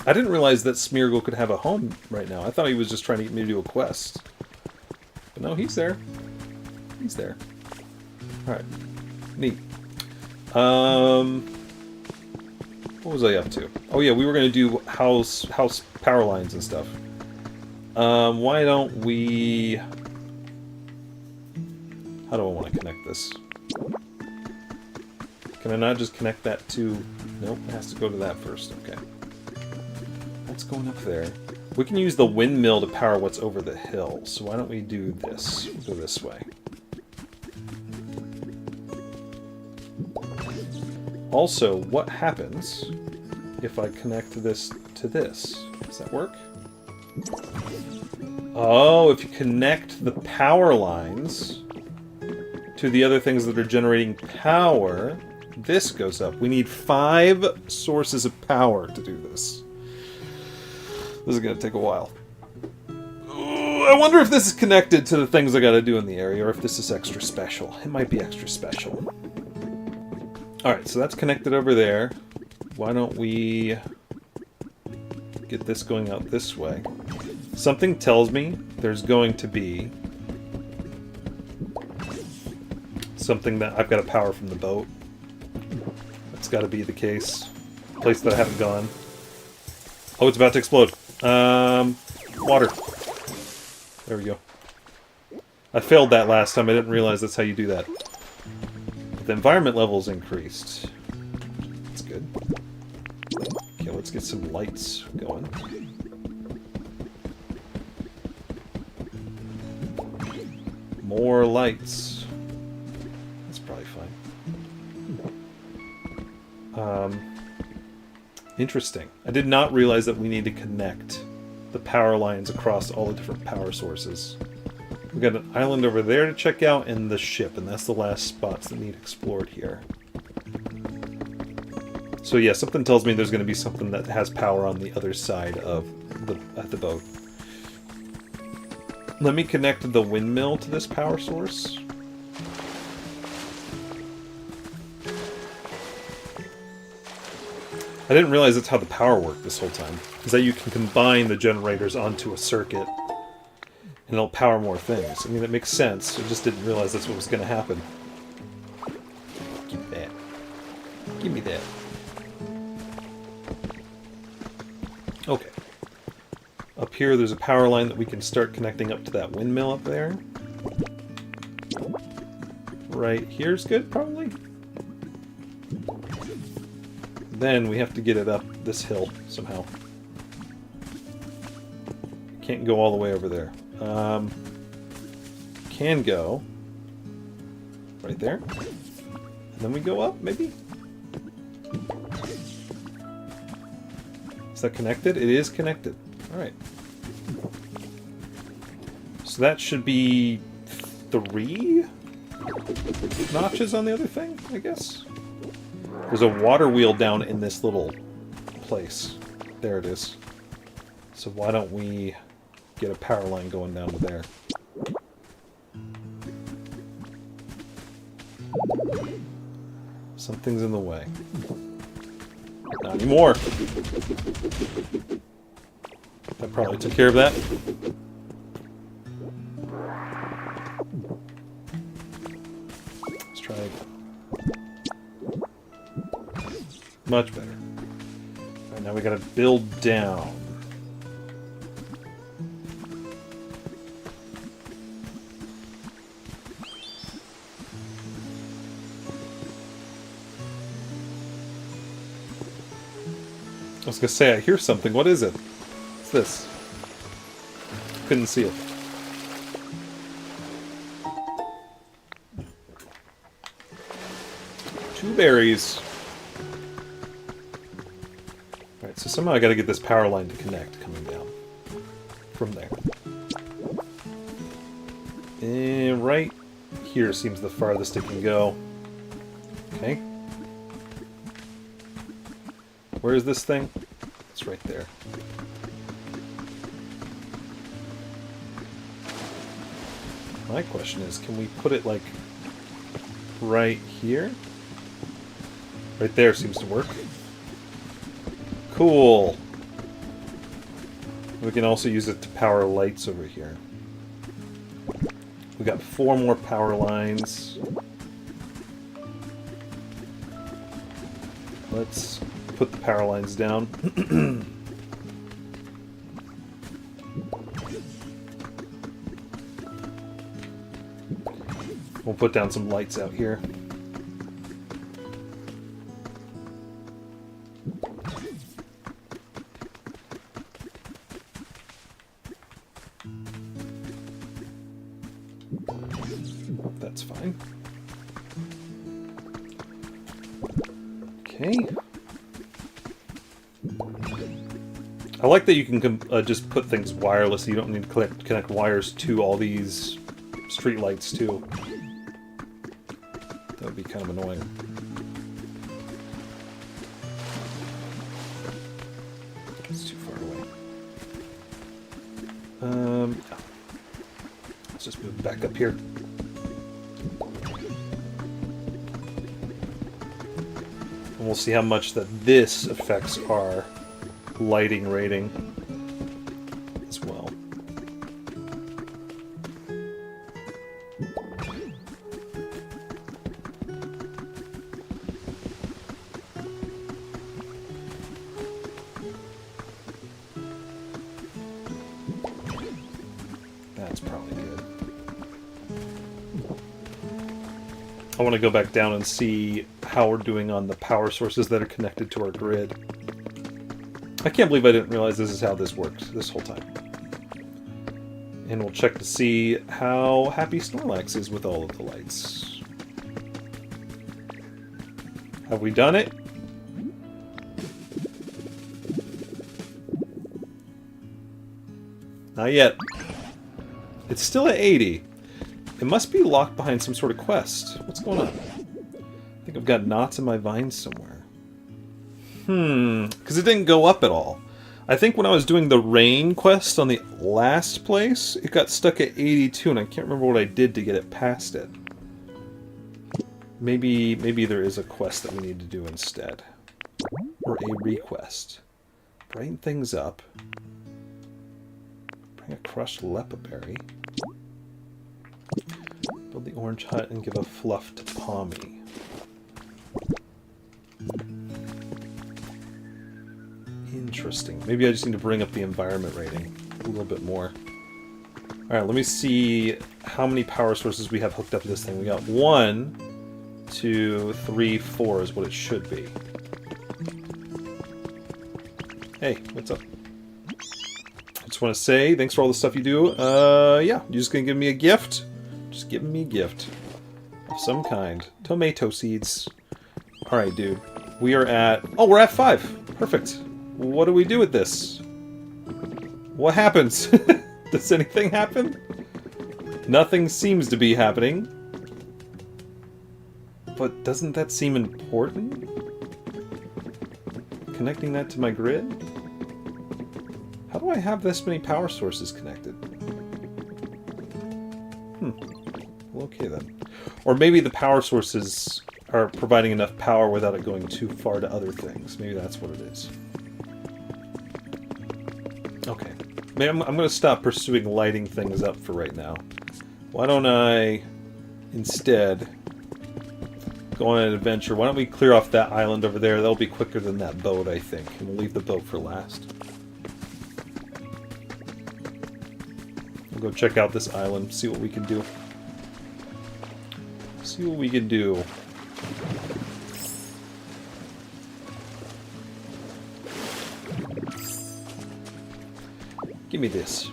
I didn't realize that Smeargle could have a home right now. I thought he was just trying to get me to do a quest. But no, he's there. He's there. Alright. Neat. What was I up to? Oh yeah, we were going to do house power lines and stuff. Why don't we... How do I want to connect this? Can I not just connect that to... Nope, it has to go to that first. Okay. That's going up there. We can use the windmill to power what's over the hill. So why don't we do this? We'll go this way. Also, what happens if I connect this to this? Does that work? Oh, if you connect the power lines to the other things that are generating power... This goes up. We need 5 sources of power to do this. This is going to take a while. Ooh, I wonder if this is connected to the things I got to do in the area, or if this is extra special. It might be extra special. Alright, so that's connected over there. Why don't we get this going out this way? Something tells me there's going to be something that I've got to power from the boat. That's got to be the case. Place that I haven't gone. Oh, it's about to explode. Water. There we go. I failed that last time. I didn't realize that's how you do that. But the environment level's increased. That's good. Okay, let's get some lights going. More lights. That's probably fine. Interesting. I did not realize that we need to connect the power lines across all the different power sources. We've got an island over there to check out and the ship, and that's the last spots that need explored here. So yeah, something tells me there's going to be something that has power on the other side of the boat. Let me connect the windmill to this power source. I didn't realize that's how the power worked this whole time. Is that you can combine the generators onto a circuit and it'll power more things. I mean, it makes sense. I just didn't realize that's what was going to happen. Give me that. Give me that. Okay. Up here, there's a power line that we can start connecting up to that windmill up there. Right here's good, probably. Then we have to get it up this hill somehow. Can't go all the way over there. Can go right there. And then we go up, maybe? Is that connected? It is connected. Alright. So that should be 3 notches on the other thing, I guess? There's a water wheel down in this little place. There it is. So why don't we get a power line going down to there? Something's in the way. Not anymore. That probably took care of that. Let's try again. Much better. Alright, now we gotta build down. I was gonna say, I hear something. What is it? What's this? Couldn't see it. Two berries. Alright, so somehow I gotta get this power line to connect coming down from there. And right here seems the farthest it can go. Okay. Where is this thing? It's right there. My question is, can we put it like right here? Right there seems to work. Cool. We can also use it to power lights over here. We got 4 more power lines. Let's put the power lines down. We'll put down some lights out here. That's fine. Okay. I like that you can just put things wireless. You don't need to connect wires to all these street lights too. That would be kind of annoying. It's too far away. Yeah. Let's just move back up here. And we'll see how much that this affects our lighting rating as well. That's probably good. I want to go back down and see how we're doing on the power sources that are connected to our grid. I can't believe I didn't realize this is how this worked this whole time. And we'll check to see how happy Snorlax is with all of the lights. Have we done it? Not yet. It's still at 80. It must be locked behind some sort of quest. What's going on? I think I've got knots in my vines somewhere. Because it didn't go up at all. I think when I was doing the rain quest on the last place, it got stuck at 82, and I can't remember what I did to get it past it. Maybe there is a quest that we need to do instead. Or a request. Brighten things up. Bring a crushed lepaberry. Build the orange hut and give a fluff to Pommy. Interesting. Maybe I just need to bring up the environment rating a little bit more. Alright, let me see how many power sources we have hooked up to this thing. We got 1, 2, 3, 4 is what it should be. Hey, what's up? I just want to say, thanks for all the stuff you do. Yeah, you're just gonna give me a gift? Just give me a gift. Of some kind. Tomato seeds. Alright, dude. We are at... Oh, we're at 5. Perfect. What do we do with this? What happens? Does anything happen? Nothing seems to be happening. But doesn't that seem important? Connecting that to my grid? How do I have this many power sources connected? Well, okay then. Or maybe the power sources are providing enough power without it going too far to other things. Maybe that's what it is. Okay. Maybe I'm going to stop pursuing lighting things up for right now. Why don't I instead go on an adventure? Why don't we clear off that island over there? That'll be quicker than that boat, I think. And we'll leave the boat for last. We'll go check out this island, see what we can do. See what we can do. Give me this.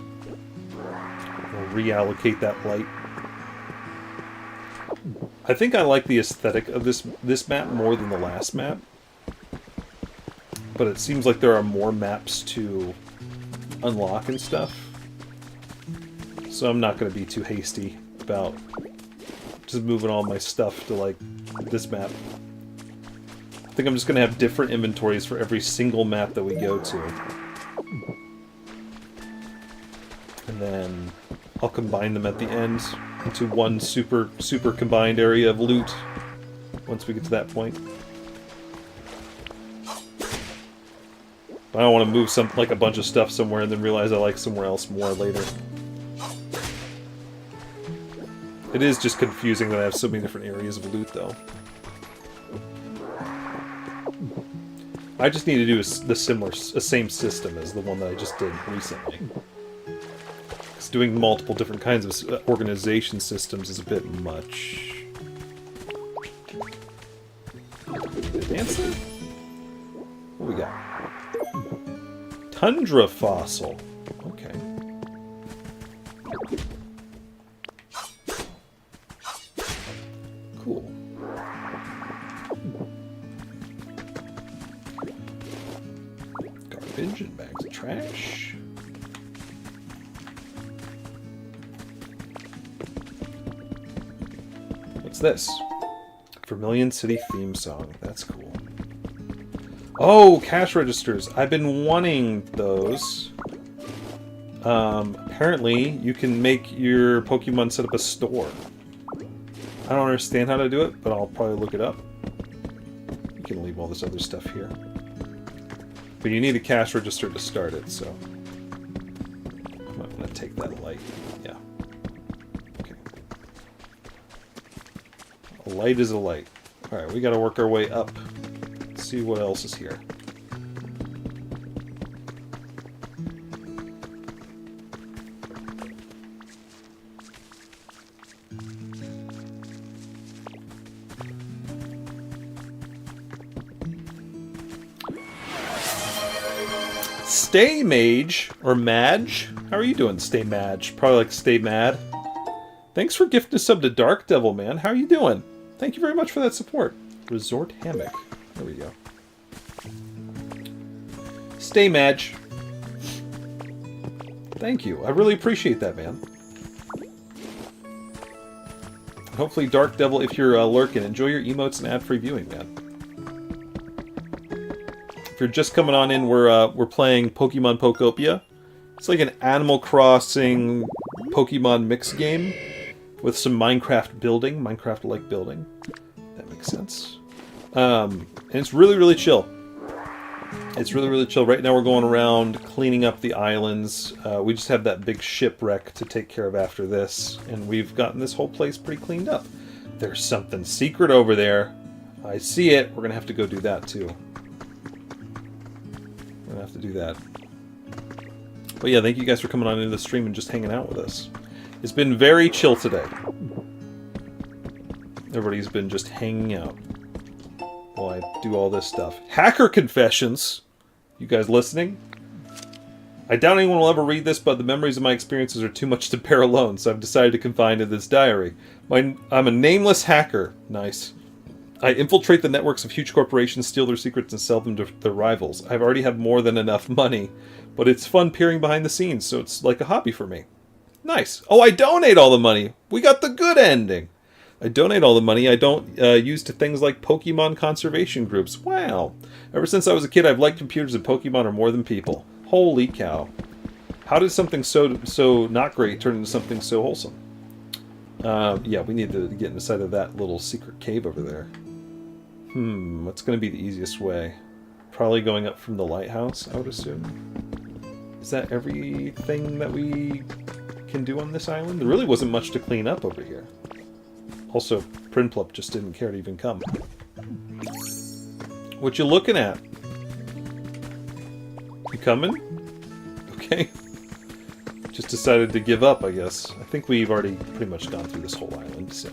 We'll reallocate that light. I think I like the aesthetic of this map more than the last map. But it seems like there are more maps to unlock and stuff. So I'm not going to be too hasty about just moving all my stuff to, like, this map. I think I'm just going to have different inventories for every single map that we go to. And then I'll combine them at the end into one super combined area of loot once we get to that point. I don't want to move a bunch of stuff somewhere and then realize I like somewhere else more later. It is just confusing that I have so many different areas of loot, though. I just need to do the same system as the one that I just did recently. Because doing multiple different kinds of organization systems is a bit much. Advance there? What do we got? Tundra fossil. Okay. Cool. Garbage and bags of trash. What's this? Vermilion City theme song. That's cool. Oh, cash registers. I've been wanting those. Apparently, you can make your Pokemon set up a store. I don't understand how to do it, but I'll probably look it up. You can leave all this other stuff here. But you need a cash register to start it, so... I'm not going to take that light. Yeah. Okay. A light is a light. Alright, we got to work our way up. Let's see what else is here. Stay Mage, or Madge? How are you doing, Stay Madge? Probably like Stay Mad. Thanks for gifting a sub to Dark Devil, man. How are you doing? Thank you very much for that support. Resort Hammock. There we go. Stay Madge. Thank you. I really appreciate that, man. Hopefully, Dark Devil, if you're lurking, enjoy your emotes and ad-free viewing, man. you're just coming on in, we're playing Pokemon Pokopia. It's like an Animal Crossing Pokemon mix game with some Minecraft building, Minecraft-like building. That makes sense. And it's really, really chill. It's really, really chill. Right now we're going around cleaning up the islands. We just have that big shipwreck to take care of after this, and we've gotten this whole place pretty cleaned up. There's something secret over there. I see it. We're going to have to go do that, too. We're going to have to do that. But yeah, thank you guys for coming on into the stream and just hanging out with us. It's been very chill today. Everybody's been just hanging out while I do all this stuff. Hacker confessions! You guys listening? I doubt anyone will ever read this, but the memories of my experiences are too much to bear alone, so I've decided to confine to this diary. I'm a nameless hacker. Nice. I infiltrate the networks of huge corporations, steal their secrets, and sell them to their rivals. I've already had more than enough money, but it's fun peering behind the scenes, so it's like a hobby for me. Nice. Oh, I donate all the money. We got the good ending. I donate all the money I don't use to things like Pokemon conservation groups. Wow. Ever since I was a kid, I've liked computers, and Pokemon are more than people. Holy cow. How did something so not great turn into something so wholesome? Yeah, we need to get inside of that little secret cave over there. What's going to be the easiest way? Probably going up from the lighthouse, I would assume. Is that everything that we can do on this island? There really wasn't much to clean up over here. Also, Prinplup just didn't care to even come. What you looking at? You coming? Okay. Just decided to give up, I guess. I think we've already pretty much gone through this whole island, so...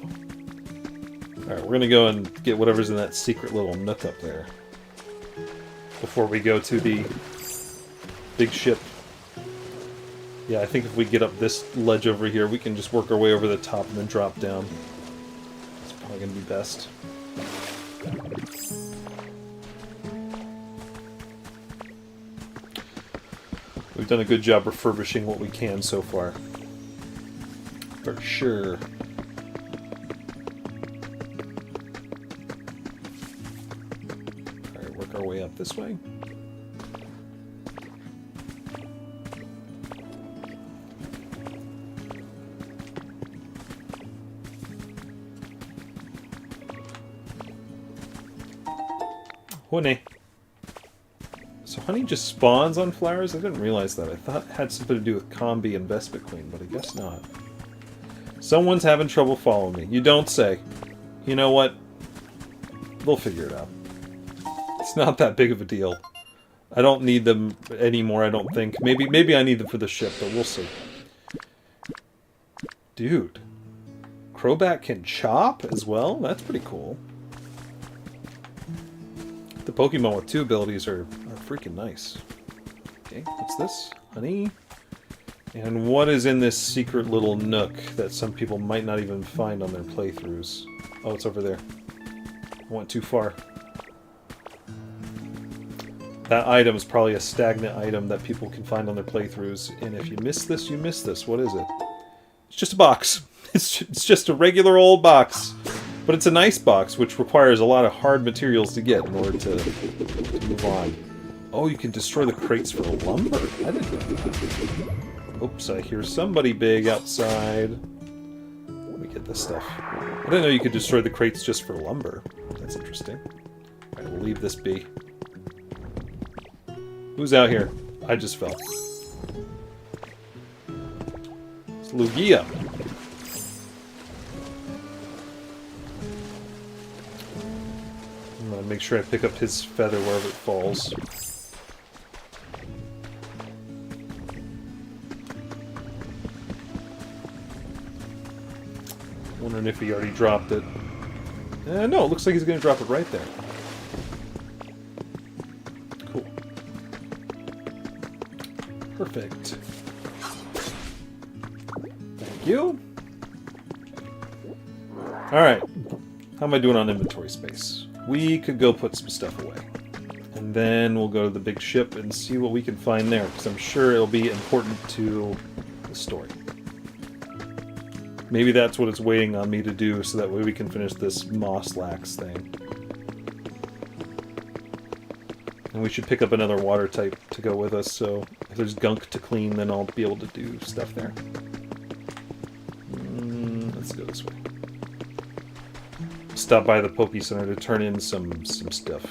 Alright, we're gonna go and get whatever's in that secret little nook up there. Before we go to the big ship. Yeah, I think if we get up this ledge over here, we can just work our way over the top and then drop down. It's probably gonna be best. We've done a good job refurbishing what we can so far. For sure. Alright, work our way up this way. Honey. So honey just spawns on flowers? I didn't realize that. I thought it had something to do with Combi and Vespiquen, but I guess not. Someone's having trouble following me. You don't say. You know what? They'll figure it out. It's not that big of a deal. I don't need them anymore, I don't think. Maybe I need them for the ship, but we'll see. Dude. Crobat can chop as well? That's pretty cool. The Pokemon with 2 abilities are freaking nice. Okay, what's this? Honey? And what is in this secret little nook that some people might not even find on their playthroughs? Oh, it's over there. I went too far. That item is probably a stagnant item that people can find on their playthroughs, and if you miss this, you miss this. What is it? It's just a box. It's just a regular old box. But it's a nice box, which requires a lot of hard materials to get in order to move on. Oh, you can destroy the crates for lumber. I didn't know that. Oops, I hear somebody big outside. Let me get this stuff. I didn't know you could destroy the crates just for lumber. That's interesting. Alright, we'll leave this be. Who's out here? I just fell. It's Lugia. I'm gonna make sure I pick up his feather wherever it falls. Wondering if he already dropped it. No, it looks like he's gonna drop it right there. Cool. Perfect. Thank you. Alright. How am I doing on inventory space? We could go put some stuff away. And then we'll go to the big ship and see what we can find there, because I'm sure it'll be important to the story. Maybe that's what it's waiting on me to do, so that way we can finish this Mosslax thing. And we should pick up another water type to go with us, so if there's gunk to clean, then I'll be able to do stuff there. Let's go this way. Stop by the Poke Center to turn in some stuff.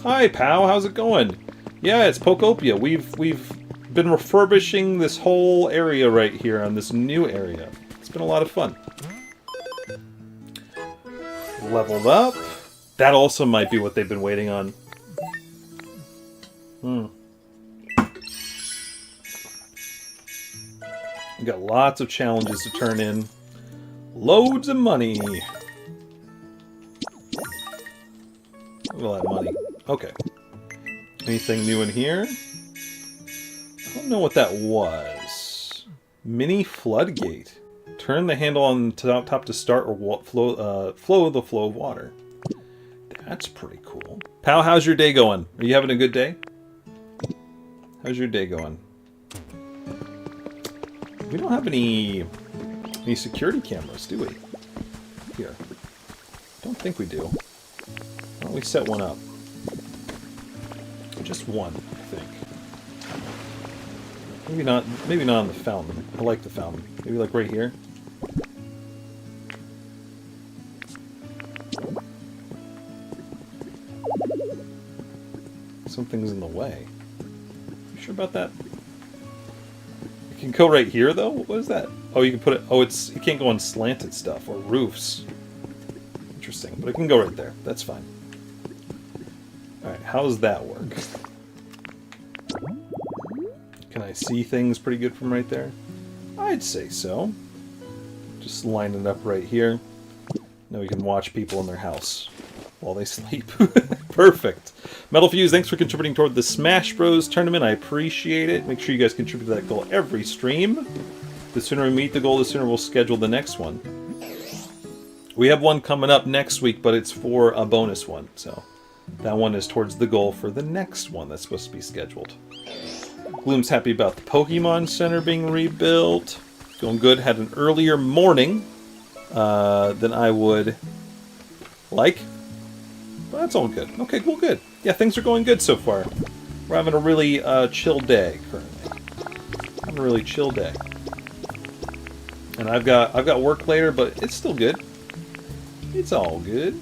Hi, pal. How's it going? Yeah, it's Pokopia. We've been refurbishing this whole area right here on this new area. It's been a lot of fun. Leveled up. That also might be what they've been waiting on. We got lots of challenges to turn in. Loads of money. Look at all that money. Okay. Anything new in here? I don't know what that was. Mini floodgate. Turn the handle on top to start or flow the flow of water. That's pretty cool. Pal, how's your day going? Are you having a good day? How's your day going? We don't have any security cameras, do we? Here. Don't think we do. Why don't we set one up? Just one, I think. Maybe not on the fountain. I like the fountain. Maybe like right here. Something's in the way. You sure about that? You can go right here though? What is that? Oh, you can put it... Oh, you can't go on slanted stuff or roofs. Interesting, but it can go right there. That's fine. Alright, how does that work? Can I see things pretty good from right there? I'd say so. Just line it up right here. Now we can watch people in their house while they sleep. Perfect. Metal Fuse, thanks for contributing toward the Smash Bros. Tournament. I appreciate it. Make sure you guys contribute to that goal every stream. The sooner we meet the goal, the sooner we'll schedule the next one. We have one coming up next week, but it's for a bonus one. So that one is towards the goal for the next one that's supposed to be scheduled. Gloom's happy about the Pokemon Center being rebuilt. Going good. Had an earlier morning than I would like. But that's all good. Okay, well, good. Yeah, things are going good so far. We're having a really chill day currently. Having a really chill day. And I've got work later, but it's still good. It's all good.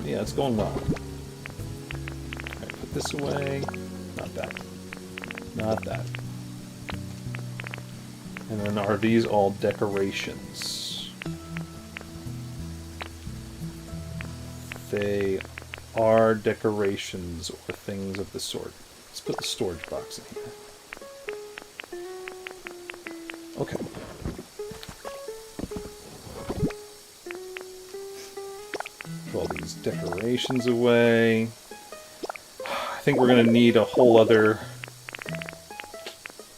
Yeah, it's going well. Alright, put this away. Not that. Not that. And then are these all decorations? They are decorations or things of the sort. Let's put the storage box in here. Okay. Put all these decorations away. I think we're gonna need a whole other...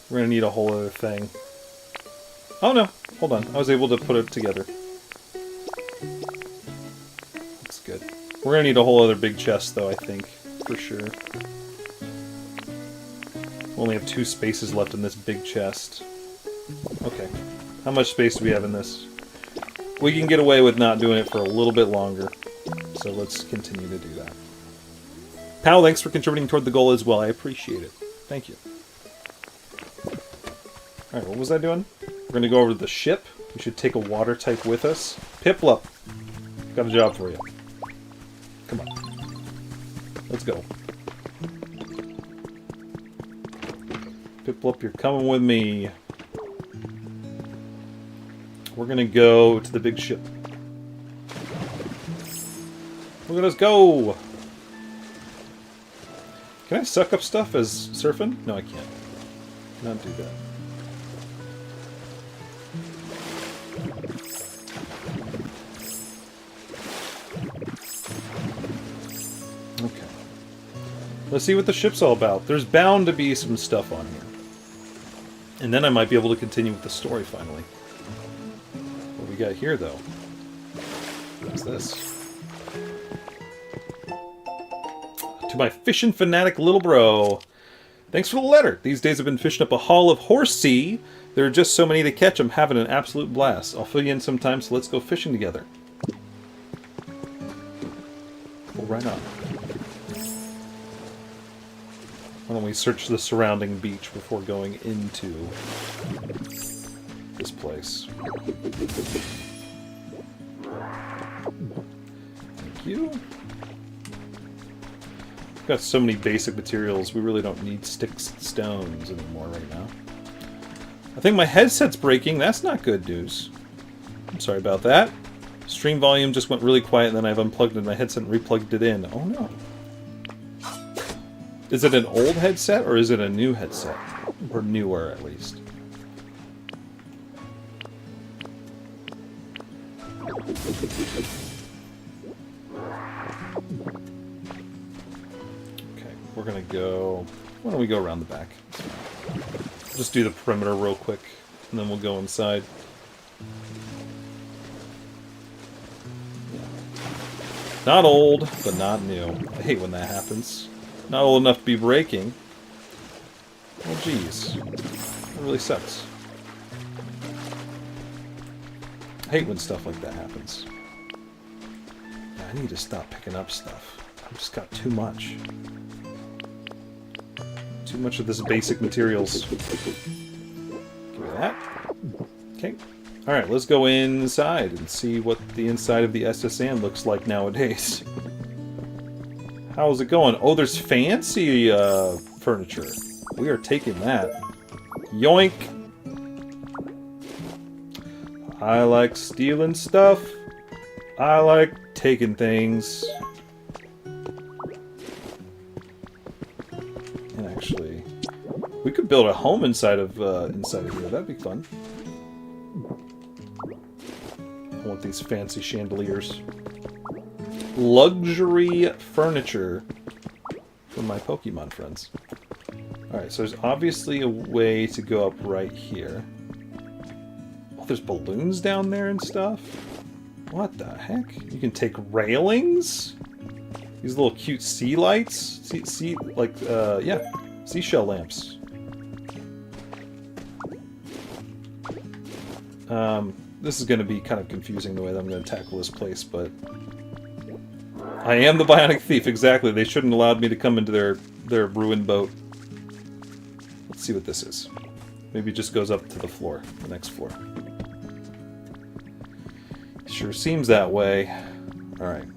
We're gonna need a whole other thing. Oh no, hold on. I was able to put it together. That's good. We're gonna need a whole other big chest though, I think. For sure. We only have 2 spaces left in this big chest. Okay. How much space do we have in this? We can get away with not doing it for a little bit longer. So let's continue to do that. Pal, thanks for contributing toward the goal as well. I appreciate it. Thank you. Alright, what was I doing? We're going to go over to the ship. We should take a water type with us. Piplup, got a job for you. Come on. Let's go. Piplup, you're coming with me. We're going to go to the big ship. Look at us go! Can I suck up stuff as surfing? No, I can't. Not do that. Okay. Let's see what the ship's all about. There's bound to be some stuff on here. And then I might be able to continue with the story finally. What we got here, though? What's this? To my fishing fanatic little bro. Thanks for the letter. These days I've been fishing up a haul of horsey. There are just so many to catch. I'm having an absolute blast. I'll fill you in sometime, so let's go fishing together. Well, right on. Why don't we search the surrounding beach before going into this place? Thank you. We've got so many basic materials, we really don't need sticks and stones anymore right now. I think my headset's breaking. That's not good news. I'm sorry about that. Stream volume just went really quiet, and then I've unplugged my headset and replugged it in. Oh no. Is it an old headset, or is it a new headset? Or newer, at least. Okay, we're gonna go... Why don't we go around the back? Just do the perimeter real quick, and then we'll go inside. Not old, but not new. I hate when that happens. Not old enough to be breaking. Oh, jeez. That really sucks. I hate when stuff like that happens. I need to stop picking up stuff. I've just got too much. Too much of this basic materials. Give me that. Okay. Alright, let's go inside and see what the inside of the SSN looks like nowadays. How's it going? Oh, there's fancy furniture. We are taking that. Yoink! I like stealing stuff. I like taking things. And actually, we could build a home inside of here. That'd be fun. I want these fancy chandeliers. Luxury furniture for my Pokemon friends. Alright, so there's obviously a way to go up right here. Oh, there's balloons down there and stuff? What the heck? You can take railings? These little cute sea lights? Yeah, seashell lamps. This is going to be kind of confusing the way that I'm going to tackle this place, but... I am the Bionic Thief, exactly. They shouldn't have allowed me to come into their ruined boat. Let's see what this is. Maybe it just goes up to the floor, the next floor. Sure seems that way. Alright.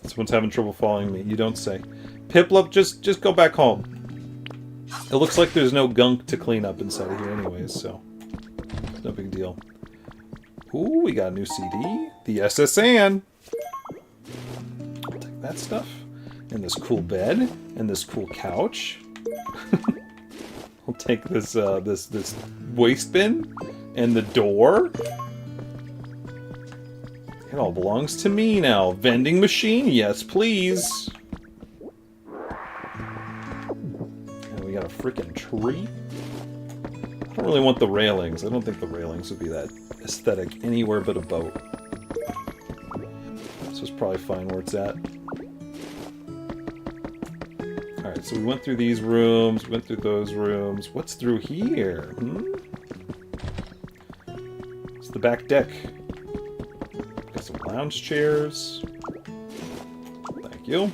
Someone's having trouble following me. You don't say. Piplup, just go back home. It looks like there's no gunk to clean up inside of here anyways, so... no big deal. Ooh, we got a new CD. The SSN! I'll take that stuff. And this cool bed. And this cool couch. I'll take this, this waste bin. And the door. It all belongs to me now. Vending machine? Yes, please. And we got a freaking tree. I don't really want the railings. I don't think the railings would be that aesthetic anywhere but a boat. So it's probably fine where it's at. Alright, so we went through these rooms, went through those rooms. What's through here? It's the back deck. Got some lounge chairs. Thank you.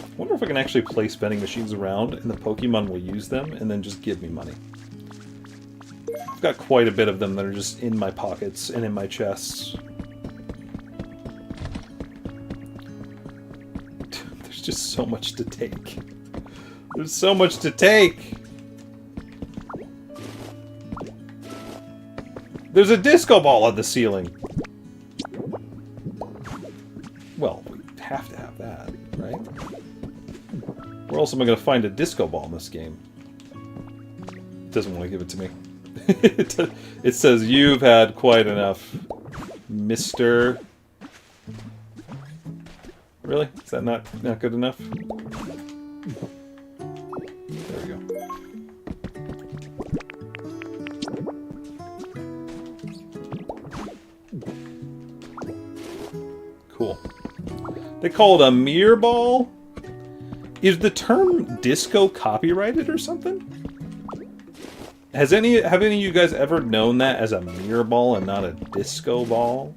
I wonder if I can actually place vending machines around and the Pokemon will use them and then just give me money. I've got quite a bit of them that are just in my pockets and in my chests. There's just so much to take. There's so much to take! There's a disco ball on the ceiling! Well, we have to have that, right? Where else am I going to find a disco ball in this game? It doesn't want to give it to me. It says, you've had quite enough, Mr. Really? Is that not good enough? There we go. They call it a mirror ball? Is the term disco copyrighted or something? Have any of you guys ever known that as a mirror ball and not a disco ball?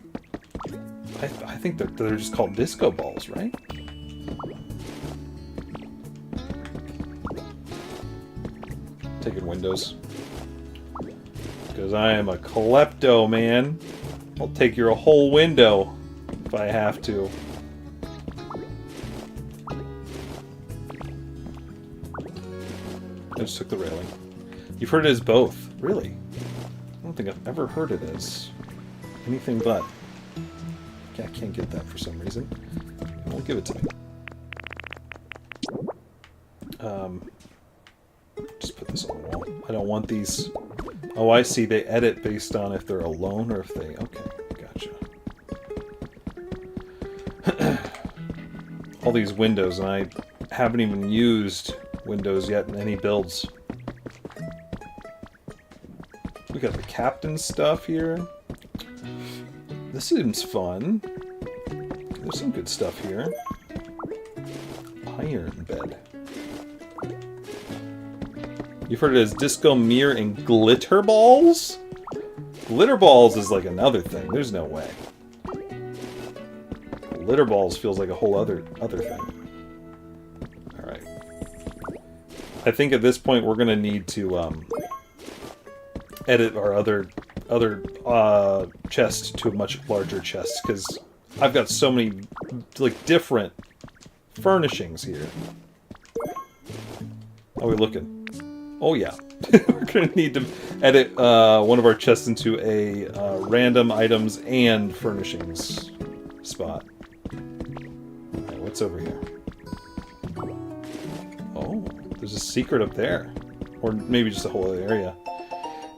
I think that they're just called disco balls, right? Taking windows. Because I am a klepto, man. I'll take your whole window if I have to. I just took the railing. You've heard it as both. Really? I don't think I've ever heard it as anything but. I can't get that for some reason. It won't give it to me. Just put this on the wall. I don't want these... Oh, I see. They edit based on if they're alone or if they... Okay, gotcha. All these windows, and I haven't even used Windows yet in any builds. We got the captain stuff here. This seems fun. There's some good stuff here. Iron bed. You've heard it as disco mirror and glitter balls? Glitter balls is like another thing. There's no way. Glitter balls feels like a whole other thing. Alright. I think at this point we're gonna need to edit our other chest to a much larger chest, because I've got so many like different furnishings here. How are we looking? Oh yeah. We're gonna need to edit one of our chests into a random items and furnishings spot. Okay, what's over here? Oh, there's a secret up there. Or maybe just a whole other area.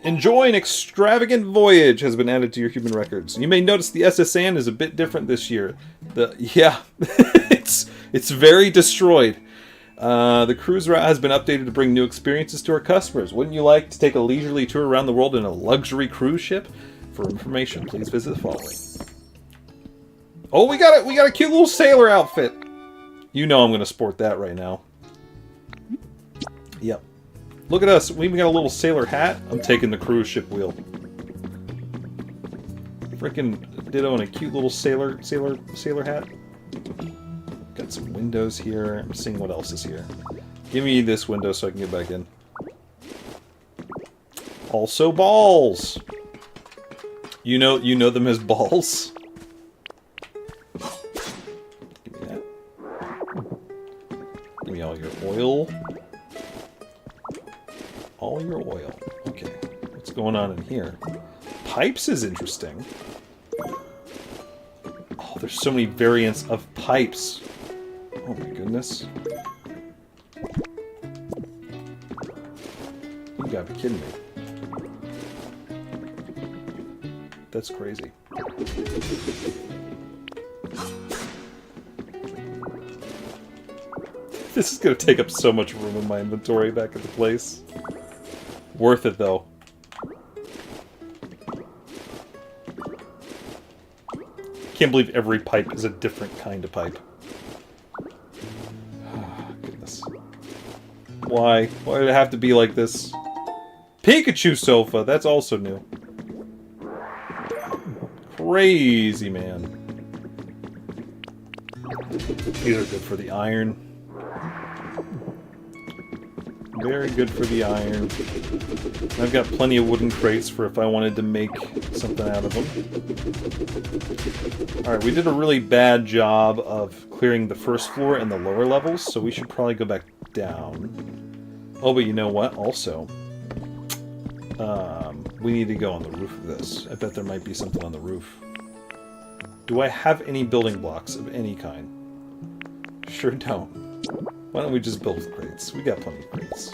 Enjoy an extravagant voyage has been added to your human records. You may notice the SSN is a bit different this year. It's very destroyed. The cruise route has been updated to bring new experiences to our customers. Wouldn't you like to take a leisurely tour around the world in a luxury cruise ship? For information, please visit the following. Oh, we got a cute little sailor outfit. You know I'm going to sport that right now. Yep. Look at us. We even got a little sailor hat. I'm taking the cruise ship wheel. Freaking ditto and a cute little sailor hat. Got some windows here. I'm seeing what else is here. Give me this window so I can get back in. Also balls. You know them as balls. Give me that. Give me all your oil. All your oil. Okay. What's going on in here? Pipes is interesting. Oh, there's so many variants of pipes. Oh my goodness. You gotta be kidding me. That's crazy. This is gonna take up so much room in my inventory back at the place. Worth it, though. Can't believe every pipe is a different kind of pipe. Oh, goodness. Why? Why did it have to be like this? Pikachu sofa! That's also new. Crazy, man. These are good for the iron. Very good for the iron. I've got plenty of wooden crates for if I wanted to make something out of them. Alright, we did a really bad job of clearing the first floor and the lower levels, so we should probably go back down. Oh, but you know what? Also, we need to go on the roof of this. I bet there might be something on the roof. Do I have any building blocks of any kind? Sure don't. Why don't we just build with crates? We got plenty of crates.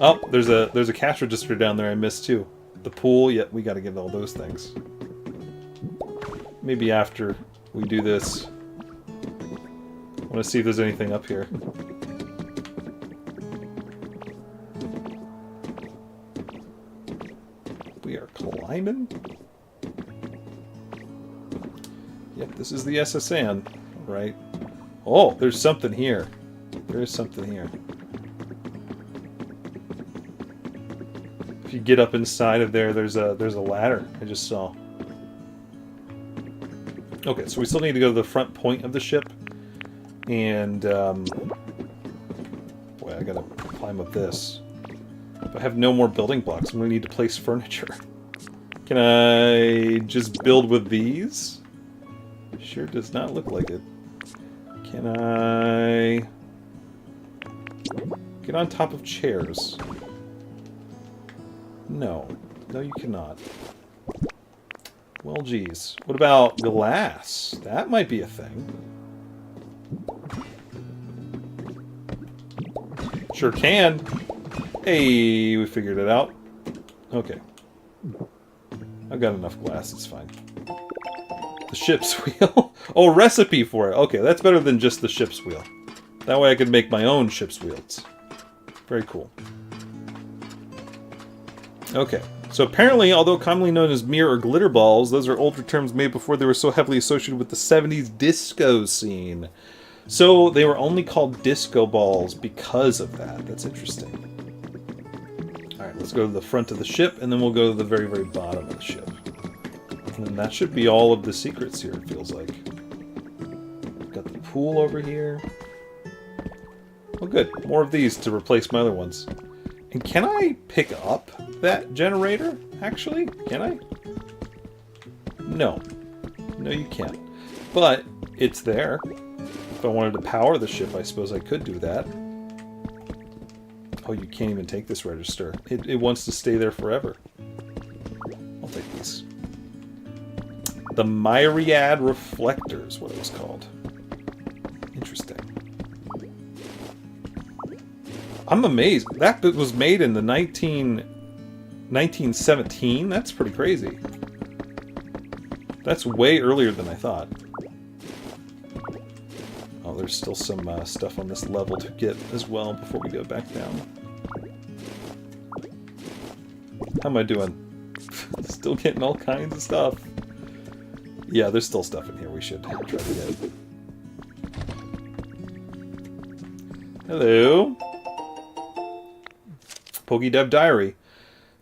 Oh, there's a cash register down there I missed too. The pool, yep, we gotta get all those things. Maybe after we do this. I wanna see if there's anything up here. We are climbing? Yep, this is the SSN, right? Oh, there's something here. There is something here. If you get up inside of there, there's a ladder I just saw. Okay, so we still need to go to the front point of the ship. And, boy, I gotta climb up this. If I have no more building blocks, I'm gonna need to place furniture. Can I just build with these? Sure does not look like it. Can I get on top of chairs? No. No, you cannot. Well, geez. What about glass? That might be a thing. Sure can. Hey, we figured it out. Okay. I've got enough glass, it's fine. The ship's wheel. Oh, recipe for it. Okay, that's better than just the ship's wheel. That way I could make my own ship's wheels. Very cool. Okay, so apparently, although commonly known as mirror or glitter balls, those are older terms made before they were so heavily associated with the 70s disco scene. So they were only called disco balls because of that. That's interesting. Alright, let's go to the front of the ship, and then we'll go to the very, very bottom of the ship. And then that should be all of the secrets here, it feels like. Got the pool over here. Oh good, more of these to replace my other ones. And can I pick up that generator, actually? Can I? No. No, you can't. But it's there. If I wanted to power the ship, I suppose I could do that. Oh, you can't even take this register. It wants to stay there forever. I'll take these. The Myriad Reflector is what it was called. Interesting. I'm amazed. That was made in the 1917? That's pretty crazy. That's way earlier than I thought. Oh, there's still some stuff on this level to get as well before we go back down. How am I doing? Still getting all kinds of stuff. Yeah, there's still stuff in here we should try to get. Hello. Pokédev Diary.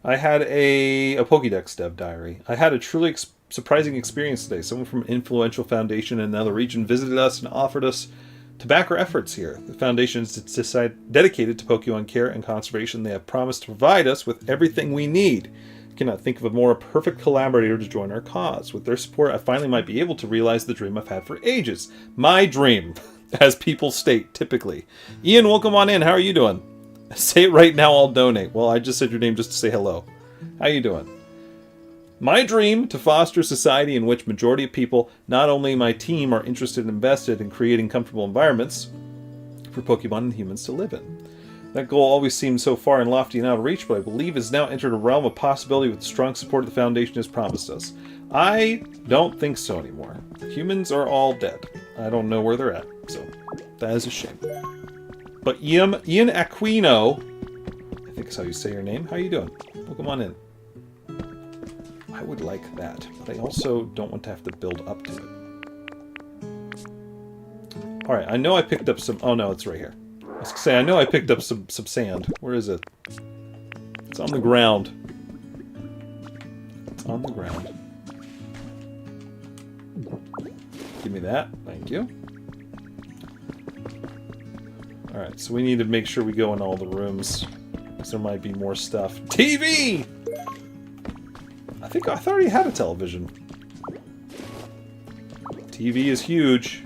I had a Pokédex Dev Diary. I had a truly surprising experience today. Someone from an influential foundation in another region visited us and offered us to back our efforts here. The foundation is dedicated to Pokemon care and conservation. They have promised to provide us with everything we need. I cannot think of a more perfect collaborator to join our cause. With their support, I finally might be able to realize the dream I've had for ages. My dream, as people state, typically. Ian, welcome on in. How are you doing? Say it right now, I'll donate. Well, I just said your name just to say hello. How you doing? My dream, to foster a society in which majority of people, not only my team, are interested and invested in creating comfortable environments for Pokemon and humans to live in. That goal always seemed so far and lofty and out of reach, but I believe has now entered a realm of possibility with the strong support the Foundation has promised us. I don't think so anymore. Humans are all dead. I don't know where they're at, so that is a shame. But Ian Aquino, I think is how you say your name. How you doing? Welcome on in. I would like that, but I also don't want to have to build up to it. Alright, I know I picked up some... Oh no, it's right here. I was going to say, I know I picked up some sand. Where is it? It's on the ground. It's on the ground. Give me that. Thank you. Alright, so we need to make sure we go in all the rooms. Because there might be more stuff. TV! I thought I already had a television. TV is huge.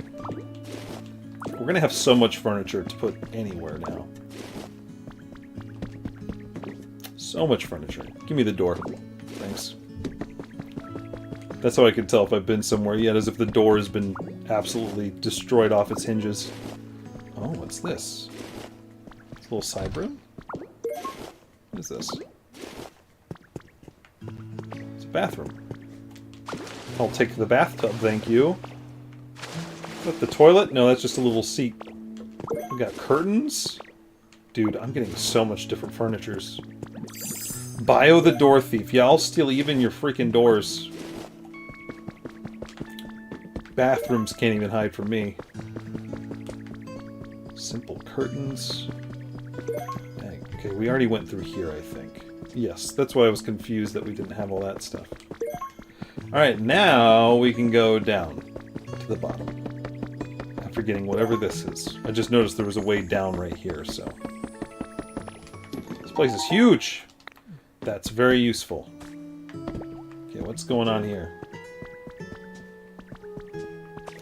We're going to have so much furniture to put anywhere now. So much furniture. Give me the door. Thanks. That's how I can tell if I've been somewhere yet, as if the door has been absolutely destroyed off its hinges. Oh, what's this? It's a little side room? What is this? It's a bathroom. I'll take the bathtub, thank you. What, the toilet? No, that's just a little seat. We got curtains? Dude, I'm getting so much different furnitures. Bio the door thief. Yeah, I'll steal even your freaking doors. Bathrooms can't even hide from me. Simple curtains. Dang. Okay, we already went through here, I think. Yes, that's why I was confused that we didn't have all that stuff. Alright, now we can go down to the bottom. After getting whatever this is. I just noticed there was a way down right here, so... This place is huge! That's very useful. Okay, what's going on here?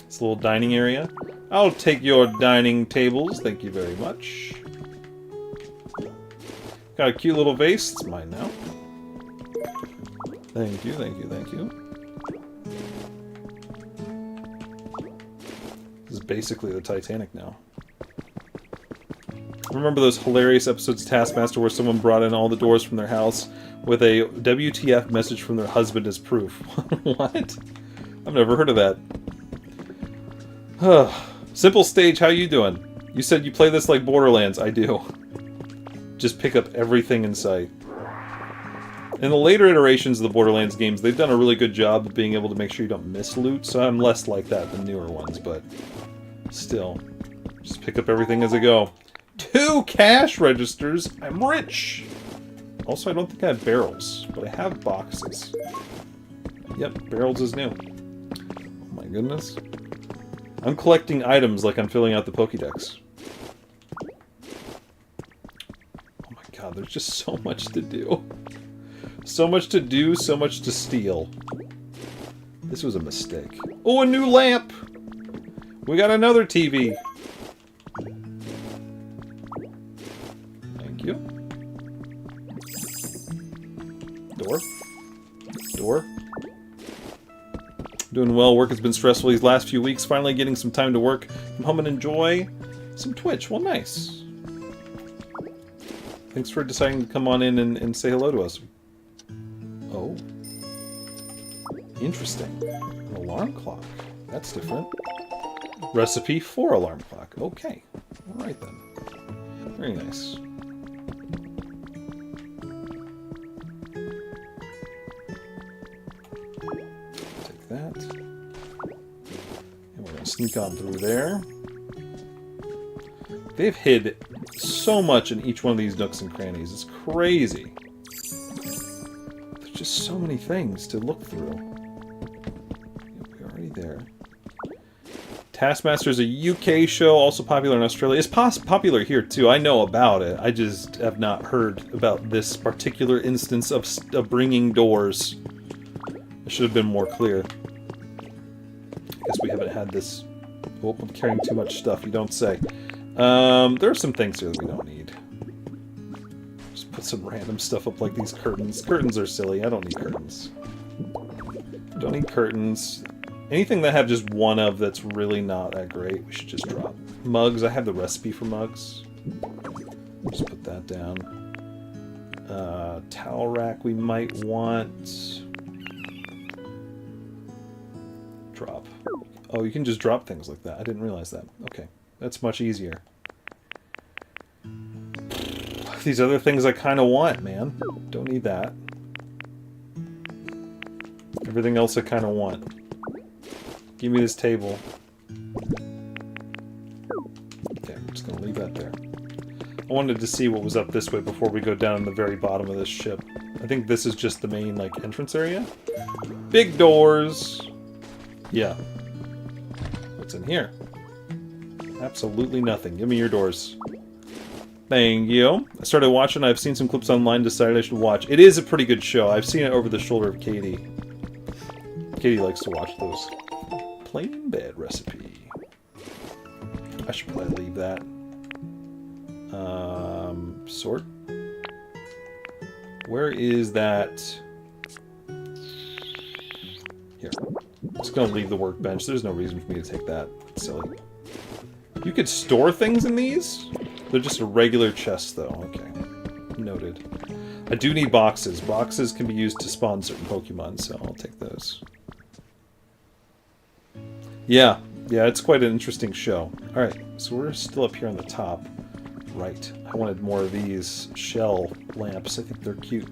This little dining area. I'll take your dining tables, thank you very much. Got a cute little vase, it's mine now. Thank you, thank you, thank you. This is basically the Titanic now. Remember those hilarious episodes of Taskmaster where someone brought in all the doors from their house with a WTF message from their husband as proof? What? I've never heard of that. Simple Stage, how you doing? You said you play this like Borderlands. I do. Just pick up everything in sight. In the later iterations of the Borderlands games, they've done a really good job of being able to make sure you don't miss loot, so I'm less like that than newer ones, but still. Just pick up everything as I go. 2 cash registers! I'm rich! Also, I don't think I have barrels, but I have boxes. Yep, barrels is new. Oh my goodness. I'm collecting items like I'm filling out the Pokédex. Oh my god, there's just so much to do. So much to do, so much to steal. This was a mistake. Oh, a new lamp! We got another TV! Thank you. Door. Door. Doing well. Work has been stressful these last few weeks. Finally getting some time to work from home and enjoy some Twitch. Well, nice. Thanks for deciding to come on in and say hello to us. Oh. Interesting. An alarm clock. That's different. Recipe for alarm clock. Okay. Alright then. Very nice. Take that. And we're going to sneak on through there. They've hid so much in each one of these nooks and crannies. It's crazy. There's just so many things to look through. Yep, we're already there. Taskmaster is a UK show, also popular in Australia. It's popular here too. I know about it. I just have not heard about this particular instance of bringing doors. I should have been more clear. I guess we haven't had this... Oh, I'm carrying too much stuff, you don't say. There are some things here that we don't need. Just put some random stuff up like these curtains. Curtains are silly. I don't need curtains. Don't need curtains. Anything that I have just one of that's really not that great, we should just drop. Mugs. I have the recipe for mugs. Just put that down. Towel rack we might want. Drop. Oh, you can just drop things like that. I didn't realize that. Okay. That's much easier. These other things I kind of want, man. Don't need that. Everything else I kind of want. Give me this table. Okay, I'm just going to leave that there. I wanted to see what was up this way before we go down in the very bottom of this ship. I think this is just the main, like, entrance area. Big doors. Yeah. What's in here? Absolutely nothing. Give me your doors. Thank you. I started watching. I've seen some clips online. Decided I should watch. It is a pretty good show. I've seen it over the shoulder of Katie. Katie likes to watch those. Plain bed recipe. I should probably leave that. Sort. Where is that? Here. I'm just going to leave the workbench. There's no reason for me to take that. It's silly. You could store things in these? They're just a regular chest, though. Okay. Noted. I do need boxes. Boxes can be used to spawn certain Pokemon, so I'll take those. Yeah. Yeah, it's quite an interesting show. Alright, so we're still up here on the top. Right. I wanted more of these shell lamps. I think they're cute.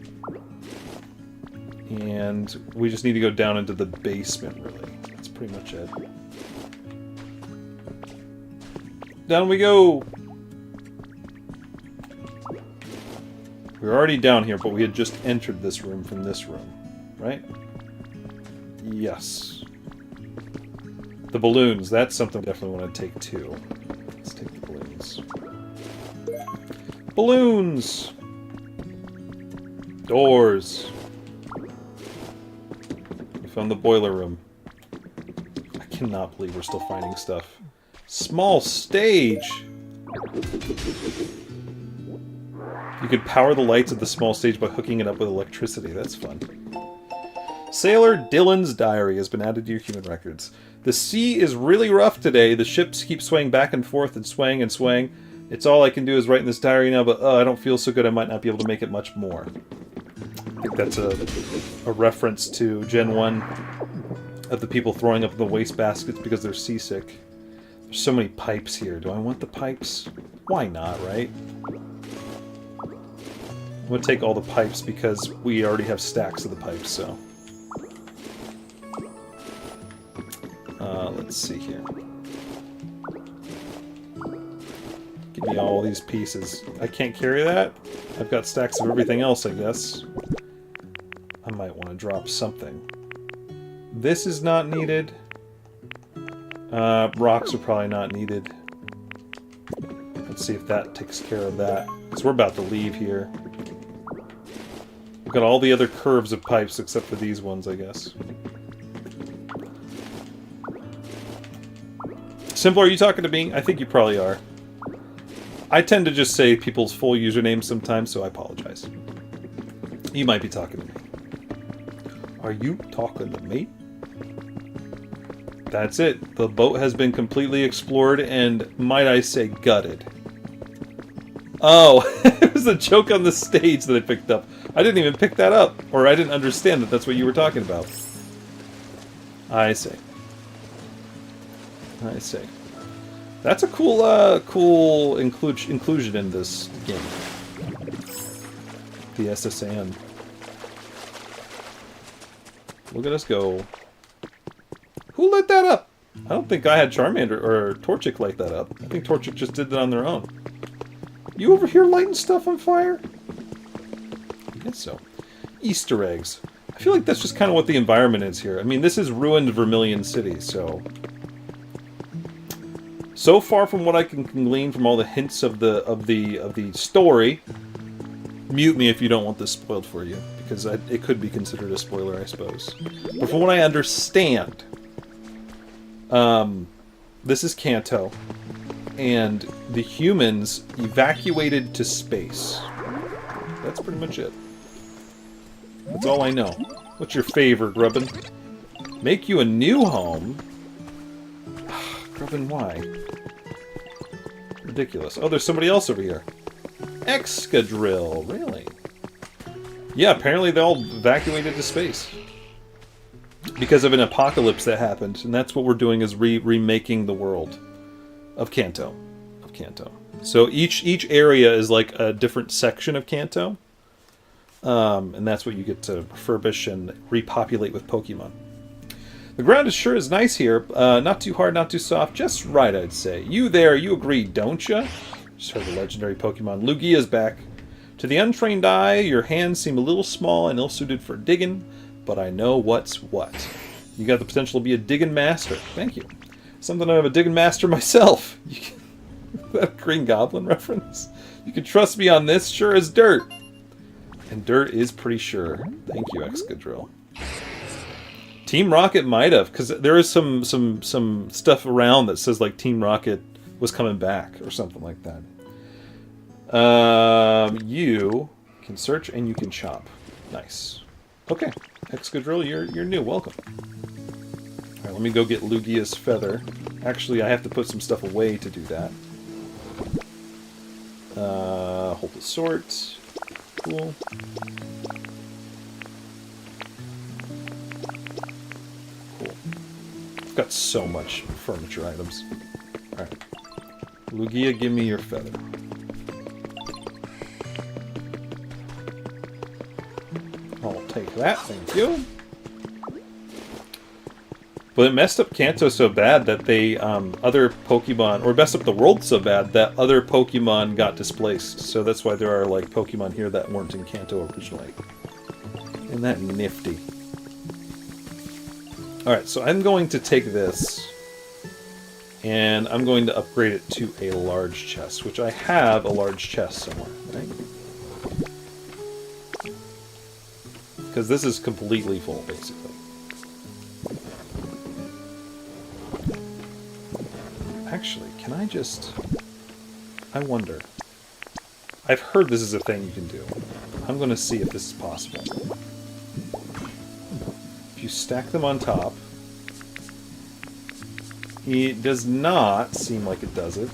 And we just need to go down into the basement, really. That's pretty much it. down we go. We were already down here, but we had just entered this room from this room, right? Yes. The balloons, that's something I definitely want to take too. Let's take the balloons. Balloons! Doors. We found the boiler room. I cannot believe we're still finding stuff. Small stage! You could power the lights of the small stage by hooking it up with electricity. That's fun. Sailor Dylan's diary has been added to your human records. The sea is really rough today. The ships keep swaying back and forth and swaying and swaying. It's all I can do is write in this diary now, but I don't feel so good I might not be able to make it much more. I think that's a reference to Gen 1 of the people throwing up in the waste baskets because they're seasick. There's so many pipes here. Do I want the pipes? Why not, right? I'm going to take all the pipes because we already have stacks of the pipes, so... let's see here. Give me all these pieces. I can't carry that. I've got stacks of everything else, I guess. I might want to drop something. This is not needed. Rocks are probably not needed. Let's see if that takes care of that. Because we're about to leave here. We've got all the other curves of pipes except for these ones, I guess. Simple, are you talking to me? I think you probably are. I tend to just say people's full usernames sometimes, so I apologize. You might be talking to me. Are you talking to me? That's it. The boat has been completely explored and, might I say, gutted. Oh, it was a joke on the stage that I picked up. I didn't even pick that up, or I didn't understand that that's what you were talking about. I see. I see. That's a cool inclusion in this game. The SSN. Look at us go. Who lit that up? I don't think I had Charmander or Torchic light that up. I think Torchic just did that on their own. You over here lighting stuff on fire? I guess so. Easter eggs. I feel like that's just kind of what the environment is here. I mean, this is ruined Vermilion City, so... So far from what I can glean from all the hints of the story, mute me if you don't want this spoiled for you, because it could be considered a spoiler, I suppose. But from what I understand, this is Kanto, and the humans evacuated to space. That's pretty much it. That's all I know. What's your favor, Grubbin? Make you a new home? Grubbin, why? Ridiculous. Oh, there's somebody else over here. Excadrill, really? Yeah, apparently they all evacuated to space. Because of an apocalypse that happened, and that's what we're doing is remaking the world of Kanto. So each area is like a different section of Kanto. And that's what you get to refurbish and repopulate with Pokemon. The ground is sure is nice here. Not too hard, not too soft. Just right, I'd say. You there, you agree, don't ya? Just heard the legendary Pokemon. Lugia's back. To the untrained eye, your hands seem a little small and ill-suited for digging, but I know what's what. You got the potential to be a digging master. Thank you. Something of a digging master myself. That Green Goblin reference? You can trust me on this, sure as dirt. And dirt is pretty sure. Thank you, Excadrill. Team Rocket might have, because there is some stuff around that says like Team Rocket was coming back or something like that. You can search and you can chop. Nice. Okay, Excadrill, you're new. Welcome. All right, let me go get Lugia's feather. Actually, I have to put some stuff away to do that. Hold the sort. Cool. Cool. I've got so much furniture items. Alright. Lugia, give me your feather. I'll take that, thank you. But it messed up Kanto so bad that they, other Pokemon, or messed up the world so bad that other Pokemon got displaced. So that's why there are, like, Pokemon here that weren't in Kanto originally. Isn't that nifty? Alright, so I'm going to take this, and I'm going to upgrade it to a large chest, which I have a large chest somewhere, right? Because this is completely full, basically. Actually, can I just... I wonder. I've heard this is a thing you can do. I'm going to see if this is possible. If you stack them on top... It does not seem like it does it.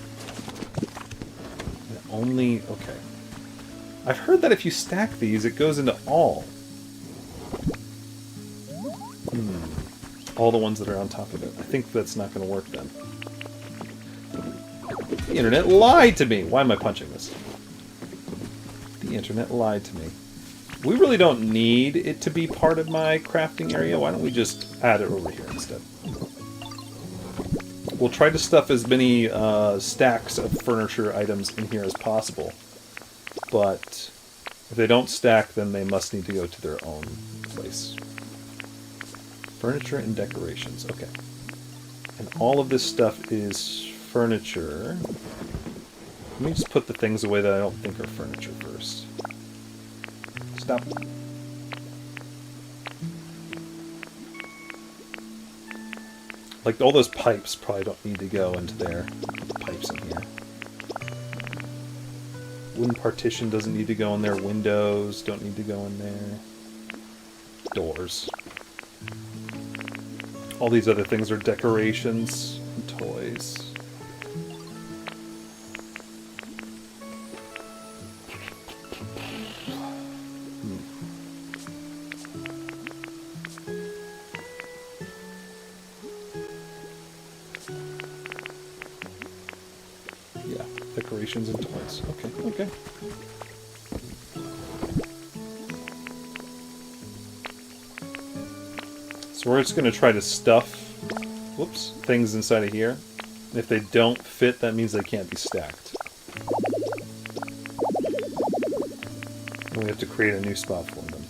It only... Okay. I've heard that if you stack these, it goes into all. All the ones that are on top of it. I think that's not going to work then. The internet lied to me! Why am I punching this? The internet lied to me. We really don't need it to be part of my crafting area. Why don't we just add it over here instead? We'll try to stuff as many stacks of furniture items in here as possible. But if they don't stack, then they must need to go to their own place. Furniture and decorations. Okay. And all of this stuff is furniture. Let me just put the things away that I don't think are furniture first. Stop. Like, all those pipes probably don't need to go into there. Pipes in here. Wooden partition doesn't need to go in there. Windows don't need to go in there. Doors. All these other things are decorations and toys. Yeah, decorations and toys. Okay, okay. So we're just going to try to stuff, whoops, things inside of here. If they don't fit, that means they can't be stacked. And we have to create a new spot for them.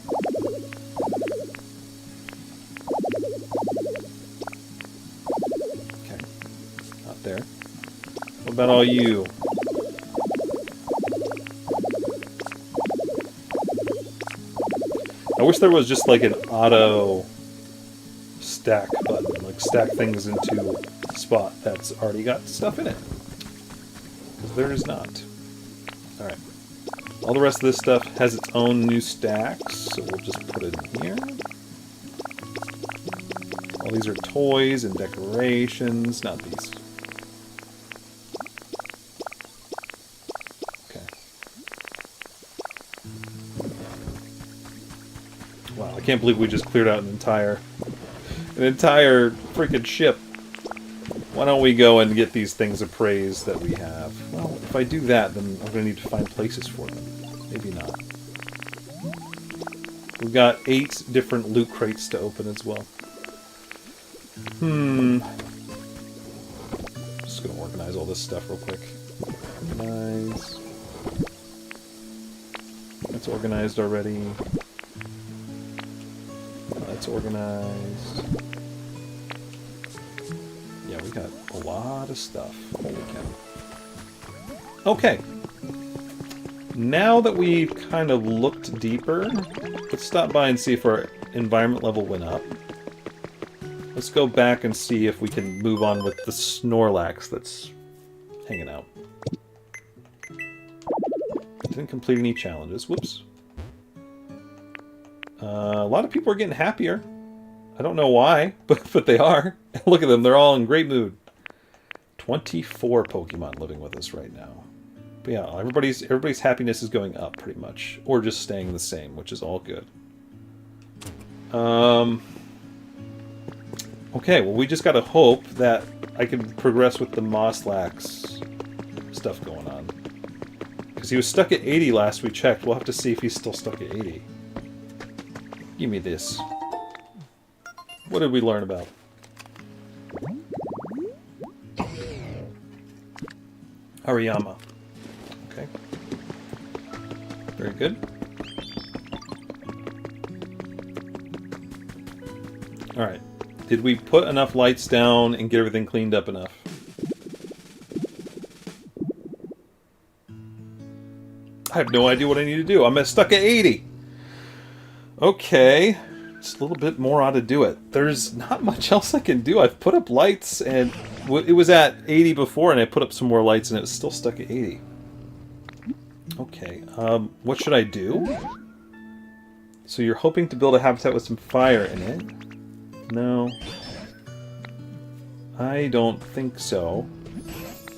Okay, not there. What about all you? I wish there was just like an auto stack button, like stack things into a spot that's already got stuff in it. Because there is not. Alright. All the rest of this stuff has its own new stacks, so we'll just put it in here. All these are toys and decorations, not these. Okay. Wow, I can't believe we just cleared out an entire freaking ship. Why don't we go and get these things appraised that we have? Well, if I do that, then I'm going to need to find places for them. Maybe not. We've got 8 different loot crates to open as well. Just going to organize all this stuff real quick. Organize. That's organized already. That's organized. Yeah, we got a lot of stuff. Holy cow. Okay. Now that we've kind of looked deeper, let's stop by and see if our environment level went up. Let's go back and see if we can move on with the Snorlax that's hanging out. Didn't complete any challenges. Whoops. A lot of people are getting happier. I don't know why, but they are. Look at them, they're all in great mood. 24 Pokemon living with us right now. But yeah, everybody's happiness is going up pretty much, or just staying the same, which is all good. Okay, well we just gotta hope that I can progress with the Mosslax stuff going on. Because he was stuck at 80 last we checked. We'll have to see if he's still stuck at 80. Give me this. What did we learn about? Hariyama. Okay. Very good. Alright. Did we put enough lights down and get everything cleaned up enough? I have no idea what I need to do. I'm stuck at 80. Okay. Just a little bit more ought to do it. There's not much else I can do. I've put up lights, and it was at 80 before, and I put up some more lights, and it was still stuck at 80. Okay. What should I do? So you're hoping to build a habitat with some fire in it? No. I don't think so.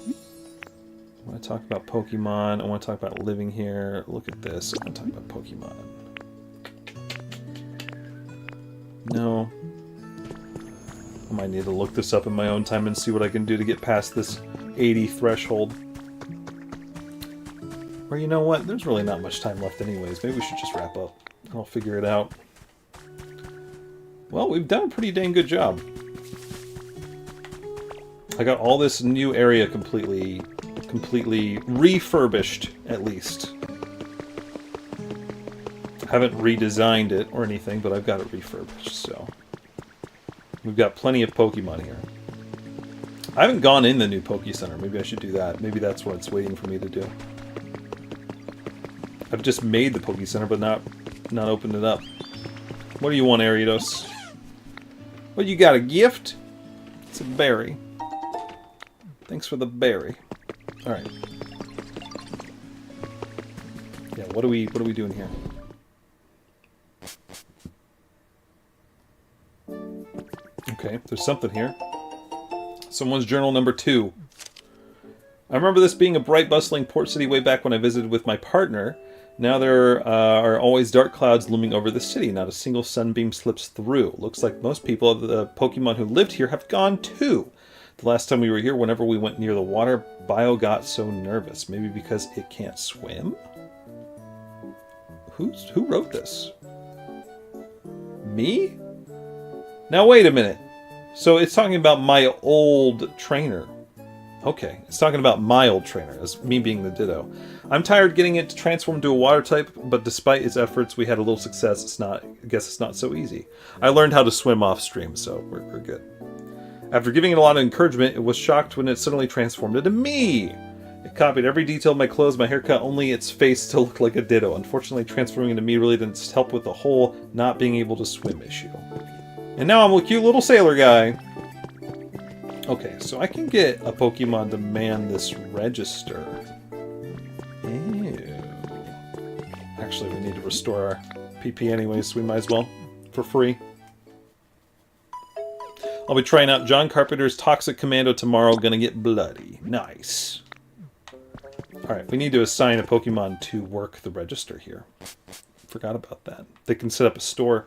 I want to talk about Pokemon. I want to talk about living here. Look at this. I want to talk about Pokemon. No. I might need to look this up in my own time and see what I can do to get past this 80 threshold. Or you know what? There's really not much time left anyways. Maybe we should just wrap up. I'll figure it out. Well, we've done a pretty dang good job. I got all this new area completely refurbished, at least. I haven't redesigned it or anything, but I've got it refurbished, so... We've got plenty of Pokemon here. I haven't gone in the new Poke Center. Maybe I should do that. Maybe that's what it's waiting for me to do. I've just made the Poke Center, but not opened it up. What do you want, Ariados? Well, you got a gift? It's a berry. Thanks for the berry. Alright. Yeah, what are we doing here? Okay, there's something here. Someone's journal number 2. I remember this being a bright, bustling port city way back when I visited with my partner. Now there are always dark clouds looming over the city. Not a single sunbeam slips through. Looks like most people of the Pokemon who lived here have gone too. The last time we were here, whenever we went near the water, Bio got so nervous. Maybe because it can't swim? Who wrote this? Me? Now wait a minute. So it's talking about my old trainer. Okay, it's talking about my old trainer, as me being the Ditto. I'm tired getting it to transform to a water type, but despite its efforts, we had a little success. I guess it's not so easy. I learned how to swim off stream, so we're good. After giving it a lot of encouragement, it was shocked when it suddenly transformed into me. It copied every detail of my clothes, my haircut, only its face still looked like a Ditto. Unfortunately, transforming into me really didn't help with the whole not being able to swim issue. And now I'm a cute little sailor guy. Okay, so I can get a Pokemon to man this register. Ew. Actually, we need to restore our PP anyway, so we might as well. For free. I'll be trying out John Carpenter's Toxic Commando tomorrow. Gonna get bloody. Nice. Alright, we need to assign a Pokemon to work the register here. Forgot about that. They can set up a store.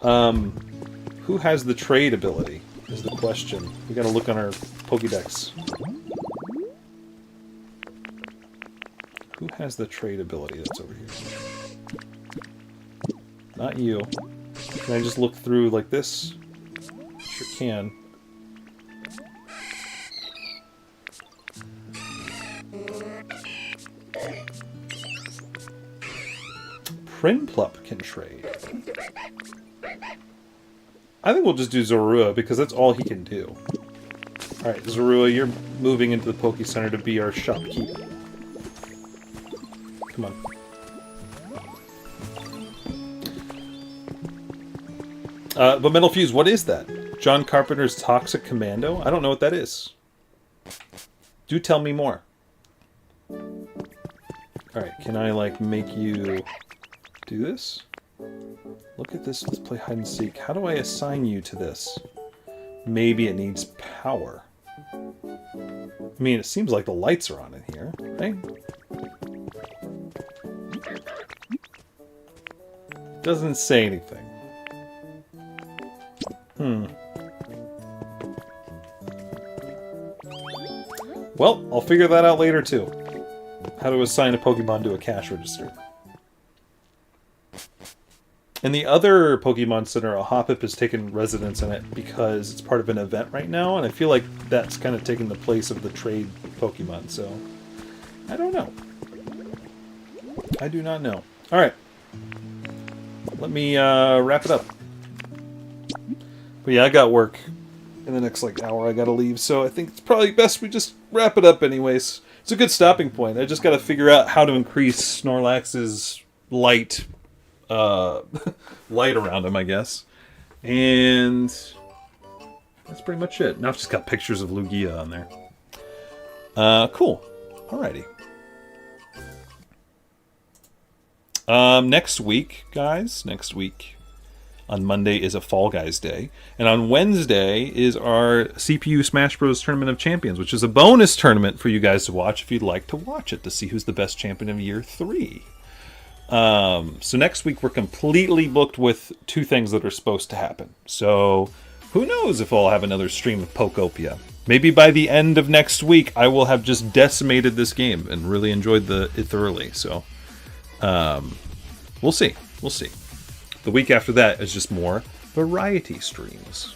Who has the trade ability? Is the question. We gotta look on our Pokédex. Who has the trade ability that's over here? Not you. Can I just look through like this? Sure can. Prinplup can trade. I think we'll just do Zorua, because that's all he can do. Alright, Zorua, you're moving into the Poke Center to be our shopkeep. Come on. But Metal Fuse, what is that? John Carpenter's Toxic Commando? I don't know what that is. Do tell me more. Alright, can I, like, make you do this? Look at this, let's play hide and seek. How do I assign you to this? Maybe it needs power. I mean, it seems like the lights are on in here, right? Doesn't say anything. Well, I'll figure that out later too. How to assign a Pokemon to a cash register. And the other Pokemon Center, a Hoppip has taken residence in it because it's part of an event right now, and I feel like that's kind of taking the place of the trade Pokemon, so I don't know. I do not know. Alright. Let me wrap it up. But yeah, I got work in the next like hour. I gotta leave, so I think it's probably best we just wrap it up anyways. It's a good stopping point. I just gotta figure out how to increase Snorlax's light light around him, I guess. And that's pretty much it. Now I've just got pictures of Lugia on there. Cool. Alrighty. Next week, guys, on Monday is a Fall Guys Day. And on Wednesday is our CPU Smash Bros. Tournament of Champions, which is a bonus tournament for you guys to watch if you'd like to watch it, to see who's the best champion of year 3. So next week we're completely booked with 2 things that are supposed to happen. So who knows if I'll have another stream of Pokopia. Maybe by the end of next week I will have just decimated this game and really enjoyed it thoroughly. So we'll see. We'll see. The week after that is just more variety streams.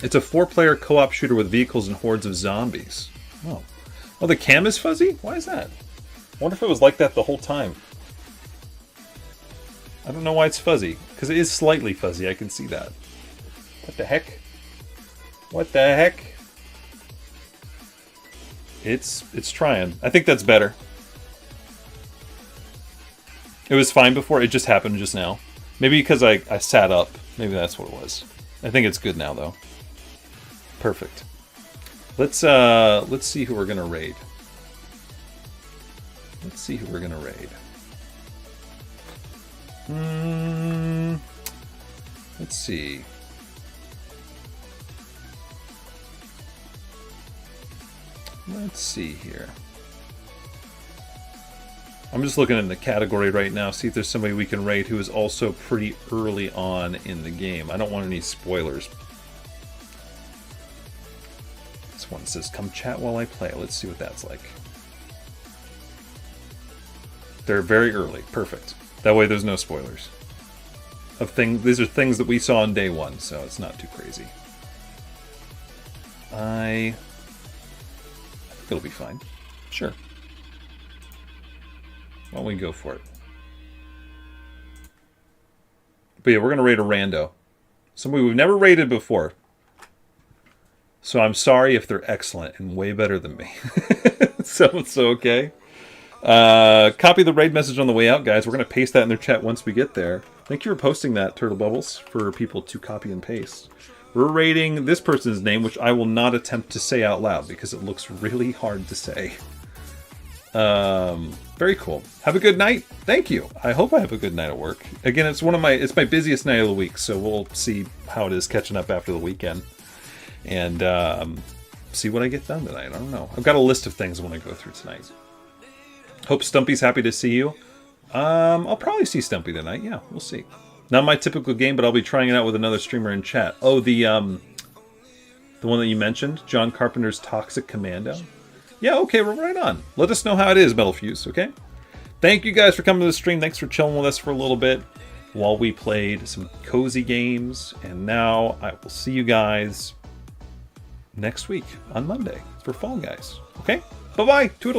It's a 4-player co-op shooter with vehicles and hordes of zombies. Oh, the cam is fuzzy? Why is that? I wonder if it was like that the whole time. I don't know why it's fuzzy. Because it is slightly fuzzy, I can see that. What the heck? What the heck? It's trying. I think that's better. It was fine before, it just happened just now. Maybe because I sat up. Maybe that's what it was. I think it's good now, though. Perfect. Let's see who we're gonna raid. Let's see who we're gonna raid. Let's see. Let's see here. I'm just looking in the category right now, see if there's somebody we can raid who is also pretty early on in the game. I don't want any spoilers. This one says, "Come chat while I play." Let's see what that's like. They're very early. Perfect. That way there's no spoilers. These are things that we saw on day 1, so it's not too crazy. I think it'll be fine. Sure. Why don't we go for it? But yeah, we're going to raid a rando. Somebody we've never raided before. So I'm sorry if they're excellent and way better than me. So it's okay. Copy the raid message on the way out, guys. We're going to paste that in their chat once we get there. Thank you for posting that, Turtle Bubbles, for people to copy and paste. We're raiding this person's name, which I will not attempt to say out loud because it looks really hard to say. Very cool. Have a good night. Thank you. I hope I have a good night at work. Again, it's it's my busiest night of the week, so we'll see how it is catching up after the weekend. And see what I get done tonight. I don't know. I've got a list of things I want to go through tonight. Hope Stumpy's happy to see you. I'll probably see Stumpy tonight. Yeah, we'll see. Not my typical game, but I'll be trying it out with another streamer in chat. Oh, the one that you mentioned, John Carpenter's Toxic Commando. Yeah, okay, we're right on. Let us know how it is, Metal Fuse, okay? Thank you guys for coming to the stream. Thanks for chilling with us for a little bit while we played some cozy games. And now I will see you guys next week on Monday for Fall Guys. Okay? Bye-bye. Toodle.